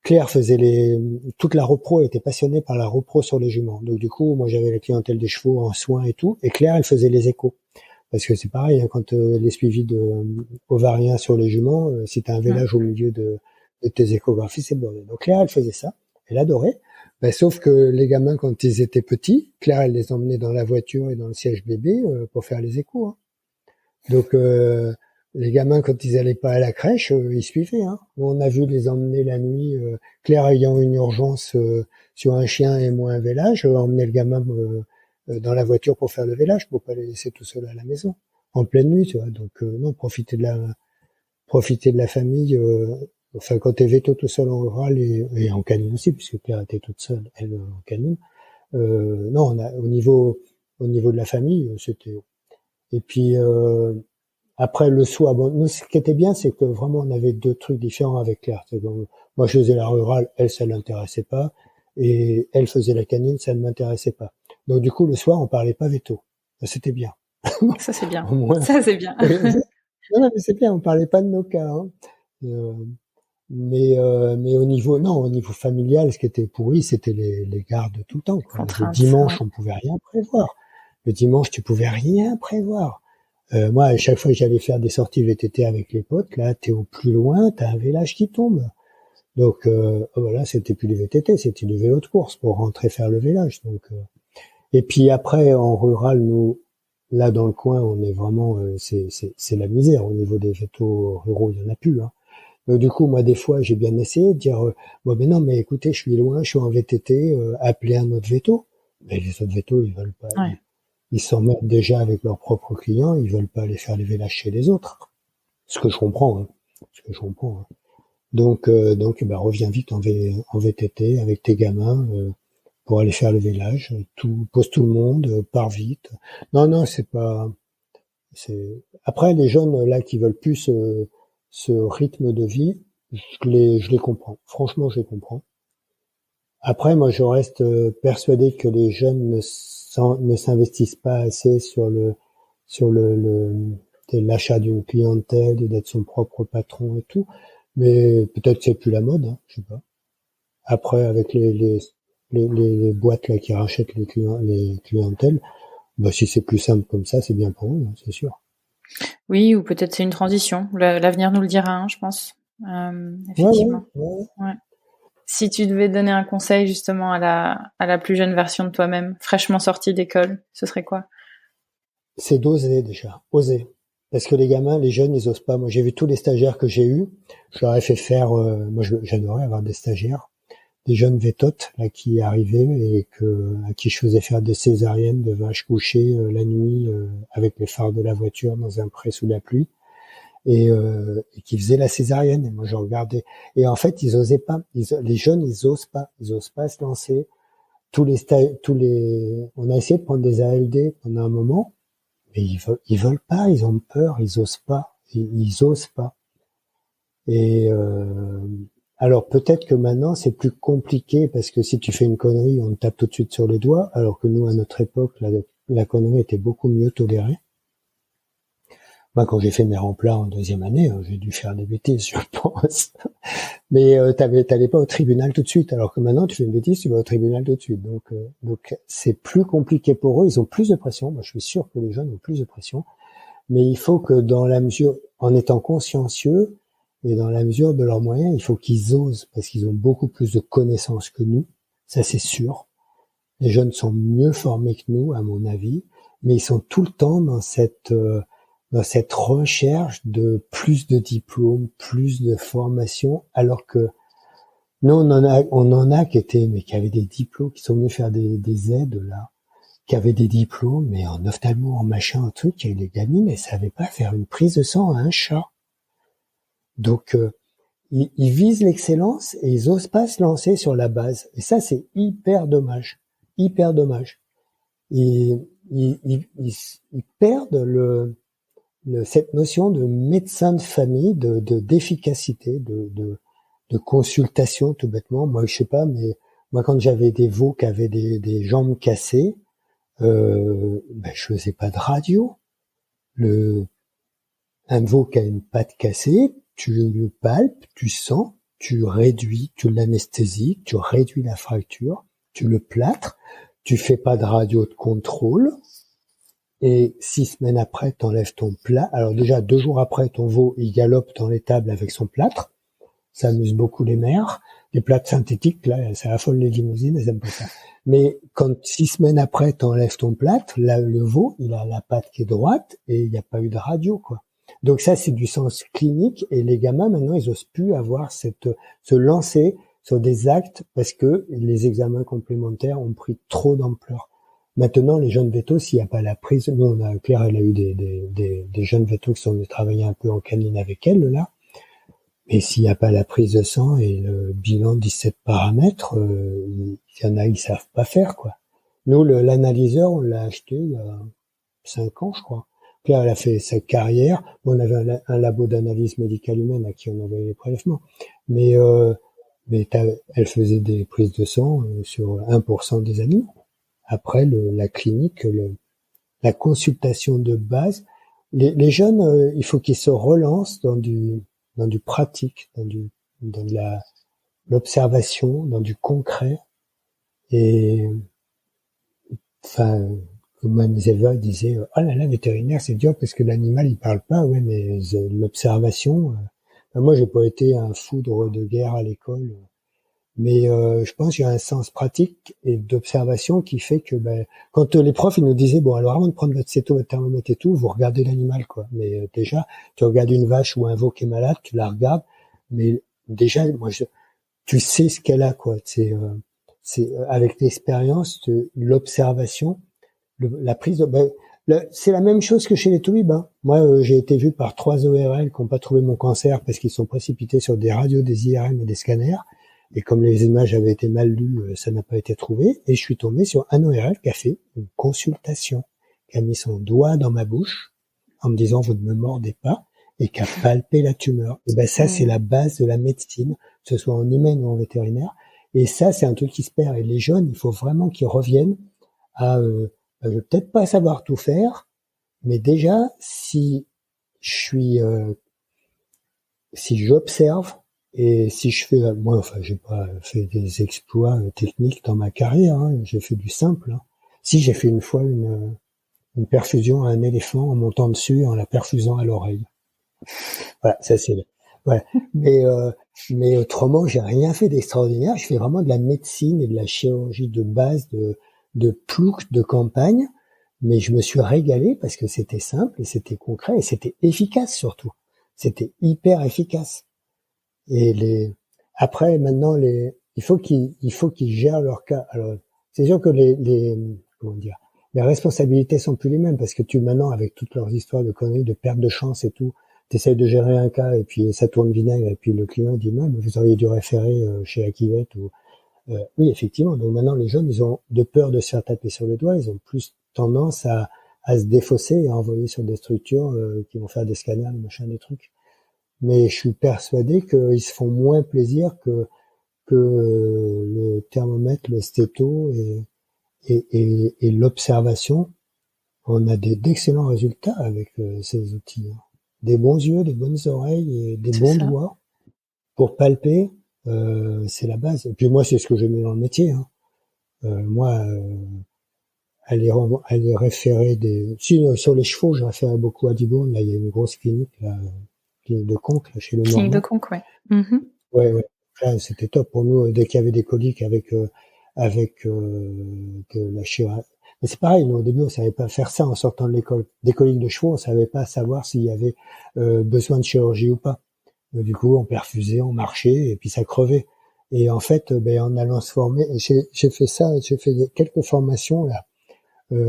Claire faisait toute la repro, elle était passionnée par la repro sur les juments. Donc du coup, moi j'avais la clientèle des chevaux en soins et tout, et Claire elle faisait les échos. Parce que c'est pareil, hein, quand les suivis ovariens sur les juments, si t'as un village au milieu de tes échographies, c'est bon. Donc Claire elle faisait ça, elle adorait. Sauf que les gamins quand ils étaient petits, Claire elle les emmenait dans la voiture et dans le siège bébé pour faire les échos. Hein. Donc les gamins, quand ils allaient pas à la crèche, ils suivaient. Hein. On a vu les emmener la nuit, Claire ayant une urgence sur un chien et moi un vélage, emmener le gamin dans la voiture pour faire le vélage, pour pas les laisser tout seuls à la maison, en pleine nuit, tu vois. Donc non, profiter de la famille. Enfin, quand t'es véto tout seul en rural et en canine aussi, puisque Claire était toute seule, elle en canine. Non, au niveau de la famille, c'était. Et puis après le soir, nous ce qui était bien, c'est que vraiment on avait 2 trucs différents avec Claire. Moi je faisais la rurale, elle ça l'intéressait pas, et elle faisait la canine, ça ne m'intéressait pas. Donc du coup le soir on parlait pas veto. C'était bien. Ça c'est bien. Au moins. Ça c'est bien. Non mais c'est bien, on parlait pas de nos cas. Hein. Mais au niveau familial, ce qui était pourri, c'était les gardes tout le temps. Quoi. Le dimanche, on pouvait rien prévoir. Le dimanche, tu pouvais rien prévoir. Moi, à chaque fois que j'allais faire des sorties VTT avec les potes, là, t'es au plus loin, t'as un village qui tombe. Donc voilà, c'était plus du VTT, c'était du vélo de course pour rentrer faire le village. Donc Et puis après, en rural, nous, là dans le coin, on est vraiment, c'est la misère au niveau des vétos ruraux, il y en a plus. Hein. Donc, du coup, moi, des fois, j'ai bien essayé de dire, bon, mais non, mais écoutez, je suis loin, je suis en VTT, appelez un autre véto. Mais les autres vétos, ils veulent pas. Ouais. Ils s'emmerdent déjà avec leurs propres clients, ils veulent pas aller faire les vélages chez les autres. Ce que je comprends. Hein. Hein. Donc, reviens vite en VTT avec tes gamins pour aller faire le vélage. Pose tout le monde, pars vite. Non, c'est pas. Après les jeunes là qui veulent plus ce rythme de vie, je les comprends. Franchement, je les comprends. Après, moi, je reste persuadé que les jeunes ne s'investissent pas assez sur l'achat d'une clientèle et d'être son propre patron et tout. Mais peut-être que c'est plus la mode, hein, je sais pas. Après, avec les boîtes là qui rachètent les clientèles, bah si c'est plus simple comme ça, c'est bien pour eux, hein, c'est sûr. Oui, ou peut-être c'est une transition. L'avenir nous le dira, hein, je pense. Effectivement. Ouais. Si tu devais donner un conseil justement à la plus jeune version de toi-même, fraîchement sortie d'école, ce serait quoi? C'est d'oser déjà, oser. Parce que les gamins, les jeunes, ils osent pas. Moi, j'ai vu tous les stagiaires que j'ai eus. Je leur ai fait faire. Moi, j'adorais avoir des stagiaires, des jeunes vétotes là qui arrivaient et à qui je faisais faire des césariennes de vaches couchées la nuit avec les phares de la voiture dans un pré sous la pluie et qui faisaient la césarienne. Et moi, je regardais. Et en fait, ils osaient pas. Les jeunes, ils osent pas se lancer. On a essayé de prendre des ALD pendant un moment. Mais ils veulent pas, ils ont peur, ils osent pas. Et alors peut-être que maintenant c'est plus compliqué parce que si tu fais une connerie, on te tape tout de suite sur les doigts, alors que nous à notre époque, la connerie était beaucoup mieux tolérée. Moi, quand j'ai fait mes remplats en deuxième année, j'ai dû faire des bêtises, je pense. Mais t'allais pas au tribunal tout de suite, alors que maintenant tu fais une bêtise, tu vas au tribunal tout de suite. Donc c'est plus compliqué pour eux. Ils ont plus de pression. Moi, je suis sûr que les jeunes ont plus de pression. Mais il faut que dans la mesure, en étant consciencieux et dans la mesure de leurs moyens, il faut qu'ils osent parce qu'ils ont beaucoup plus de connaissances que nous. Ça, c'est sûr. Les jeunes sont mieux formés que nous, à mon avis, mais ils sont tout le temps dans cette recherche de plus de diplômes, plus de formation, alors que nous, on en a qui avaient des diplômes, qui sont venus faire des aides, là, qui avaient des diplômes, mais en ophtalmo, en machin, un truc, et les gamines, elles savaient pas faire une prise de sang à un chat. Donc, ils visent l'excellence et ils osent pas se lancer sur la base. Et ça, c'est hyper dommage. Hyper dommage. Et ils perdent cette notion de médecin de famille, d'efficacité, de consultation, tout bêtement. Moi, je sais pas, mais moi, quand j'avais des veaux qui avaient des jambes cassées, je faisais pas de radio. Un veau qui a une patte cassée, tu le palpes, tu sens, tu réduis, tu l'anesthésies, tu réduis la fracture, tu le plâtres, tu fais pas de radio de contrôle, et 6 semaines après, t'enlèves ton plâtre. Alors déjà, 2 jours après, ton veau, il galope dans l'étable avec son plâtre. Ça amuse beaucoup les mères. Les plâtres synthétiques, là, ça affole les limousines, elles aiment pas ça. Mais quand 6 semaines après, t'enlèves ton plâtre, là, le veau, il a la patte qui est droite et il n'y a pas eu de radio, quoi. Donc ça, c'est du sens clinique et les gamins, maintenant, ils osent plus avoir se lancer sur des actes parce que les examens complémentaires ont pris trop d'ampleur. Maintenant, les jeunes vétos, s'il n'y a pas la prise, nous, Claire, elle a eu des jeunes vétos qui sont venus travailler un peu en canine avec elle, là. Mais s'il n'y a pas la prise de sang et le bilan 17 paramètres, il y en a, ils savent pas faire, quoi. Nous, l'analyseur, on l'a acheté il y a 5 ans, je crois. Claire, elle a fait sa carrière. On avait un labo d'analyse médicale humaine à qui on envoyait les prélèvements. Mais elle faisait des prises de sang sur 1% des animaux. Après, la clinique, la consultation de base, les jeunes, il faut qu'ils se relancent dans du pratique, dans de l'observation, dans du concret. Et, enfin, comme Mme Zeva disait, oh là là, vétérinaire, c'est dur parce que l'animal, il parle pas. Ouais, mais l'observation, moi, j'ai pas été un foudre de guerre à l'école. Mais je pense qu'il y a un sens pratique et d'observation qui fait que quand les profs ils nous disaient bon alors avant de prendre votre céto, votre thermomètre et tout, vous regardez l'animal quoi. Mais déjà tu regardes une vache ou un veau qui est malade, tu la regardes, mais déjà tu sais ce qu'elle a quoi. C'est avec l'expérience, l'observation, la prise de c'est la même chose que chez les toubibs. Hein. Moi, j'ai été vu par 3 ORL qui n'ont pas trouvé mon cancer parce qu'ils sont précipités sur des radios, des IRM et des scanners. Et comme les images avaient été mal lues, ça n'a pas été trouvé. Et je suis tombé sur un ORL qui a fait une consultation, qui a mis son doigt dans ma bouche en me disant « vous ne me mordez pas » et qui a palpé la tumeur. Et ça, c'est la base de la médecine, que ce soit en humaine ou en vétérinaire. Et ça, c'est un truc qui se perd. Et les jeunes, il faut vraiment qu'ils reviennent à... je vais peut-être pas savoir tout faire, mais déjà, si j'observe et si je fais, moi, enfin, j'ai pas fait des exploits techniques dans ma carrière, hein, j'ai fait du simple. Hein. Si j'ai fait une fois une perfusion à un éléphant en montant dessus, en la perfusant à l'oreille. Voilà, ça c'est. Voilà. Mais autrement, j'ai rien fait d'extraordinaire. Je fais vraiment de la médecine et de la chirurgie de base, de plouc de campagne, mais je me suis régalé parce que c'était simple et c'était concret et c'était efficace surtout. C'était hyper efficace. Et après maintenant il faut qu'ils gèrent leur cas. Alors c'est sûr que comment dire, les responsabilités sont plus les mêmes parce que maintenant avec toutes leurs histoires de conneries, de perte de chance et tout, t'essayes de gérer un cas et puis ça tourne vinaigre et puis le client dit mais vous auriez dû référer chez Akivette ou oui, effectivement. Donc maintenant, les jeunes, ils ont de peur de se faire taper sur les doigts, ils ont plus tendance à se défausser et à envoyer sur des structures qui vont faire des scanners, des machins, des trucs. Mais je suis persuadé qu'ils se font moins plaisir que le thermomètre, le stéto et l'observation. On a d'excellents résultats avec ces outils. Hein. Des bons yeux, des bonnes oreilles et des bons doigts pour palper. C'est la base. Et puis moi, c'est ce que j'aimais dans le métier. Hein. Moi, aller référer sur les chevaux, je référais beaucoup à Dibourne. Là, il y a une grosse clinique, là, clinique de Conques, là, chez le Normand. Clinique de Conques, ouais. Mm-hmm. Ouais. Là, c'était top pour nous. Dès qu'il y avait des coliques avec la chirurgie. Mais c'est pareil, nous, au début, on savait pas faire ça en sortant de l'école. Des coliques de chevaux, on savait pas savoir s'il y avait besoin de chirurgie ou pas. Du coup, on perfusait, on marchait, et puis ça crevait. Et en fait, en allant se former, j'ai fait quelques formations là,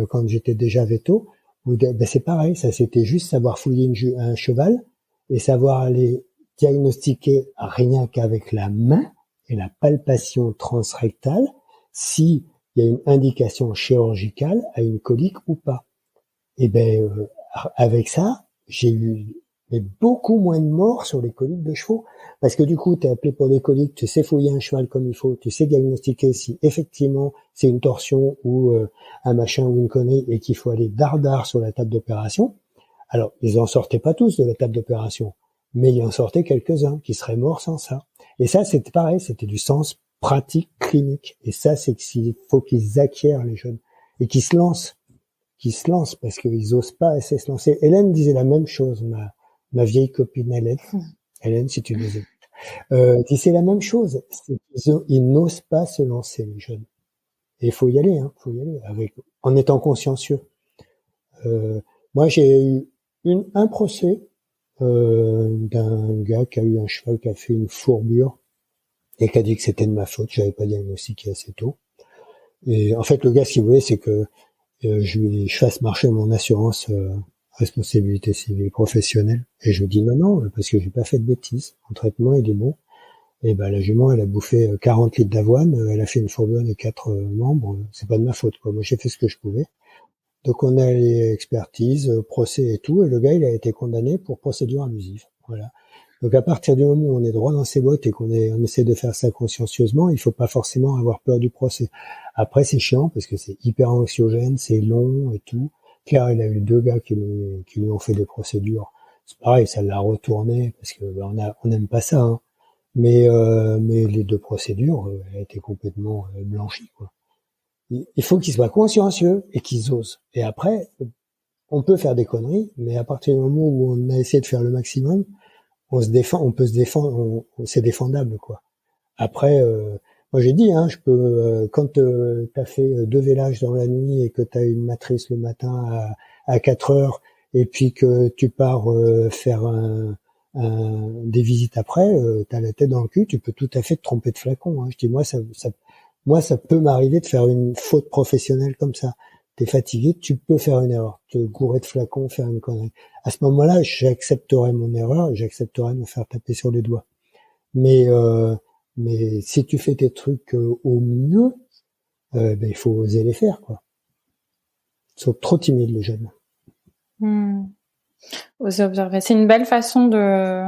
quand j'étais déjà véto, où c'est pareil, ça c'était juste savoir fouiller un cheval et savoir aller diagnostiquer rien qu'avec la main et la palpation transrectale si il y a une indication chirurgicale à une colique ou pas. Et avec ça, j'ai eu beaucoup moins de morts sur les coliques de chevaux. Parce que du coup, t'es appelé pour des coliques, tu sais fouiller un cheval comme il faut, tu sais diagnostiquer si effectivement c'est une torsion ou un machin ou une connerie et qu'il faut aller dardard sur la table d'opération. Alors, ils en sortaient pas tous de la table d'opération, mais il en sortait quelques-uns qui seraient morts sans ça. Et ça, c'était pareil, c'était du sens pratique clinique. Et ça, c'est qu'il faut qu'ils acquièrent les jeunes et qu'ils se lancent parce qu'ils osent pas assez se lancer. Hélène disait la même chose, ma vieille copine Hélène. Hélène, si tu nous écoutes. C'est la même chose. Ils n'osent pas se lancer, les jeunes. Et il faut y aller, en étant consciencieux. Moi, j'ai eu un procès, d'un gars qui a eu un cheval qui a fait une fourbure et qui a dit que c'était de ma faute, j'avais pas diagnostiqué assez tôt. Et en fait, le gars, ce qu'il voulait, c'est que je fasse marcher mon assurance responsabilité civile professionnelle. Et je lui dis non, parce que j'ai pas fait de bêtises. Mon traitement, il est bon. Et la jument, elle a bouffé 40 litres d'avoine, elle a fait une fourbure des 4 membres. C'est pas de ma faute, quoi. Moi, j'ai fait ce que je pouvais. Donc, on a les expertises, procès et tout. Et le gars, il a été condamné pour procédure abusive. Voilà. Donc, à partir du moment où on est droit dans ses bottes et on essaie de faire ça consciencieusement, il faut pas forcément avoir peur du procès. Après, c'est chiant parce que c'est hyper anxiogène, c'est long et tout. Claire, il a eu 2 gars qui lui ont fait des procédures. C'est pareil, ça l'a retourné parce que on n'aime pas ça. Hein. Mais les 2 procédures, elle a été complètement blanchie, quoi. Il faut qu'ils soient consciencieux et qu'ils osent. Et après, on peut faire des conneries, mais à partir du moment où on a essayé de faire le maximum, on peut se défendre, c'est défendable, quoi. Après, Moi j'ai dit, je peux quand t'as fait 2 vélages dans la nuit et que t'as une matrice le matin à 4 heures et puis que tu pars faire des visites après, t'as la tête dans le cul, tu peux tout à fait te tromper de flacon. Je dis moi ça peut m'arriver de faire une faute professionnelle comme ça. T'es fatigué, tu peux faire une erreur, te gourer de flacon, faire une connerie. À ce moment-là, j'accepterai mon erreur et j'accepterai de me faire taper sur les doigts. Mais si tu fais tes trucs au mieux, il faut oser les faire, quoi. Ils sont trop timides, les jeunes. Oser observer. C'est une belle façon de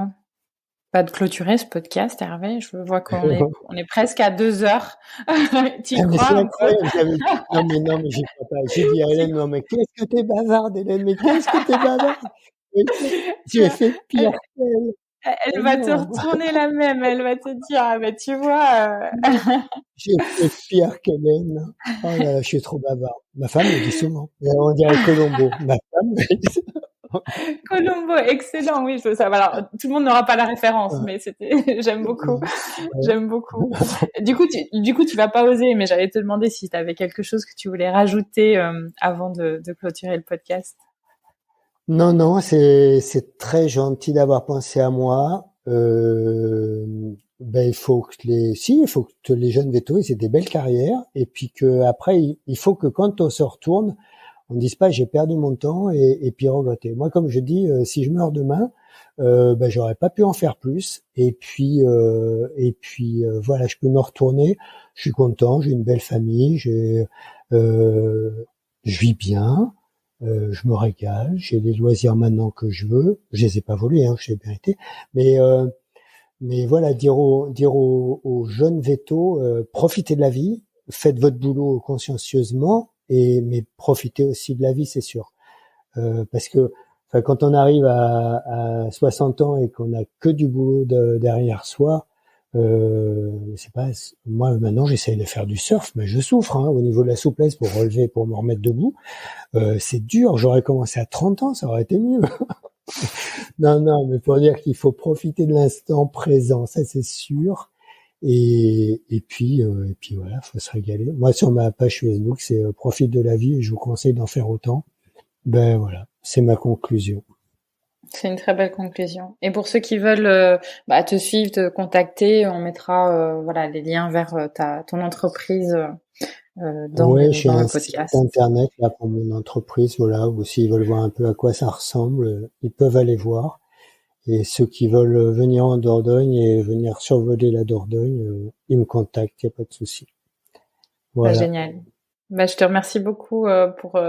clôturer ce podcast, Hervé. Je vois qu'on est presque à 2 heures. Tu y crois un peu? Non, mais j'y crois pas. J'ai dit à Hélène, non, mais qu'est-ce que t'es bavarde, Hélène, mais qu'est-ce que t'es bavarde? Tu as fait pire qu'elle. Elle va te retourner la même, elle va te dire, mais tu vois... J'ai fait pire qu'Hélène. Oh là là, je suis trop bavard. Ma femme me dit souvent. On dirait Colombo. Ma femme me dit Colombo, excellent, oui, ça. Alors, tout le monde n'aura pas la référence, mais j'aime beaucoup. J'aime beaucoup. Du coup, tu vas pas oser, mais j'allais te demander si tu avais quelque chose que tu voulais rajouter avant de clôturer le podcast. Non, c'est très gentil d'avoir pensé à moi. Il faut que les jeunes vétos ils aient des belles carrières et puis que après il faut que quand on se retourne, on dise pas j'ai perdu mon temps et puis regretter. Moi, comme je dis, si je meurs demain, j'aurais pas pu en faire plus. Et puis voilà, je peux me retourner. Je suis content, j'ai une belle famille, je vis bien. Je me régale, j'ai les loisirs maintenant que je veux. Je les ai pas volés, je l'ai mérité. Mais voilà, dire aux jeunes vétos, profitez de la vie, faites votre boulot consciencieusement, mais profitez aussi de la vie, c'est sûr. Parce que quand on arrive à 60 ans et qu'on a que du boulot derrière soi, c'est pas. Moi maintenant, j'essaye de faire du surf, mais je souffre au niveau de la souplesse pour relever, pour me remettre debout. C'est dur. J'aurais commencé à 30 ans, ça aurait été mieux. Non, mais pour dire qu'il faut profiter de l'instant présent, ça c'est sûr. Et puis voilà, faut se régaler. Moi, sur ma page Facebook, c'est profite de la vie et je vous conseille d'en faire autant. Voilà, c'est ma conclusion. C'est une très belle conclusion. Et pour ceux qui veulent te suivre, te contacter, on mettra les liens vers ton entreprise dans le podcast. Site internet là pour mon entreprise, voilà, ou s'ils veulent voir un peu à quoi ça ressemble, ils peuvent aller voir. Et ceux qui veulent venir en Dordogne et venir survoler la Dordogne, ils me contactent, il n'y a pas de souci. Voilà. Génial. Je te remercie beaucoup pour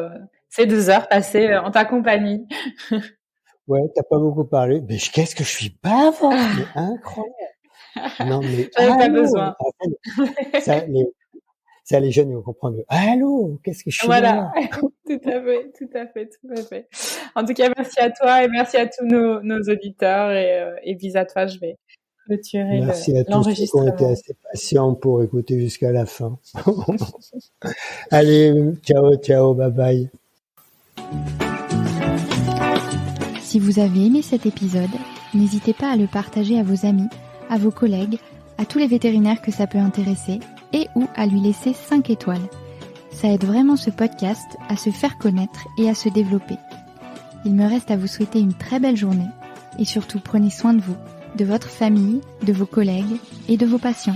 ces 2 heures passées en ta compagnie. Ouais, t'as pas beaucoup parlé. Mais qu'est-ce que je suis bavard, mais incroyable. Non, mais j'avais pas besoin. Les jeunes ils vont comprendre. Allô, qu'est-ce que je suis Voilà. Tout à fait. En tout cas, merci à toi et merci à tous nos auditeurs et bis à toi, je vais clôturer merci à tous ceux qui ont été assez patients pour écouter jusqu'à la fin. Allez, ciao, bye bye. Si vous avez aimé cet épisode, n'hésitez pas à le partager à vos amis, à vos collègues, à tous les vétérinaires que ça peut intéresser et ou à lui laisser 5 étoiles. Ça aide vraiment ce podcast à se faire connaître et à se développer. Il me reste à vous souhaiter une très belle journée et surtout prenez soin de vous, de votre famille, de vos collègues et de vos patients.